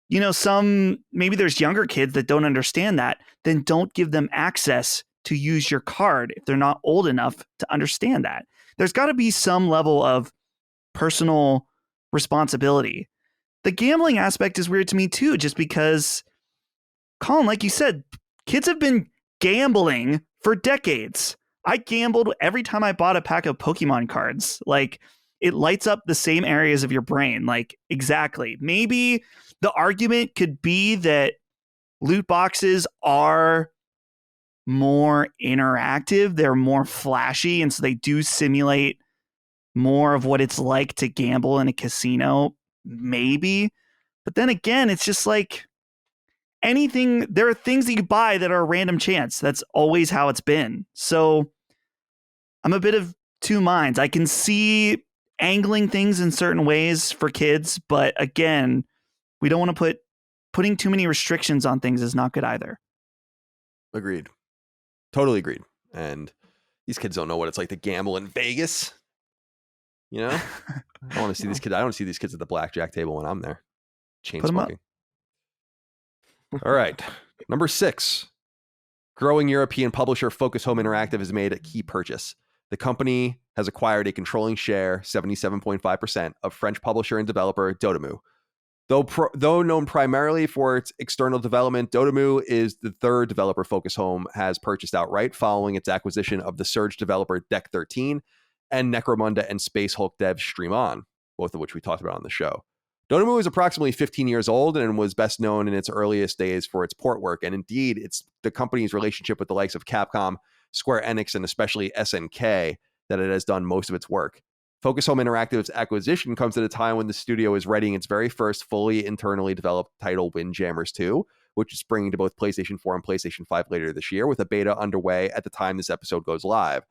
maybe there's younger kids that don't understand that. Then don't give them access to use your card if they're not old enough to understand that. There's got to be some level of personal responsibility. The gambling aspect is weird to me too, just because, Colin, like you said, kids have been gambling for decades. I gambled every time I bought a pack of Pokemon cards. Like, it lights up the same areas of your brain. Like, exactly. Maybe the argument could be that loot boxes are more interactive. They're more flashy. And so they do simulate more of what it's like to gamble in a casino. Maybe. But then again, it's just like anything. There are things that you buy that are a random chance. That's always how it's been. So I'm a bit of two minds. I can see angling things in certain ways for kids, but again, we don't want to putting too many restrictions on things is not good either. Agreed. Totally agreed. And these kids don't know what it's like to gamble in Vegas. I want to see these kids. I don't see these kids at the blackjack table when I'm there. Chain smoking. All right. Number 6. Growing European publisher Focus Home Interactive has made a key purchase. The company has acquired a controlling share, 77.5%, of French publisher and developer Dotemu. Though known primarily for its external development, Dotemu is the third developer Focus Home has purchased outright following its acquisition of the Surge developer Deck 13 and Necromunda and Space Hulk dev Stream On, both of which we talked about on the show. Dotemu is approximately 15 years old and was best known in its earliest days for its port work, and indeed, it's the company's relationship with the likes of Capcom, Square Enix, and especially SNK that it has done most of its work. Focus Home Interactive's acquisition comes at a time when the studio is writing its very first fully internally developed title, Windjammers 2, which is bringing to both PlayStation 4 and PlayStation 5 later this year, with a beta underway at the time this episode goes live.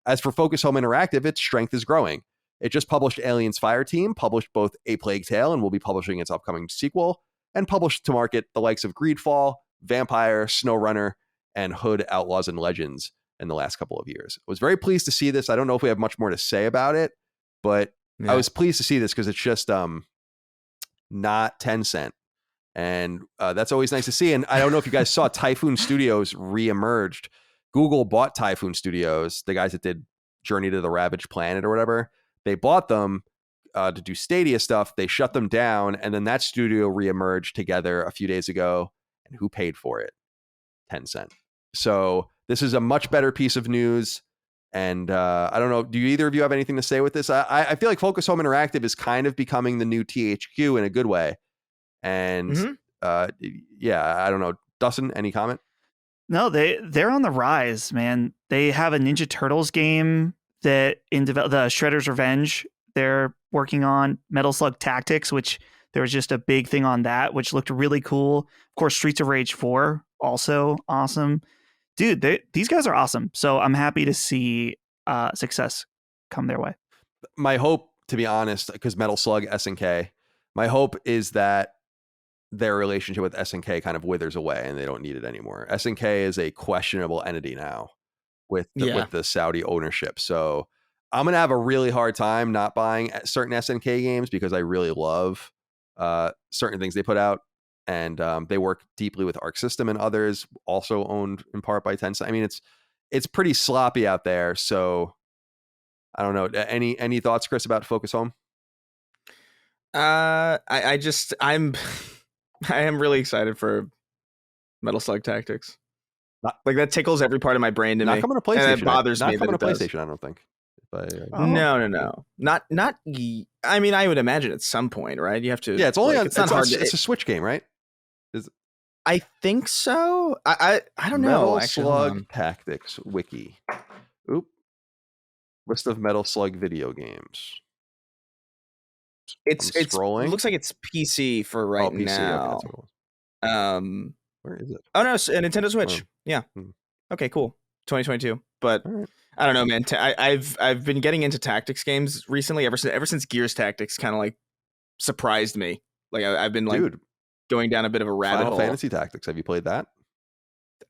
As for Focus Home Interactive, its strength is growing. It just published Aliens Fireteam, published both A Plague Tale, and will be publishing its upcoming sequel, and published to market the likes of Greedfall, Vampire, SnowRunner, and Hood Outlaws and Legends in the last couple of years. I was very pleased to see this. I don't know if we have much more to say about it, but I was pleased to see this because it's just not Tencent. And that's always nice to see. And I don't know if you guys saw Typhoon Studios reemerged. Google bought Typhoon Studios, the guys that did Journey to the Ravaged Planet or whatever. They bought them to do Stadia stuff. They shut them down. And then that studio reemerged together a few days ago. And who paid for it? Tencent. So this is a much better piece of news. And I don't know, do either of you have anything to say with this? I feel like Focus Home Interactive is kind of becoming the new THQ in a good way. And yeah, I don't know. Dustin, any comment? No, they're on the rise, man. They have a Ninja Turtles game that the Shredder's Revenge they're working on, Metal Slug Tactics, which there was just a big thing on that, which looked really cool. Of course, Streets of Rage 4, also awesome. Dude, these guys are awesome. So I'm happy to see success come their way. My hope, to be honest, because Metal Slug, SNK, my hope is that their relationship with SNK kind of withers away and they don't need it anymore. SNK is a questionable entity now with the Saudi ownership. So I'm going to have a really hard time not buying certain SNK games because I really love certain things they put out. And they work deeply with Arc System and others, also owned in part by Tencent. I mean, it's pretty sloppy out there. So I don't know. Any thoughts, Chris, about Focus Home? I am really excited for Metal Slug Tactics. Like that tickles every part of my brain to me. Not coming to PlayStation. And it bothers me. Not coming to PlayStation, I don't think. No. Not I mean, I would imagine at some point, right? You have to. Yeah, it's only like, on. It's not hard. It's a Switch game, right? I think so. I don't know. Metal Actually, hold Slug on. Tactics Wiki. Oop. List of Metal Slug video games. It's scrolling. It looks like it's PC for right PC. now. Okay, that's what it was. Where is it? Oh no, it's a Nintendo Switch. Oh. Yeah. Hmm. Okay, cool. 2022. But All right. I don't know, man. I've been getting into tactics games recently. Ever since Gears Tactics kind of like surprised me. Like I've been like Dude, going down a bit of a rabbit Final hole. Fantasy Tactics. Have you played that?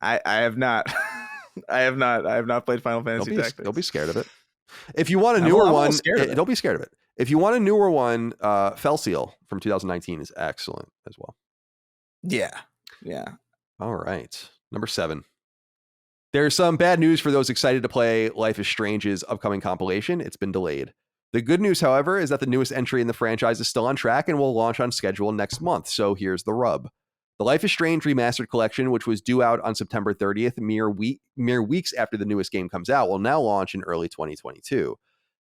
I have not. I have not played Final Fantasy Tactics. Don't be scared of it. If you want a I'm newer a little one, scared of it. don't be scared of it. If you want a newer one, Fell Seal from 2019 is excellent as well. Yeah. Yeah. All right. Number 7. There's some bad news for those excited to play Life is Strange's upcoming compilation. It's been delayed. The good news, however, is that the newest entry in the franchise is still on track and will launch on schedule next month. So here's the rub. The Life is Strange Remastered Collection, which was due out on September 30th, mere weeks after the newest game comes out, will now launch in early 2022.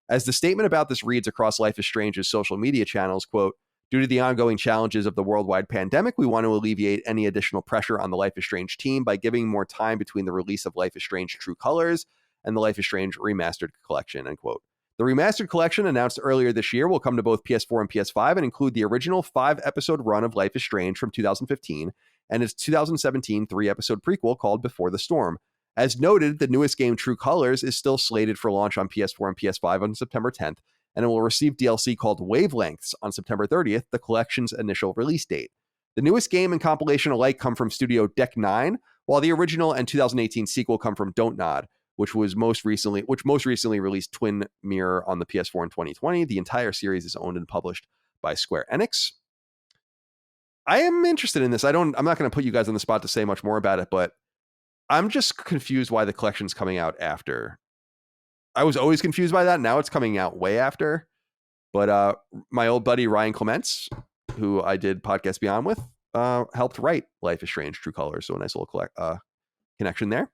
As the statement about this reads across Life is Strange's social media channels, quote, due to the ongoing challenges of the worldwide pandemic, we want to alleviate any additional pressure on the Life is Strange team by giving more time between the release of Life is Strange True Colors and the Life is Strange Remastered Collection, end quote. The Remastered Collection, announced earlier this year, will come to both PS4 and PS5 and include the original 5-episode run of Life is Strange from 2015 and its 2017 3-episode prequel called Before the Storm. As noted, the newest game, True Colors, is still slated for launch on PS4 and PS5 on September 10th, and it will receive DLC called Wavelengths on September 30th, the collection's initial release date. The newest game and compilation alike come from Studio Deck 9, while the original and 2018 sequel come from Don't Nod, which most recently released Twin Mirror on the PS4 in 2020. The entire series is owned and published by Square Enix. I am interested in this. I'm not going to put you guys on the spot to say much more about it, but I'm just confused why the collection's coming out after. I was always confused by that. Now it's coming out way after. But my old buddy Ryan Clements, who I did Podcast Beyond with, helped write Life is Strange True Colors. So a nice little connection there.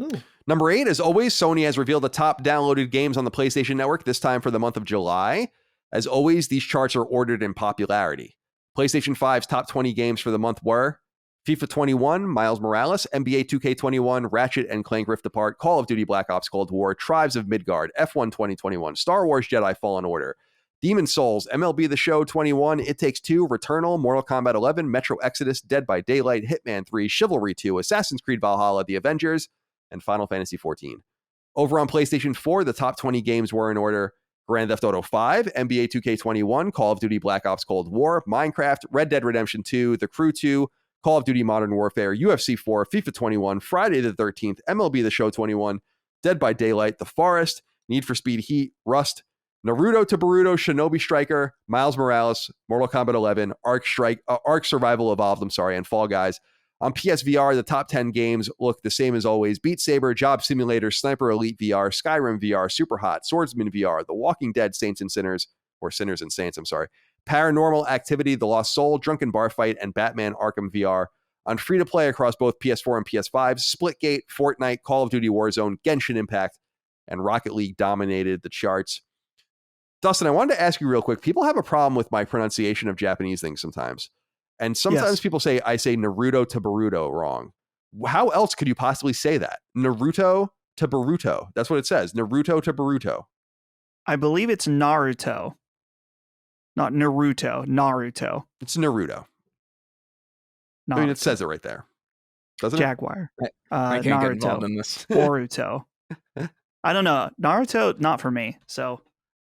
Ooh. Number 8, as always, Sony has revealed the top downloaded games on the PlayStation Network, this time for the month of July. As always, these charts are ordered in popularity. PlayStation 5's top 20 games for the month were FIFA 21, Miles Morales, NBA 2K21, Ratchet and Clank Rift Apart, Call of Duty Black Ops Cold War, Tribes of Midgard, F1 2021, Star Wars Jedi Fallen Order, Demon's Souls, MLB The Show 21, It Takes Two, Returnal, Mortal Kombat 11, Metro Exodus, Dead by Daylight, Hitman 3, Chivalry 2, Assassin's Creed Valhalla, The Avengers, and Final Fantasy 14. Over on PlayStation 4, the top 20 games were in order: Grand Theft Auto 5, NBA 2K21, Call of Duty Black Ops Cold War, Minecraft, Red Dead Redemption 2, The Crew 2, Call of Duty Modern Warfare, UFC 4, FIFA 21, Friday the 13th, MLB The Show 21, Dead by Daylight, The Forest, Need for Speed Heat, Rust, Naruto to Boruto, Shinobi Striker, Miles Morales, Mortal Kombat 11, Ark Survival Evolved, and Fall Guys. On PSVR, the top 10 games look the same as always: Beat Saber, Job Simulator, Sniper Elite VR, Skyrim VR, Superhot, Swordsman VR, The Walking Dead, Saints and Sinners, or Sinners and Saints, Paranormal Activity, The Lost Soul, Drunken Bar Fight, and Batman Arkham VR. On free-to-play across both PS4 and PS5, Splitgate, Fortnite, Call of Duty Warzone, Genshin Impact, and Rocket League dominated the charts. Dustin, I wanted to ask you real quick. People have a problem with my pronunciation of Japanese things sometimes. And sometimes people say I say Naruto to Boruto wrong. How else could you possibly say that? Naruto to Boruto. That's what it says. Naruto to Boruto. I believe it's Naruto. Not Naruto. Naruto. It's Naruto. I mean, it says it right there. Doesn't Jaguar. I can't get involved in this. Boruto. I don't know. Naruto, not for me. So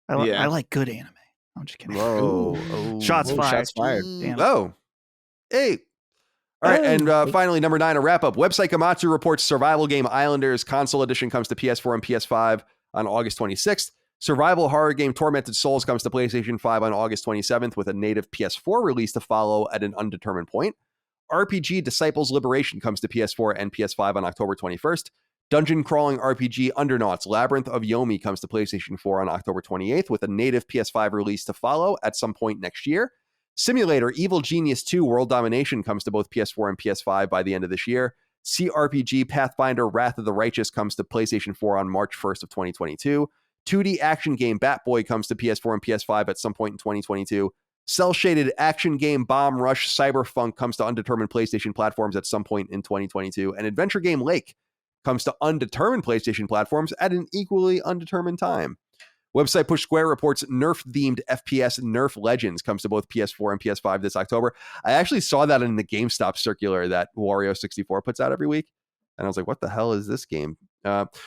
I like good anime. I'm just kidding. Whoa. Shots fired. Shots fired. Damn. Oh. Hey. All right, and finally, number 9, a wrap-up. Website Gamatsu reports survival game Islanders Console Edition comes to PS4 and PS5 on August 26th. Survival horror game Tormented Souls comes to PlayStation 5 on August 27th with a native PS4 release to follow at an undetermined point. RPG Disciples Liberation comes to PS4 and PS5 on October 21st. Dungeon crawling RPG Undernauts Labyrinth of Yomi comes to PlayStation 4 on October 28th with a native PS5 release to follow at some point next year. Simulator Evil Genius 2 World Domination comes to both PS4 and PS5 by the end of this year. CRPG Pathfinder Wrath of the Righteous comes to PlayStation 4 on March 1st of 2022. 2D action game Batboy comes to PS4 and PS5 at some point in 2022. Cell-shaded action game Bomb Rush Cyberpunk comes to undetermined PlayStation platforms at some point in 2022. And adventure game Lake comes to undetermined PlayStation platforms at an equally undetermined time. Website Push Square reports Nerf-themed FPS Nerf Legends comes to both PS4 and PS5 this October. I actually saw that in the GameStop circular that Wario64 puts out every week. And I was like, what the hell is this game?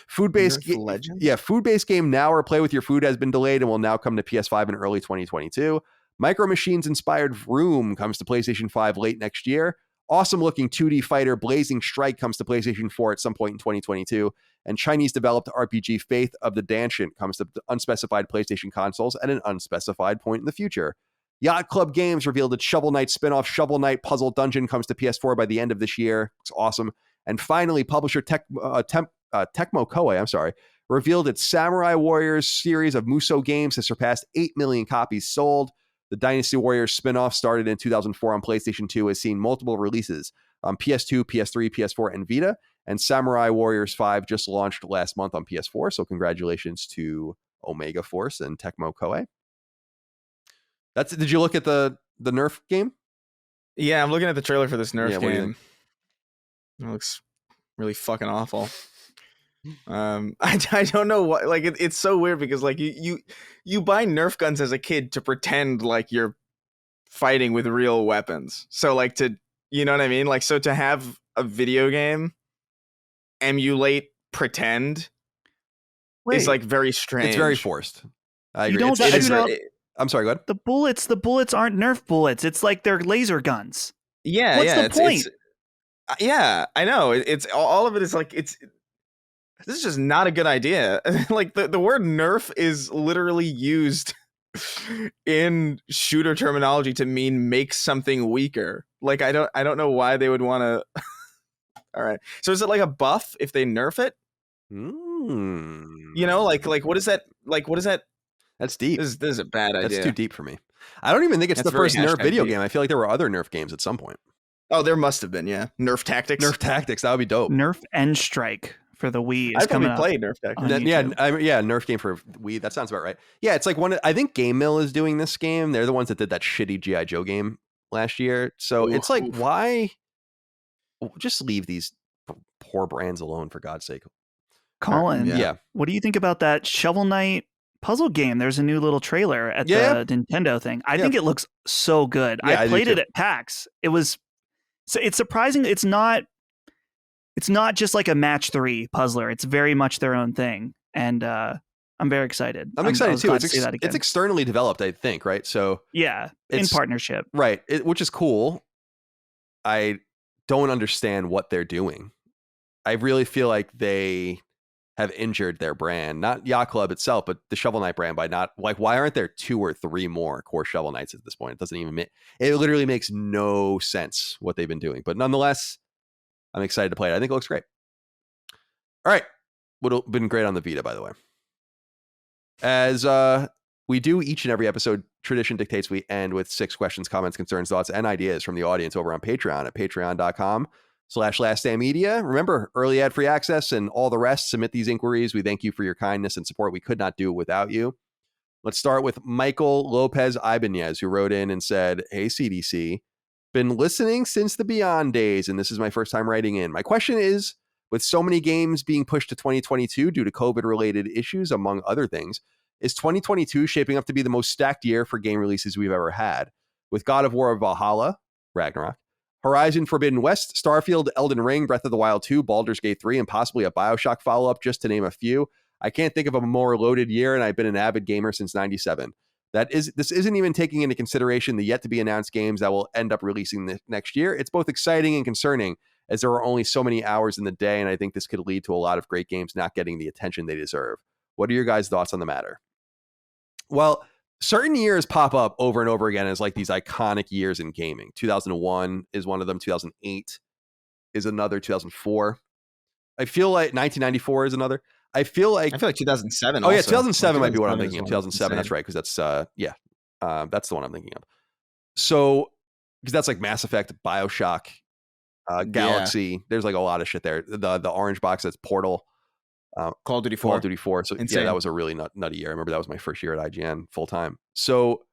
Food-based game Now or Play With Your Food has been delayed and will now come to PS5 in early 2022. Micro Machines inspired Vroom comes to PlayStation 5 late next year. Awesome looking 2D fighter Blazing Strike comes to PlayStation 4 at some point in 2022. And Chinese developed RPG Faith of the Dancient comes to unspecified PlayStation consoles at an unspecified point in the future. Yacht Club Games revealed its Shovel Knight spinoff Shovel Knight Puzzle Dungeon comes to PS4 by the end of this year. It's awesome. And finally, publisher Tecmo Koei, revealed its Samurai Warriors series of Musou games has surpassed 8 million copies sold. The Dynasty Warriors spin-off started in 2004 on PlayStation 2 has seen multiple releases on PS2, PS3, PS4, and Vita. And Samurai Warriors 5 just launched last month on PS4. So congratulations to Omega Force and Tecmo Koei. Did you look at the Nerf game? Yeah, I'm looking at the trailer for this Nerf do you game. It looks really fucking awful. I don't know what, like it's so weird because like you buy Nerf guns as a kid to pretend like you're fighting with real weapons. So like you know what I mean? Like, so to have a video game emulate pretend is like very strange. It's very forced. I agree. You don't shoot out. I'm sorry, go ahead. The bullets aren't Nerf bullets. It's like they're laser guns. Yeah, What's the point? Yeah, I know. It's all of it is like this is just not a good idea. Like the word Nerf is literally used in shooter terminology to mean make something weaker. Like I don't know why they would want to. All right. So is it like a buff if they nerf it? You know, like what is that? Like what is that? That's deep. This is a bad idea. That's too deep for me. I don't even think it's the first Nerf video game. I feel like there were other Nerf games at some point. Oh, there must have been, yeah. Nerf Tactics. Nerf Tactics, that would be dope. Nerf End Strike for the Wii. I've probably played Nerf Tactics. Nerf game for Wii. That sounds about right. Yeah, it's like I think Game Mill is doing this game. They're the ones that did that shitty G.I. Joe game last year. So it's like, why just leave these poor brands alone, for God's sake? Colin, what do you think about that Shovel Knight puzzle game? There's a new little trailer at the Nintendo thing. I think it looks so good. I played it at PAX. It's surprising. It's not just like a match 3 puzzler. It's very much their own thing, and I'm very excited. I'm excited too. It's externally developed, I think, right? So in partnership, right? Which is cool. I don't understand what they're doing. I really feel like they have injured their brand, not Yacht Club itself, but the Shovel Knight brand by not like, why aren't there 2 or 3 more core Shovel Knights at this point? It doesn't even it literally makes no sense what they've been doing, but nonetheless, I'm excited to play it. I think it looks great. All right. Would have been great on the Vita, by the way. As we do each and every episode, tradition dictates we end with 6 questions, comments, concerns, thoughts, and ideas from the audience over on Patreon at patreon.com/laststandmedia. Remember, early ad-free access and all the rest. Submit these inquiries. We thank you for your kindness and support. We could not do it without you. Let's start with Michael Lopez Ibanez, who wrote in and said, "Hey, CDC, been listening since the Beyond days, and this is my first time writing in. My question is, with so many games being pushed to 2022 due to COVID-related issues, among other things, is 2022 shaping up to be the most stacked year for game releases we've ever had? With God of War Valhalla, Ragnarok, Horizon Forbidden West, Starfield, Elden Ring, Breath of the Wild 2, Baldur's Gate 3, and possibly a BioShock follow-up, just to name a few. I can't think of a more loaded year, and I've been an avid gamer since 97. This isn't even taking into consideration the yet-to-be-announced games that will end up releasing next year. It's both exciting and concerning, as there are only so many hours in the day, and I think this could lead to a lot of great games not getting the attention they deserve. What are your guys' thoughts on the matter?" Well, certain years pop up over and over again as like these iconic years in gaming. 2001 is one of them. 2008 is another. 2004. I feel like 1994 is another. I feel like 2007. Oh, yeah, 2007 might be what I'm thinking of. 2007, that's right, because that's that's the one I'm thinking of. So, because that's like Mass Effect, BioShock, Galaxy. There's like a lot of shit there. The orange box, that's Portal. Call of Duty 4. Call of Duty 4. So Insane. yeah, that was a really nutty year. I remember that was my first year at IGN full time. So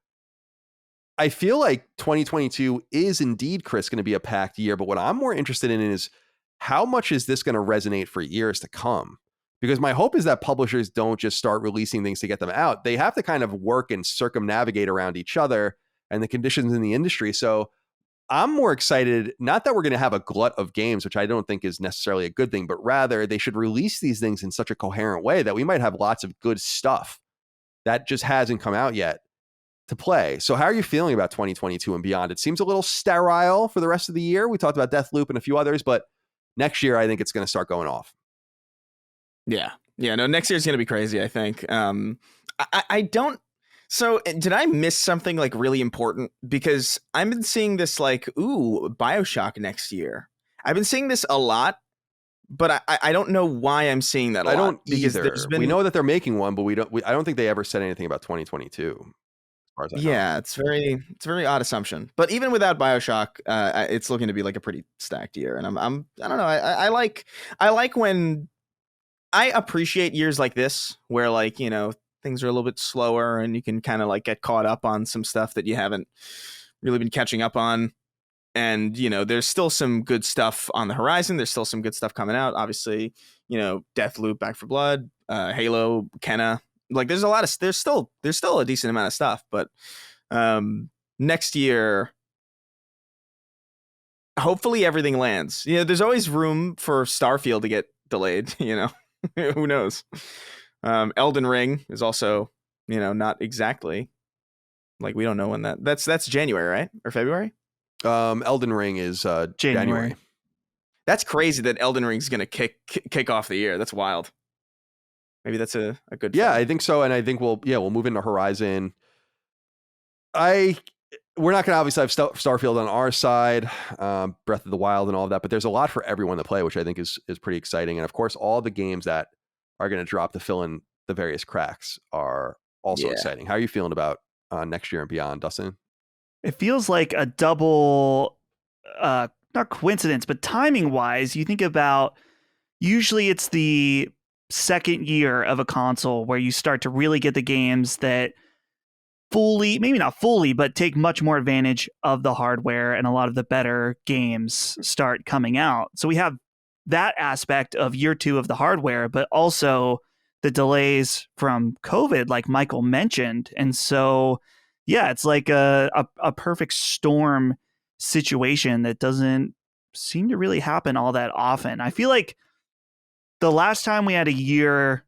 I feel like 2022 is indeed, Chris, going to be a packed year. But what I'm more interested in is how much is this going to resonate for years to come? Because my hope is that publishers don't just start releasing things to get them out. They have to kind of work and circumnavigate around each other and the conditions in the industry. So I'm more excited, not that we're going to have a glut of games, which I don't think is necessarily a good thing, but rather they should release these things in such a coherent way that we might have lots of good stuff that just hasn't come out yet to play. So how are you feeling about 2022 and beyond? It seems a little sterile for the rest of the year. We talked about Deathloop and a few others, but next year I think it's going to start going off. Yeah. No, next year's going to be crazy, I think. I don't. So did I miss something like really important? Because I've been seeing this like, ooh, BioShock next year. I've been seeing this a lot, but I don't know why I'm seeing that a lot. I don't because either. Been... We know that they're making one, but I don't think they ever said anything about 2022. As far as I know. Yeah, it's a very odd assumption. But even without BioShock, it's looking to be like a pretty stacked year. And I don't know. I like when I appreciate years like this where like, you know, things are a little bit slower and you can kind of like get caught up on some stuff that you haven't really been catching up on. And, you know, there's still some good stuff on the horizon. There's still some good stuff coming out. Obviously, you know, Deathloop, Back 4 Blood, Halo, Kenna. Like there's still a decent amount of stuff. But next year, hopefully everything lands. You know, there's always room for Starfield to get delayed, you know. Who knows? Elden Ring is also, you know, not exactly like we don't know when that's January, right? Or February? Elden Ring is January. That's crazy that Elden Ring's going to kick off the year. That's wild. Maybe that's a good Yeah, thing. I think so. And I think we'll move into Horizon. We're not going to obviously have Starfield on our side, Breath of the Wild and all of that, but there's a lot for everyone to play, which I think is pretty exciting. And of course, all the games that are going to drop to fill in the various cracks are also exciting. How are you feeling about next year and beyond, Dustin? It feels like a double, not coincidence, but timing wise, you think about usually it's the second year of a console where you start to really get the games that fully, maybe not fully, but take much more advantage of the hardware, and a lot of the better games start coming out. So we have that aspect of year two of the hardware, but also the delays from COVID, like Michael mentioned. And so, yeah, it's like a perfect storm situation that doesn't seem to really happen all that often. I feel like the last time we had a year,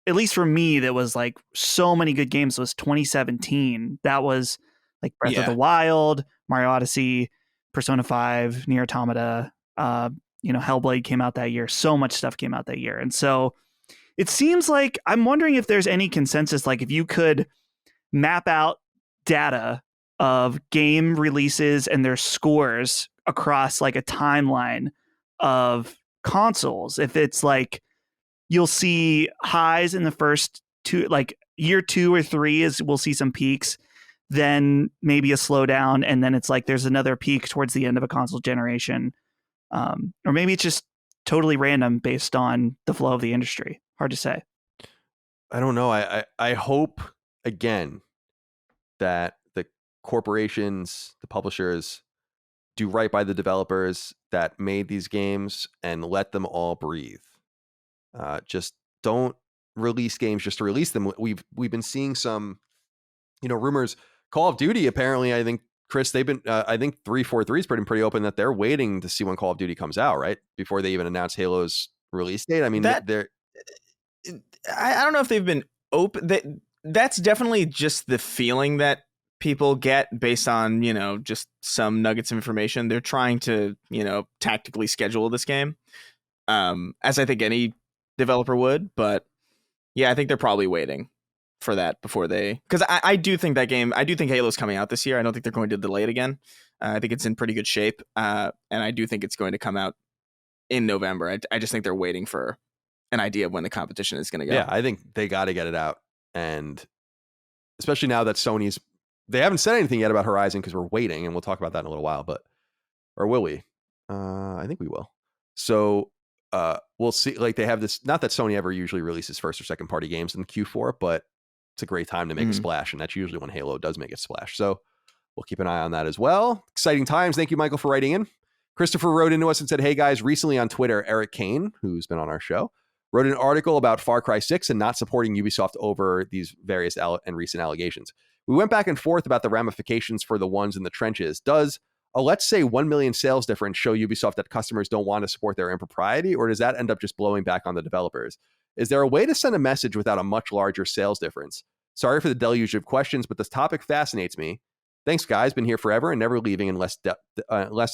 at least for me, that was like so many good games was 2017. That was like Breath of the Wild, Mario Odyssey, Persona 5, Nier Automata, Hellblade came out that year. So much stuff came out that year. And so it seems like I'm wondering if there's any consensus, like if you could map out data of game releases and their scores across like a timeline of consoles, if it's like you'll see highs in the first two, like year 2 or 3 is we'll see some peaks, then maybe a slowdown, and then it's like there's another peak towards the end of a console generation, or maybe it's just totally random based on the flow of the industry. Hard to say. I don't know. I hope again that the corporations, the publishers, do right by the developers that made these games and let them all breathe. Just don't release games just to release them. We've been seeing some, rumors. Call of Duty, apparently, I think, Chris, they've been, I think 343 is pretty open that they're waiting to see when Call of Duty comes out, right? Before they even announce Halo's release date. I mean, they're... I don't know if they've been open. That's definitely just the feeling that people get based on, just some nuggets of information. They're trying to, tactically schedule this game, as I think any developer would. But yeah, I think they're probably waiting for that before they, because I do think Halo's coming out this year. I don't think they're going to delay it again. I think it's in pretty good shape. And I do think it's going to come out in November. I just think they're waiting for an idea of when the competition is going to go. Yeah, I think they got to get it out. And especially now that they haven't said anything yet about Horizon because we're waiting, and we'll talk about that in a little while, or will we? I think we will. So we'll see. Like they have this, not that Sony ever usually releases first or second party games in Q4, but it's a great time to make a splash, and that's usually when Halo does make a splash. So we'll keep an eye on that as well. Exciting times. Thank you, Michael, for writing in. Christopher wrote into us and said, hey guys, recently on Twitter, Eric Kane, who's been on our show, wrote an article about Far Cry 6 and not supporting Ubisoft over these various and recent allegations. We went back and forth about the ramifications for the ones in the trenches. Does a, let's say, 1 million sales difference show Ubisoft that customers don't want to support their impropriety, or does that end up just blowing back on the developers? Is there a way to send a message without a much larger sales difference? Sorry for the deluge of questions, but this topic fascinates me. Thanks, guys. Been here forever and never leaving unless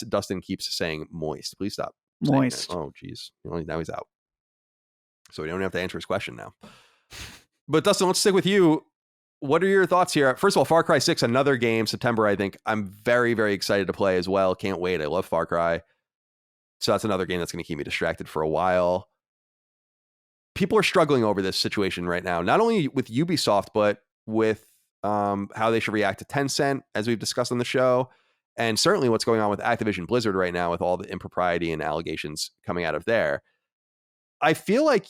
Dustin keeps saying moist. Please stop. Moist. Oh, geez. Now he's out. So we don't have to answer his question now. But Dustin, let's stick with you. What are your thoughts here? First of all, Far Cry 6, another game, September, I think. I'm very, very excited to play as well. Can't wait. I love Far Cry. So that's another game that's going to keep me distracted for a while. People are struggling over this situation right now, not only with Ubisoft, but with how they should react to Tencent, as we've discussed on the show, and certainly what's going on with Activision-Blizzard right now with all the impropriety and allegations coming out of there. I feel like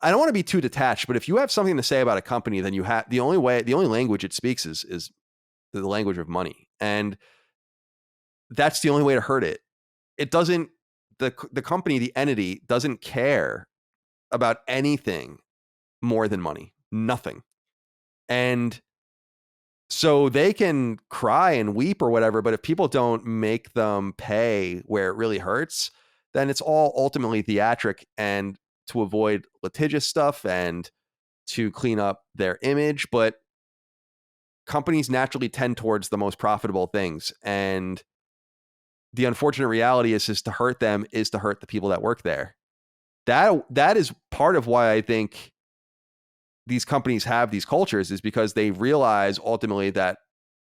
I don't want to be too detached, but if you have something to say about a company, then you have the only language it speaks is the language of money, and that's the only way to hurt it. It doesn't. The company, the entity, doesn't care about anything more than money. Nothing. And so they can cry and weep or whatever, but if people don't make them pay where it really hurts, then it's all ultimately theatric and to avoid litigious stuff and to clean up their image. But companies naturally tend towards the most profitable things. And the unfortunate reality is to hurt them is to hurt the people that work there. That is part of why I think these companies have these cultures, is because they realize ultimately that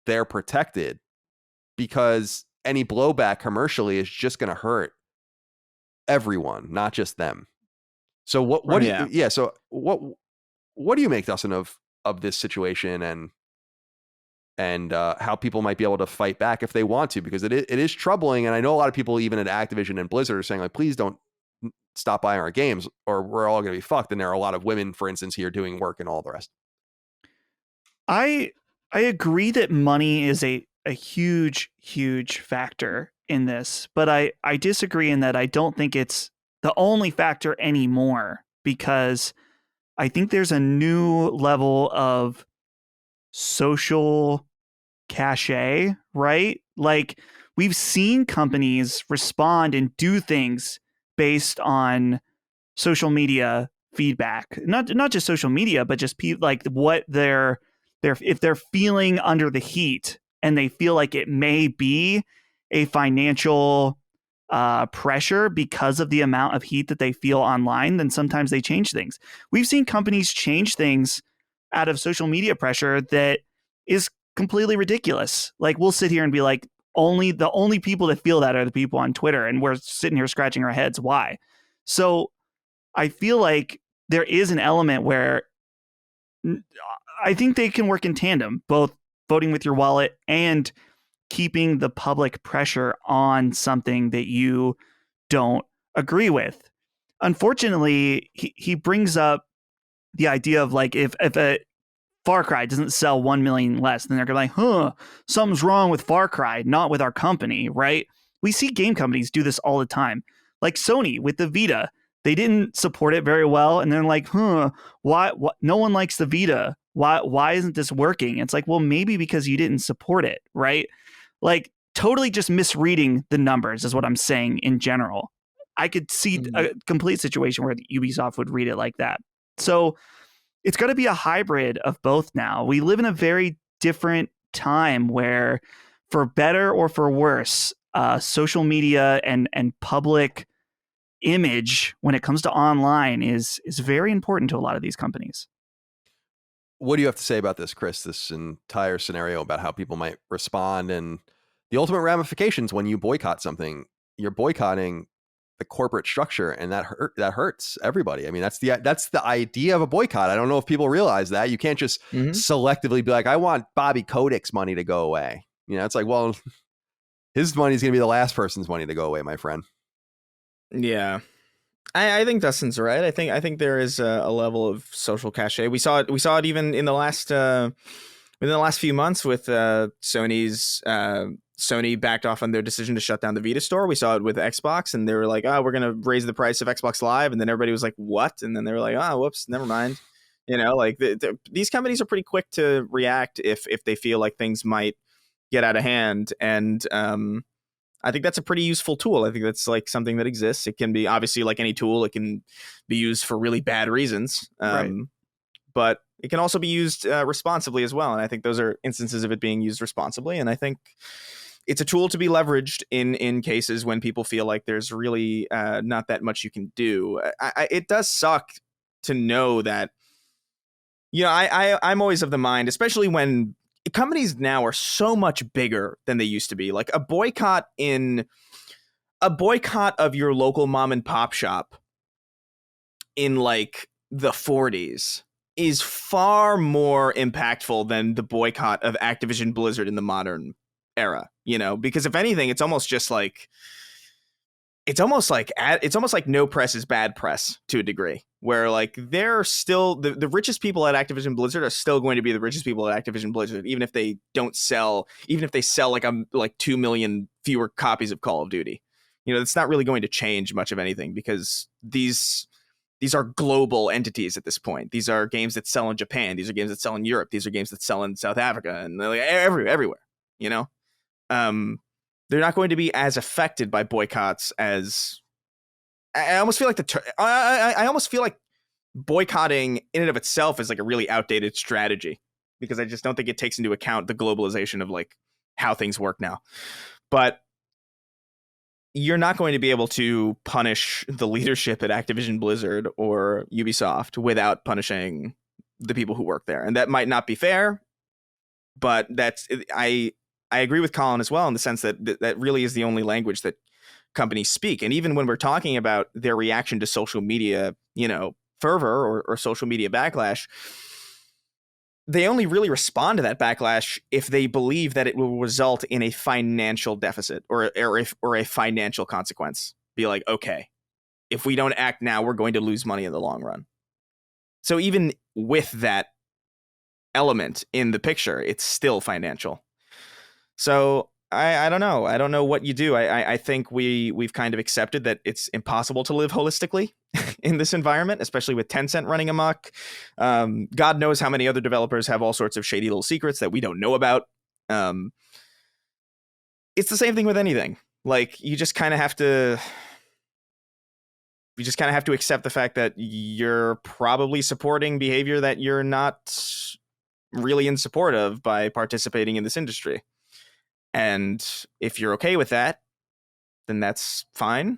they're protected, because any blowback commercially is just going to hurt everyone, not just them. So what do you, so what do you make, Dustin, of this situation and how people might be able to fight back if they want to, because it is troubling. And I know a lot of people, even at Activision and Blizzard, are saying, like, please don't stop buying our games or we're all going to be fucked. And there are a lot of women, for instance, here doing work and all the rest. I agree that money is a huge, huge factor in this, but I disagree in that I don't think it's the only factor anymore, because I think there's a new level of social cachet, right? Like, we've seen companies respond and do things based on social media feedback, not just social media, but just like what they're if they're feeling under the heat and they feel like it may be a financial pressure because of the amount of heat that they feel online, then sometimes they change things. We've seen companies change things out of social media pressure that is completely ridiculous. Like, we'll sit here and be like, the only people that feel that are the people on Twitter, and we're sitting here scratching our heads why. So I feel like there is an element where I think they can work in tandem, both voting with your wallet and keeping the public pressure on something that you don't agree with. Unfortunately, he brings up the idea of, like, if a Far Cry doesn't sell 1 million less, then they're going to be like, something's wrong with Far Cry, not with our company, right? We see game companies do this all the time. Like Sony with the Vita, they didn't support it very well, and they're like, why no one likes the Vita? Why isn't this working? It's like, well, maybe because you didn't support it, right? Like, totally just misreading the numbers is what I'm saying in general. I could see a complete situation where Ubisoft would read it like that. So it's got to be a hybrid of both now. We live in a very different time where, for better or for worse, social media and public image when it comes to online is very important to a lot of these companies. What do you have to say about this, Chris, this entire scenario about how people might respond and the ultimate ramifications when you boycott something? You're boycotting the corporate structure, and that hurts everybody. I mean, that's the idea of a boycott. I don't know if people realize that. You can't just selectively be like, I want Bobby Kodak's money to go away. You know, it's like, well, his money is going to be the last person's money to go away, my friend. Yeah. I think Dustin's right. I think there is a level of social cachet. We saw it even in the last within the last few months with Sony's Sony backed off on their decision to shut down the Vita store. We saw it with Xbox, and they were like, "Oh, we're gonna raise the price of Xbox Live," and then everybody was like, "What?" And then they were like, "Oh, whoops, never mind." You know, like these companies are pretty quick to react if they feel like things might get out of hand, and I think that's a pretty useful tool. I think that's like something that exists. It can be obviously like any tool. It can be used for really bad reasons, Right. but it can also be used responsibly as well. And I think those are instances of it being used responsibly. And I think it's a tool to be leveraged in cases when people feel like there's really not that much you can do. It does suck to know that, you know, I'm always of the mind, especially when companies now are so much bigger than they used to be. Like a boycott of your local mom and pop shop in like the 40s is far more impactful than the boycott of Activision-Blizzard in the modern era, you know, because if anything, it's almost like no press is bad press to a degree, where like they're still the richest people at Activision-Blizzard are still going to be the richest people at Activision-Blizzard, even if they sell like 2 million fewer copies of Call of Duty. You know, it's not really going to change much of anything because these are global entities at this point. These are games that sell in Japan. These are games that sell in Europe. These are games that sell in South Africa and like everywhere, you know? They're not going to be as affected by boycotts as I almost feel like I almost feel like boycotting in and of itself is like a really outdated strategy because I just don't think it takes into account the globalization of like how things work now. But you're not going to be able to punish the leadership at Activision-Blizzard or Ubisoft without punishing the people who work there. And that might not be fair, but I agree with Colin as well in the sense that that really is the only language that companies speak. And even when we're talking about their reaction to social media, you know, fervor or social media backlash, they only really respond to that backlash if they believe that it will result in a financial deficit or a financial consequence. Be like, okay, if we don't act now, we're going to lose money in the long run. So even with that element in the picture, it's still financial. So I don't know. I don't know what you do. I think we've kind of accepted that it's impossible to live holistically in this environment, especially with Tencent running amok. God knows how many other developers have all sorts of shady little secrets that we don't know about. It's the same thing with anything. Like you just kind of have to accept the fact that you're probably supporting behavior that you're not really in support of by participating in this industry. And if you're okay with that, then that's fine.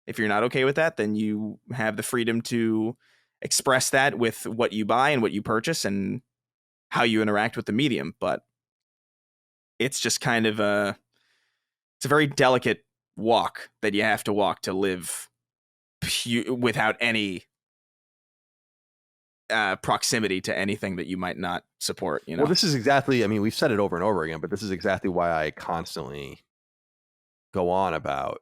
If you're not okay with that, then you have the freedom to express that with what you buy and what you purchase and how you interact with the medium. But it's just kind of it's a very delicate walk that you have to walk to live without any proximity to anything that you might not support, you know? Well, this is exactly, I mean, we've said it over and over again, but this is exactly why I constantly go on about,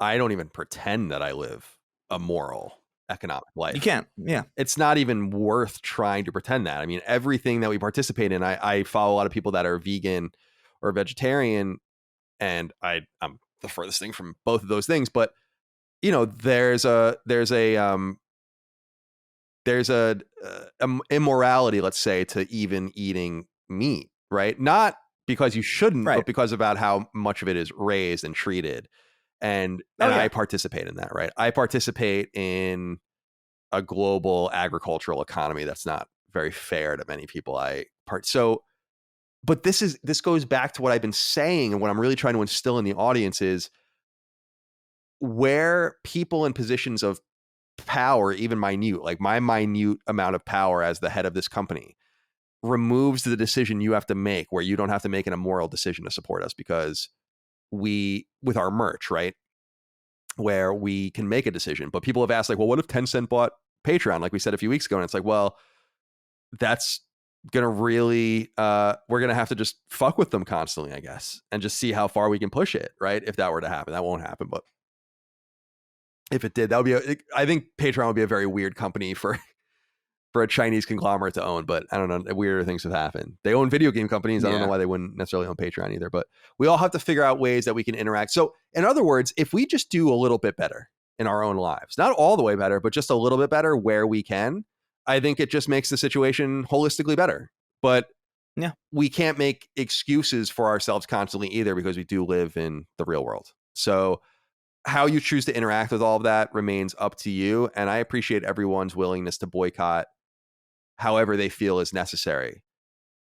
I don't even pretend that I live a moral economic life. You can't, yeah. It's not even worth trying to pretend that. I mean, everything that we participate in, I follow a lot of people that are vegan or vegetarian, and I'm the furthest thing from both of those things, but you know, there's a immorality, let's say, to even eating meat, right? Not because you shouldn't, Right. but because about how much of it is raised and treated. And I participate in that, right? I participate in a global agricultural economy that's not very fair to many people. But this goes back to what I've been saying, and what I'm really trying to instill in the audience is where people in positions of power, even minute, like my minute amount of power as the head of this company, removes the decision you have to make, where you don't have to make an immoral decision to support us because with our merch, right, where we can make a decision. But people have asked, like, well, what if Tencent bought Patreon, like we said a few weeks ago? And it's like, well, that's gonna really we're gonna have to just fuck with them constantly, I guess, and just see how far we can push it, right? If that were to happen. That won't happen, but if it did, that would be I think Patreon would be a very weird company for a Chinese conglomerate to own, but I don't know, weirder things have happened. They own video game companies. I don't know why they wouldn't necessarily own Patreon either, but we all have to figure out ways that we can interact. So in other words, if we just do a little bit better in our own lives, not all the way better, but just a little bit better where we can, I think it just makes the situation holistically better. But we can't make excuses for ourselves constantly either, because we do live in the real world. So how you choose to interact with all of that remains up to you. And I appreciate everyone's willingness to boycott however they feel is necessary.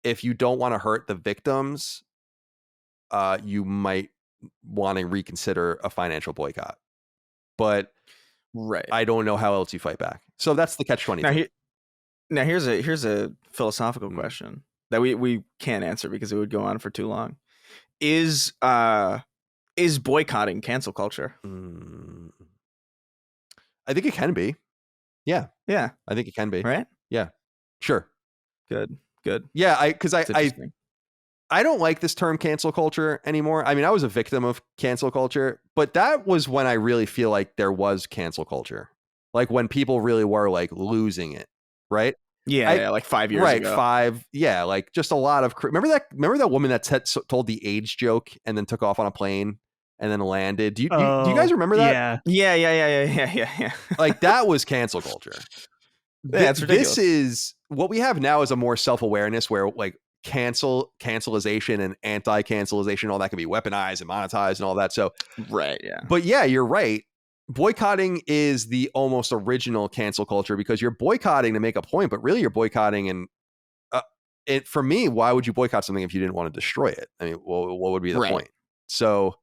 If you don't want to hurt the victims, you might want to reconsider a financial boycott. But I don't know how else you fight back. So that's the catch-22. Now here's a philosophical question that we can't answer because it would go on for too long. Is boycotting cancel culture? I think it can be. Yeah. Yeah. I think it can be. Right? Yeah. Sure. Good. Yeah, because I don't like this term cancel culture anymore. I mean, I was a victim of cancel culture, but that was when I really feel like there was cancel culture. Like when people really were like losing it, right? Yeah, like 5 years ago. Like just a lot of remember that woman that told the AIDS joke and then took off on a plane and then landed. Do you guys remember that? Yeah. Like that was cancel culture. That's ridiculous. This is what we have now is a more self-awareness where like cancelization and anti-cancelization, all that can be weaponized and monetized and all that. So right, yeah. But yeah, you're right. Boycotting is the almost original cancel culture because you're boycotting to make a point, but really you're boycotting and for me, why would you boycott something if you didn't want to destroy it? I mean, what would be the point? So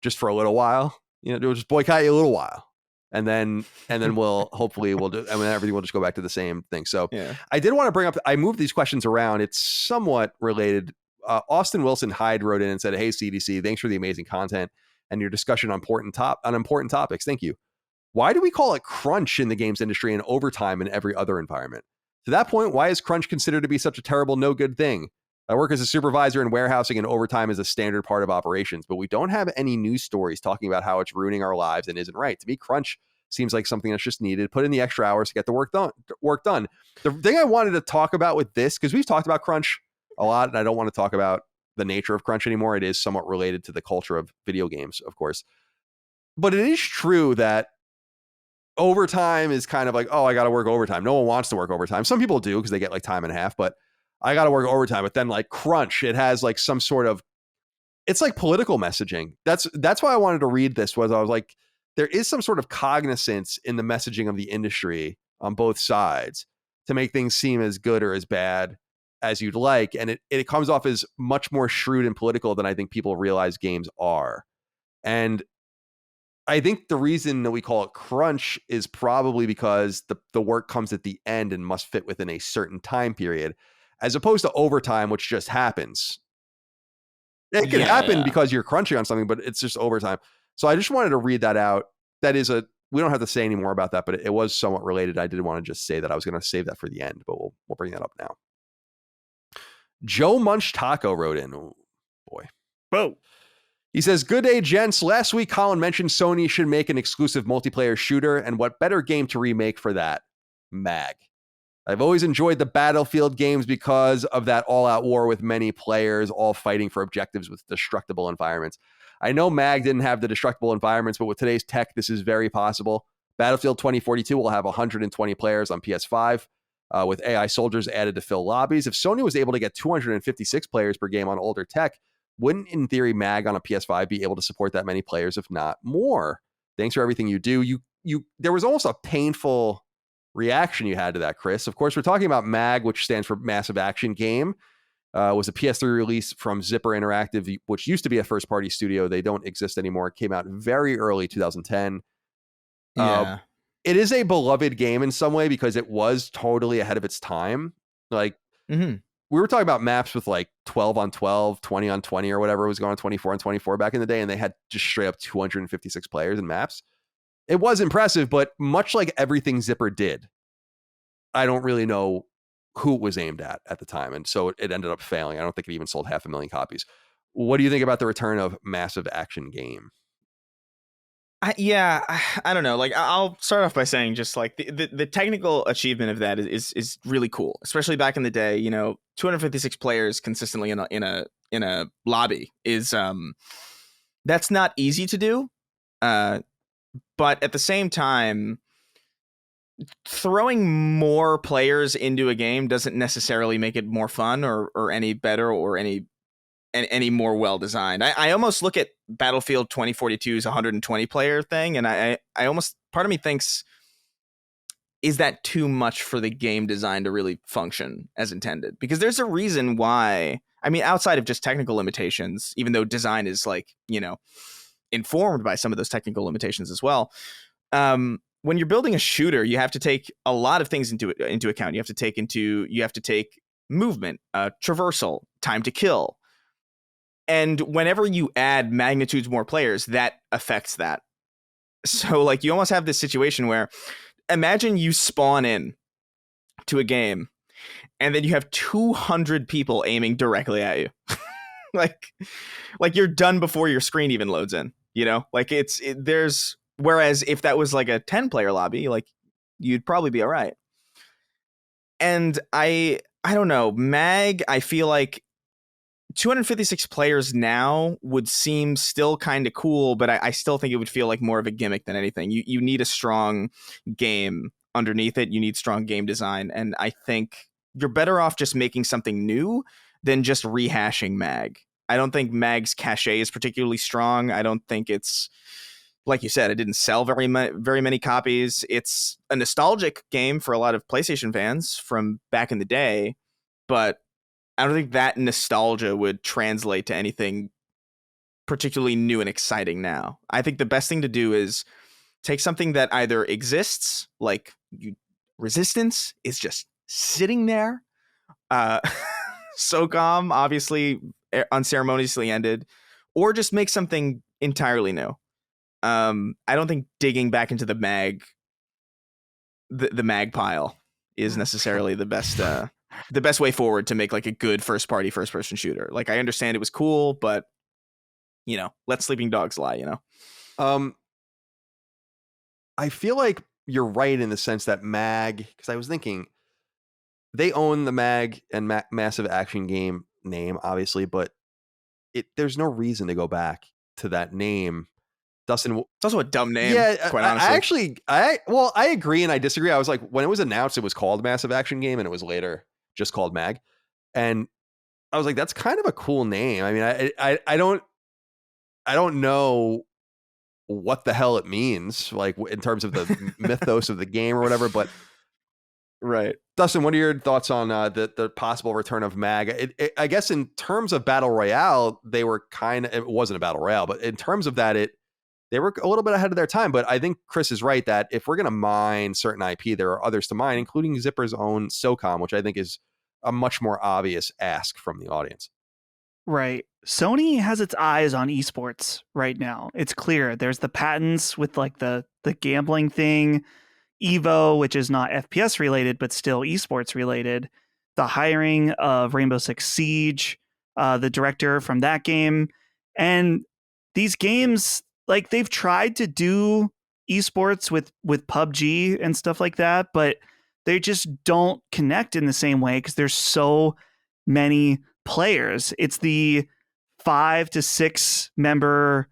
just for a little while, we'll just boycott you a little while. And then we'll do, and then everything will just go back to the same thing. So I did want to bring up, I moved these questions around. It's somewhat related. Austin Wilson Hyde wrote in and said, "Hey CDC, thanks for the amazing content and your discussion on important topics. Thank you. Why do we call it crunch in the games industry and overtime in every other environment? To that point, why is crunch considered to be such a terrible, no good thing? I work as a supervisor in warehousing and overtime is a standard part of operations, but we don't have any news stories talking about how it's ruining our lives and isn't right. To me, crunch seems like something that's just needed. Put in the extra hours to get the work done. The thing I wanted to talk about with this, because we've talked about crunch a lot, and I don't want to talk about the nature of crunch anymore. It is somewhat related to the culture of video games, of course. But it is true that overtime is kind of like, oh, I got to work overtime. No one wants to work overtime. Some people do because they get like time and a half, but I got to work overtime. But then like crunch, it has like some sort of, it's like political messaging. That's why I wanted to read this, was I was like, there is some sort of cognizance in the messaging of the industry on both sides to make things seem as good or as bad as you'd like. And it comes off as much more shrewd and political than I think people realize games are. And I think the reason that we call it crunch is probably because the work comes at the end and must fit within a certain time period, as opposed to overtime, which just happens. It can happen because you're crunching on something, but it's just overtime. So I just wanted to read that out. That is we don't have to say any more about that, but it was somewhat related. I didn't want to just say that. I was going to save that for the end, but we'll bring that up now. Joe Munch Taco wrote in. Oh, boy. Whoa. He says, "Good day, gents. Last week, Colin mentioned Sony should make an exclusive multiplayer shooter, and what better game to remake for that? MAG. I've always enjoyed the Battlefield games because of that all-out war with many players, all fighting for objectives with destructible environments. I know MAG didn't have the destructible environments, but with today's tech, this is very possible. Battlefield 2042 will have 120 players on PS5, with AI soldiers added to fill lobbies. If Sony was able to get 256 players per game on older tech, wouldn't, in theory, MAG on a PS5 be able to support that many players, if not more? Thanks for everything you do." There was almost a painful reaction you had to that, Chris. Of course, we're talking about MAG, which stands for Massive Action Game. Was a PS3 release from Zipper Interactive, which used to be a first-party studio. They don't exist anymore. It came out very early 2010. It is a beloved game in some way because it was totally ahead of its time. Like, we were talking about maps with like 12 on 12, 20 on 20 or whatever was going on, 24 on 24 back in the day, and they had just straight up 256 players in maps. It was impressive, but much like everything Zipper did, I don't really know who it was aimed at the time. And so it ended up failing. I don't think it even sold 500,000 copies. What do you think about the return of massive action game? I don't know. Like, I'll start off by saying just like the technical achievement of that is really cool, especially back in the day. 256 players consistently in a lobby is that's not easy to do. But at the same time, throwing more players into a game doesn't necessarily make it more fun or any better or any more well designed. I almost look at Battlefield 2042's 120 player thing, and I almost, part of me thinks, is that too much for the game design to really function as intended? Because there's a reason why. I mean, outside of just technical limitations, even though design is informed by some of those technical limitations as well. When you're building a shooter, you have to take a lot of things into account. You have to take movement, traversal, time to kill. And whenever you add magnitudes more players, that affects that. So like you almost have this situation where imagine you spawn in to a game and then you have 200 people aiming directly at you. like you're done before your screen even loads in, like whereas if that was like a 10 player lobby, like you'd probably be all right. And I don't know, MAG, I feel like 256 players now would seem still kind of cool, but I still think it would feel like more of a gimmick than anything. You need a strong game underneath it. You need strong game design. And I think you're better off just making something new than just rehashing MAG. I don't think MAG's cachet is particularly strong. I don't think it's, like you said, it didn't sell very many copies. It's a nostalgic game for a lot of PlayStation fans from back in the day, but I don't think that nostalgia would translate to anything particularly new and exciting now. I think the best thing to do is take something that either exists, like Resistance is just sitting there. SOCOM, obviously unceremoniously ended, or just make something entirely new. I don't think digging back into the MAG, the MAG pile is necessarily the best way forward to make like a good first person shooter. Like I understand it was cool, but let sleeping dogs lie, I feel like you're right in the sense that MAG, because I was thinking they own the MAG and massive action game name, obviously, but there's no reason to go back to that name. Dustin, it's also a dumb name. Yeah, quite honestly. I agree and I disagree. I was like, when it was announced, it was called Massive Action Game, and it was later just called MAG, and I was like, that's kind of a cool name. I mean, I don't know what the hell it means, like in terms of the mythos of the game or whatever. But right, Dustin, what are your thoughts on the possible return of MAG? I guess in terms of battle royale, they were it wasn't a battle royale, but in terms of that, they were a little bit ahead of their time. But I think Chris is right that if we're going to mine certain IP, there are others to mine, including Zipper's own SOCOM, which I think is a much more obvious ask from the audience. Right. Sony has its eyes on esports right now. It's clear. There's the patents with like the gambling thing, Evo, which is not FPS related, but still esports related. The hiring of Rainbow Six Siege, the director from that game. And these games, like they've tried to do esports with PUBG and stuff like that, but they just don't connect in the same way because there's so many players. It's the 5 to 6 member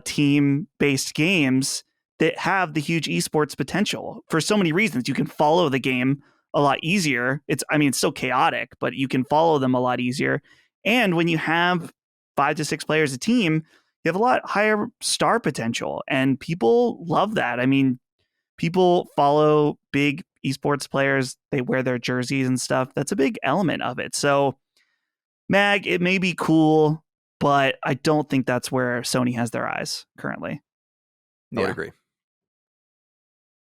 team based games that have the huge esports potential for so many reasons. You can follow the game a lot easier. It's still chaotic, but you can follow them a lot easier. And when you have 5 to 6 players a team, you have a lot higher star potential, and people love that. I mean, people follow big esports players. They wear their jerseys and stuff. That's a big element of it. So MAG, it may be cool, but I don't think that's where Sony has their eyes currently. I would agree.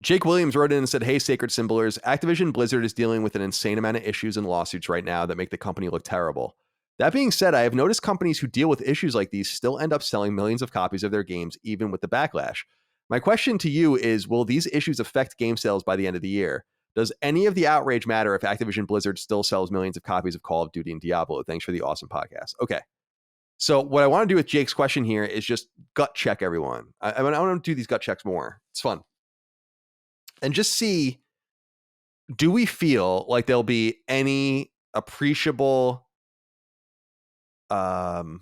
Jake Williams wrote in and said, "Hey, Sacred Symbolers, Activision-Blizzard is dealing with an insane amount of issues and lawsuits right now that make the company look terrible. That being said, I have noticed companies who deal with issues like these still end up selling millions of copies of their games, even with the backlash. My question to you is, will these issues affect game sales by the end of the year? Does any of the outrage matter if Activision-Blizzard still sells millions of copies of Call of Duty and Diablo? Thanks for the awesome podcast. Okay. So what I want to do with Jake's question here is just gut check everyone. I want to do these gut checks more. It's fun. And just see, do we feel like there'll be any appreciable, let's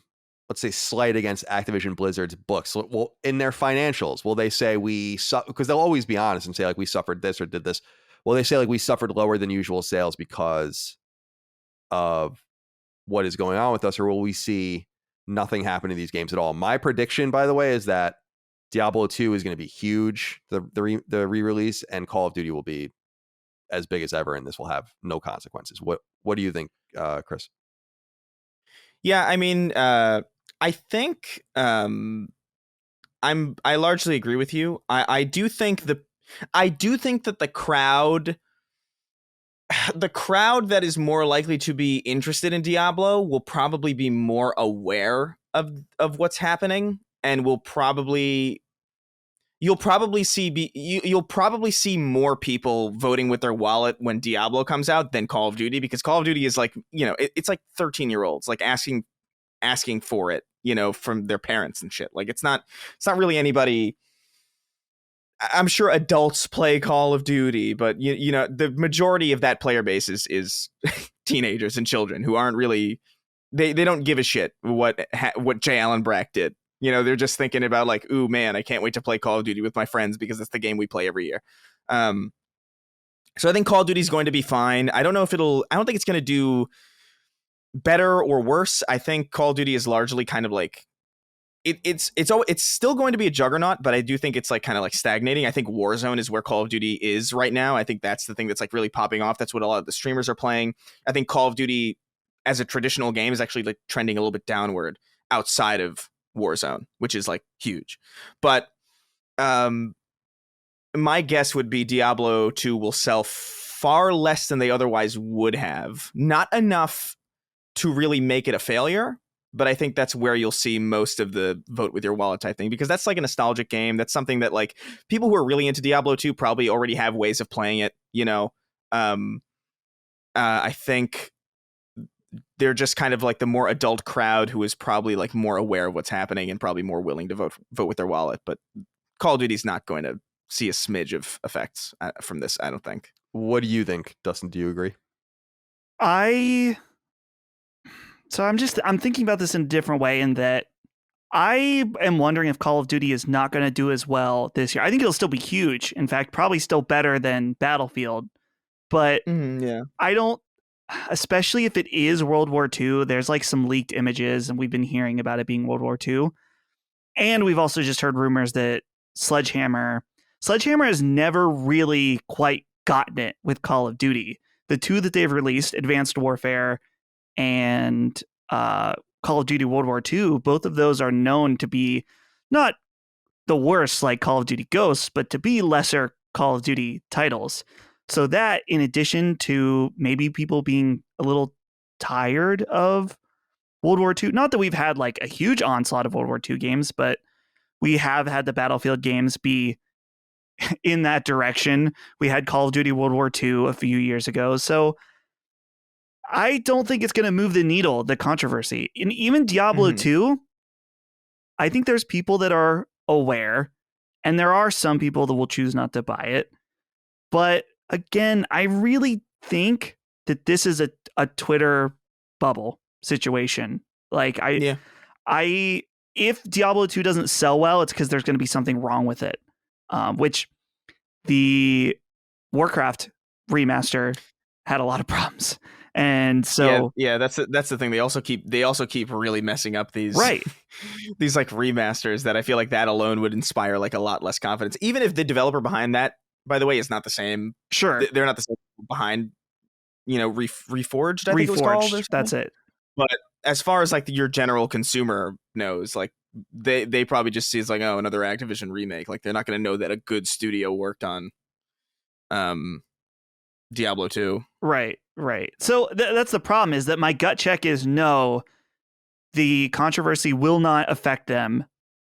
say, slight against Activision-Blizzard's books? Well, in their financials, will they say because they'll always be honest and say like we suffered this or did this. Will they say like we suffered lower than usual sales because of what is going on with us, or will we see nothing happen to these games at all? My prediction, by the way, is that Diablo 2 is going to be huge, the re-release, and Call of Duty will be as big as ever, and this will have no consequences. What do you think, Chris? Yeah, I mean, I think I largely agree with you. I do think that the crowd that is more likely to be interested in Diablo will probably be more aware of what's happening, and you'll probably see more people voting with their wallet when Diablo comes out than Call of Duty, because Call of Duty is like, it's like 13-year-olds like asking for it, from their parents and shit. Like it's not really anybody. I'm sure adults play Call of Duty, but the majority of that player base is teenagers and children who aren't really, they don't give a shit what J. Allen Brack did. They're just thinking about like, ooh man, I can't wait to play Call of Duty with my friends because it's the game we play every year. So I think Call of Duty is going to be fine. I don't think it's going to do better or worse. I think Call of Duty is largely kind of like, it's still going to be a juggernaut, but I do think it's like kind of like stagnating. I think Warzone is where Call of Duty is right now. I think that's the thing that's like really popping off. That's what a lot of the streamers are playing. I think Call of Duty as a traditional game is actually like trending a little bit downward outside of Warzone, which is like huge. But my guess would be Diablo 2 will sell far less than they otherwise would have. Not enough to really make it a failure, but I think that's where you'll see most of the vote with your wallet type thing, because that's like a nostalgic game. That's something that like people who are really into Diablo 2 probably already have ways of playing it. I think they're just kind of like the more adult crowd who is probably like more aware of what's happening and probably more willing to vote with their wallet. But Call of Duty's not going to see a smidge of effects from this, I don't think. What do you think, Dustin? Do you agree? So I'm thinking about this in a different way, in that I am wondering if Call of Duty is not going to do as well this year. I think it'll still be huge. In fact, probably still better than Battlefield. But yeah, I don't, especially if it is World War II, there's like some leaked images and we've been hearing about it being World War II. And we've also just heard rumors that Sledgehammer has never really quite gotten it with Call of Duty. The two that they've released, Advanced Warfare and Call of Duty World War II, both of those are known to be not the worst like Call of Duty Ghosts, but to be lesser Call of Duty titles. So that, in addition to maybe people being a little tired of World War II, not that we've had like a huge onslaught of World War II games, but we have had the Battlefield games be in that direction. We had Call of Duty World War II a few years ago. So I don't think it's going to move the needle, the controversy. And even Diablo 2, I think there's people that are aware, and there are some people that will choose not to buy it. But again, I really think that this is a Twitter bubble situation. Like if Diablo 2 doesn't sell well, it's because there's going to be something wrong with it. Which the Warcraft remaster had a lot of problems. And so that's the thing. They also keep really messing up these these like remasters that I feel like that alone would inspire like a lot less confidence. Even if the developer behind that, by the way, is not the same. Sure, they're not the same behind. Reforged. I think it was called. That's it. But as far as like your general consumer knows, like they probably just see it's like, oh, another Activision remake. Like they're not going to know that a good studio worked on Diablo 2. Right. So that's the problem, is that my gut check is no, the controversy will not affect them.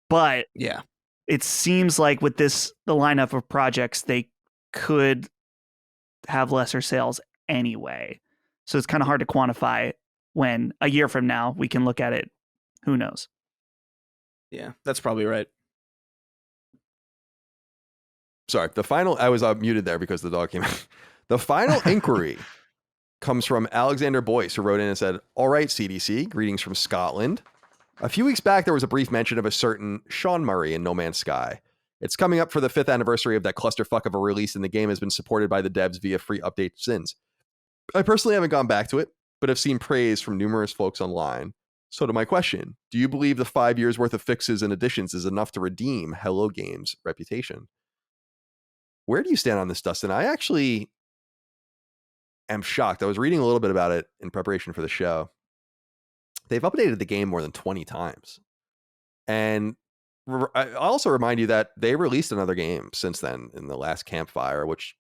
But yeah, it seems like with the lineup of projects, they could have lesser sales anyway. So it's kind of hard to quantify when a year from now we can look at it. Who knows? Yeah, that's probably right. Sorry, I was muted there because the dog came out. The final inquiry comes from Alexander Boyce, who wrote in and said, "All right, CDC, greetings from Scotland. A few weeks back, there was a brief mention of a certain Sean Murray in No Man's Sky. It's coming up for the 5th anniversary of that clusterfuck of a release, and the game has been supported by the devs via free updates since. I personally haven't gone back to it, but have seen praise from numerous folks online. So to my question, do you believe the 5 years worth of fixes and additions is enough to redeem Hello Games' reputation?" Where do you stand on this, Dustin? I actually am shocked. I was reading a little bit about it in preparation for the show. They've updated the game more than 20 times. And I also remind you that they released another game since then in the last Campfire, which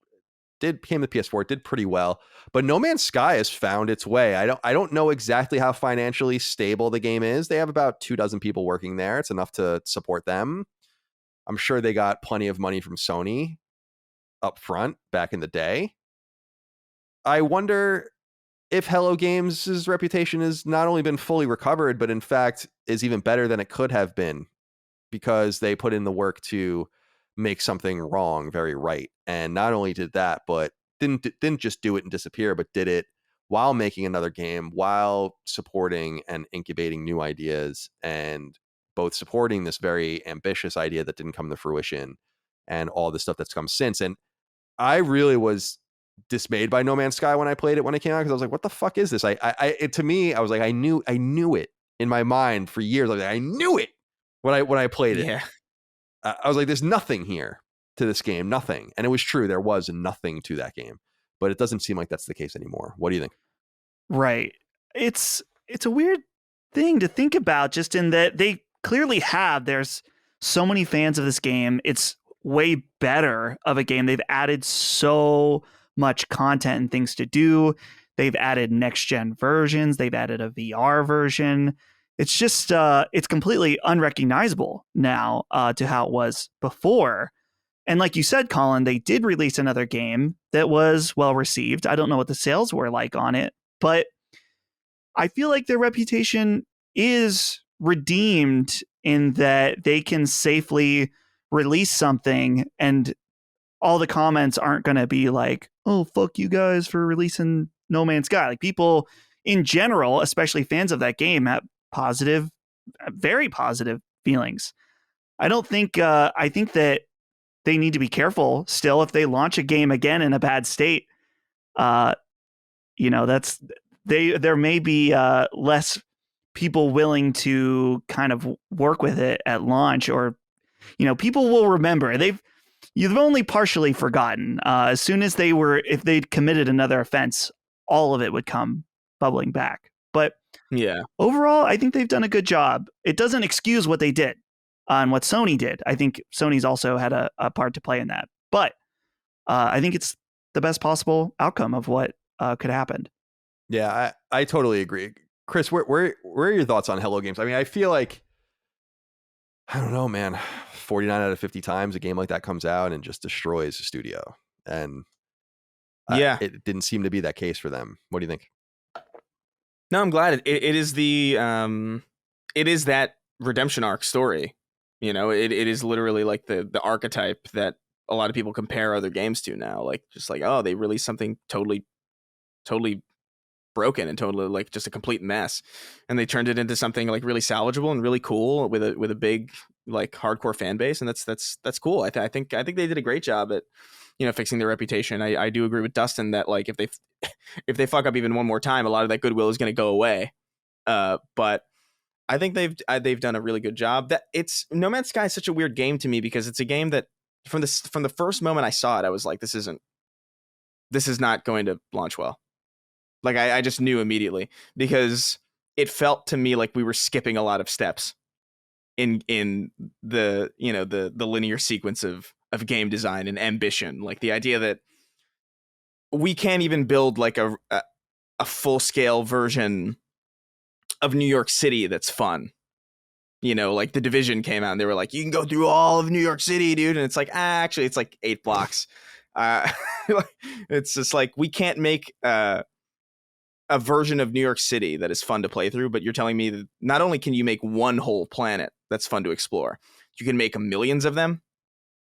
came to PS4, did pretty well. But No Man's Sky has found its way. I don't know exactly how financially stable the game is. They have about 24 people working there. It's enough to support them. I'm sure they got plenty of money from Sony up front back in the day. I wonder if Hello Games' reputation has not only been fully recovered, but in fact is even better than it could have been, because they put in the work to make something wrong very right. And not only did that, but didn't just do it and disappear, but did it while making another game, while supporting and incubating new ideas, and both supporting this very ambitious idea that didn't come to fruition and all the stuff that's come since. And I really was dismayed by No Man's Sky when I played it when it came out, because I was like, what the fuck is this? To me, I was like, I knew it in my mind for years. I knew it when I played it. Yeah. I was like, there's nothing here to this game, nothing. And it was true. There was nothing to that game, but it doesn't seem like that's the case anymore. What do you think? Right. It's a weird thing to think about, just in that they clearly there's so many fans of this game. It's way better of a game. They've added so much content and things to do. They've added next gen versions. They've added a VR version. It's just it's completely unrecognizable now to how it was before. And like you said, Colin, they did release another game that was well received. I don't know what the sales were like on it, but I feel like their reputation is redeemed in that they can safely release something and all the comments aren't going to be like, oh, fuck you guys for releasing No Man's Sky. Like, people in general, especially fans of that game, have positive, very positive feelings. I think that they need to be careful still if they launch a game again in a bad state. There may be less people willing to kind of work with it at launch, or people will remember. You've only partially forgotten. As soon as if they'd committed another offense, all of it would come bubbling back. But yeah, overall, I think they've done a good job. It doesn't excuse what they did and what Sony did. I think Sony's also had a part to play in that. But I think it's the best possible outcome of what could happen. Yeah, I totally agree. Chris, where are your thoughts on Hello Games? I mean, I feel like, I don't know, man, 49 out of 50 times a game like that comes out and just destroys the studio. And it didn't seem to be that case for them. What do you think? No, I'm glad it is it is that redemption arc story. It is literally like the archetype that a lot of people compare other games to now. Like, just like, oh, they released something totally broken and totally like just a complete mess, and they turned it into something like really salvageable and really cool with a big like hardcore fan base, and that's cool. I think they did a great job at fixing their reputation. I do agree with Dustin that like if they fuck up even one more time, a lot of that goodwill is going to go away. But I think they've done a really good job. That it's No Man's Sky is such a weird game to me, because it's a game that from the first moment I saw it, I was like, this is not going to launch well. Like, I just knew immediately, because it felt to me like we were skipping a lot of steps in the the linear sequence of game design and ambition. Like, the idea that we can't even build like a full scale version of New York City that's fun. Like The Division came out and they were like, you can go through all of New York City, dude. And it's like, actually, it's like 8 blocks. It's just like, we can't make a version of New York City that is fun to play through, but you're telling me that not only can you make one whole planet that's fun to explore, you can make millions of them.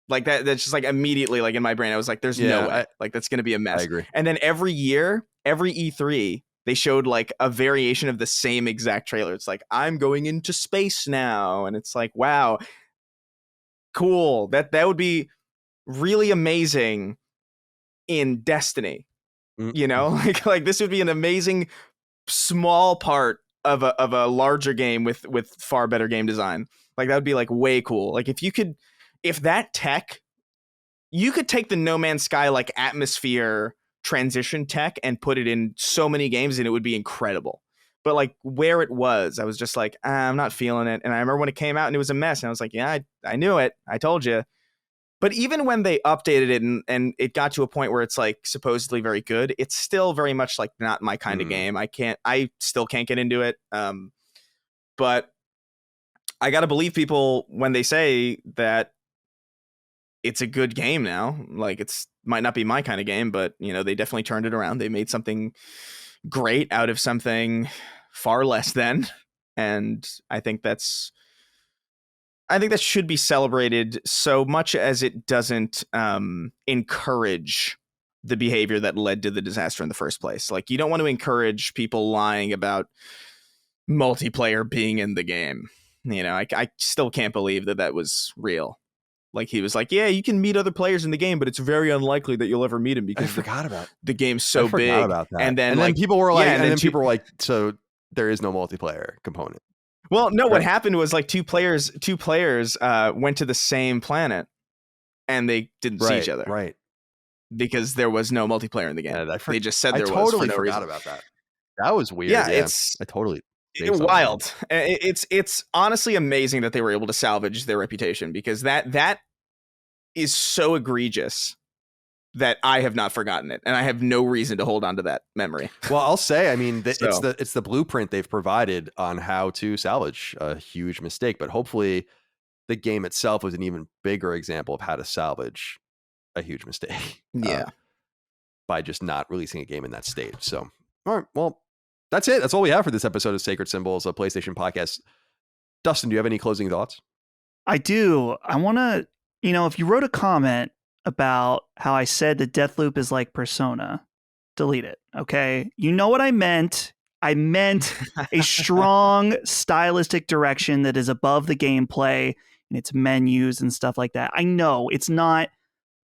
Like that's just like immediately, like in my brain, I was like, there's no way. Like that's going to be a mess. I agree. And then every year, every E3, they showed like a variation of the same exact trailer. It's like, I'm going into space now. And it's like, wow, cool. That would be really amazing in Destiny. You know, like this would be an amazing small part of a larger game with far better game design. Like that would be like way cool. Like if that tech, you could take the No Man's Sky like atmosphere transition tech and put it in so many games and it would be incredible. But like where it was, I was just like, I'm not feeling it. And I remember when it came out and it was a mess and I was like, yeah, I knew it. I told you. But even when they updated it and it got to a point where it's like supposedly very good, it's still very much like not my kind of game. I still can't get into it. But I got to believe people when they say that it's a good game now. Like might not be my kind of game, but you know, they definitely turned it around. They made something great out of something far less than. And I think that should be celebrated so much as it doesn't encourage the behavior that led to the disaster in the first place. Like you don't want to encourage people lying about multiplayer being in the game. You know, I still can't believe that was real. Like he was like, yeah, you can meet other players in the game, but it's very unlikely that you'll ever meet him because the game's so big. About that. And then people were like, people were like, so there is no multiplayer component. Well, no, what happened was like two players went to the same planet and they didn't see each other. Right. Because there was no multiplayer in the game. They just said there was. I totally for no forgot reason. about that. That was weird. Yeah, I totally. Wild. It's honestly amazing that they were able to salvage their reputation because that is so egregious that I have not forgotten it, and I have no reason to hold on to that memory. Well, I'll say, I mean, it's the blueprint they've provided on how to salvage a huge mistake, but hopefully the game itself was an even bigger example of how to salvage a huge mistake. Yeah. By just not releasing a game in that state. So, all right, well, that's it. That's all we have for this episode of Sacred Symbols, a PlayStation podcast. Dustin, do you have any closing thoughts? I do. I want to, if you wrote a comment about how I said that Deathloop is like Persona, delete it. Okay. You know what I meant. I meant a strong stylistic direction that is above the gameplay and its menus and stuff like that. I know it's not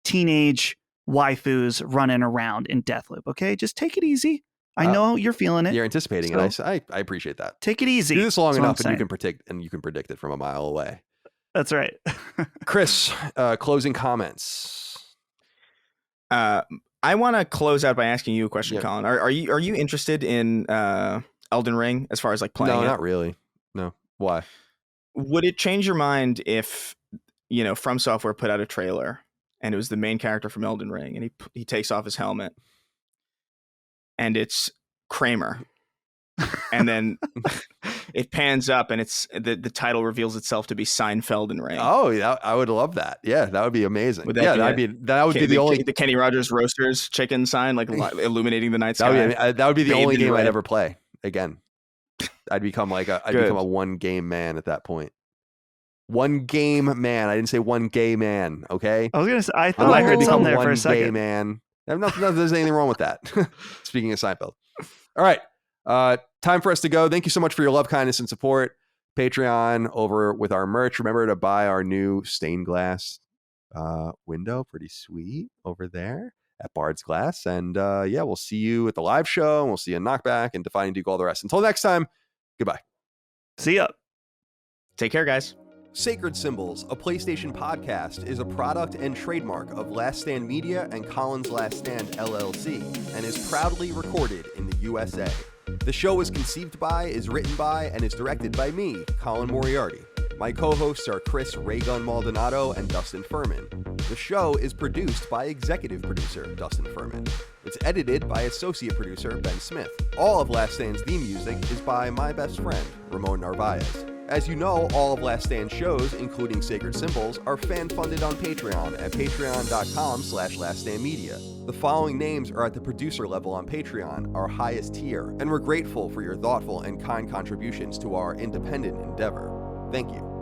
teenage waifus running around in Deathloop. Okay. Just take it easy. I know you're feeling it. You're anticipating it. I appreciate that. Take it easy. Do this long enough and you can predict it from a mile away. That's right. Chris, closing comments. I want to close out by asking you a question, Colin. Are you interested in Elden Ring as far as like playing? No, not really. No. Why? Would it change your mind if, From Software put out a trailer and it was the main character from Elden Ring and he takes off his helmet and it's Kramer. And then it pans up and it's the title reveals itself to be Seinfeld and Ring. Oh, yeah, I would love that. Yeah, that would be amazing. That would be the only the Kenny Rogers Roasters chicken sign, like illuminating the night sky. That would be the only game I'd ever play again. I'd become a one game man at that point. One game man. I didn't say one gay man. Okay. I was gonna say. I thought I heard something there for a second. Gay man. There's anything wrong with that. Speaking of Seinfeld. All right. Time for us to go. Thank you so much for your love, kindness, and support. Patreon over with our merch. Remember to buy our new stained glass window. Pretty sweet over there at Bard's Glass. And we'll see you at the live show. And we'll see you in Knockback and Defining Duke, all the rest. Until next time, goodbye. See ya. Take care, guys. Sacred Symbols, a PlayStation podcast, is a product and trademark of Last Stand Media and Colin's Last Stand LLC, and is proudly recorded in the USA. The show is conceived by, is written by, and is directed by me, Colin Moriarty. My co-hosts are Chris Raygun Maldonado and Dustin Furman. The show is produced by executive producer Dustin Furman. It's edited by associate producer Ben Smith. All of Last Stand's theme music is by my best friend, Ramon Narvaez. As you know, all of Last Stand shows, including Sacred Symbols, are fan-funded on Patreon at patreon.com/laststandmedia. The following names are at the producer level on Patreon, our highest tier, and we're grateful for your thoughtful and kind contributions to our independent endeavor. Thank you.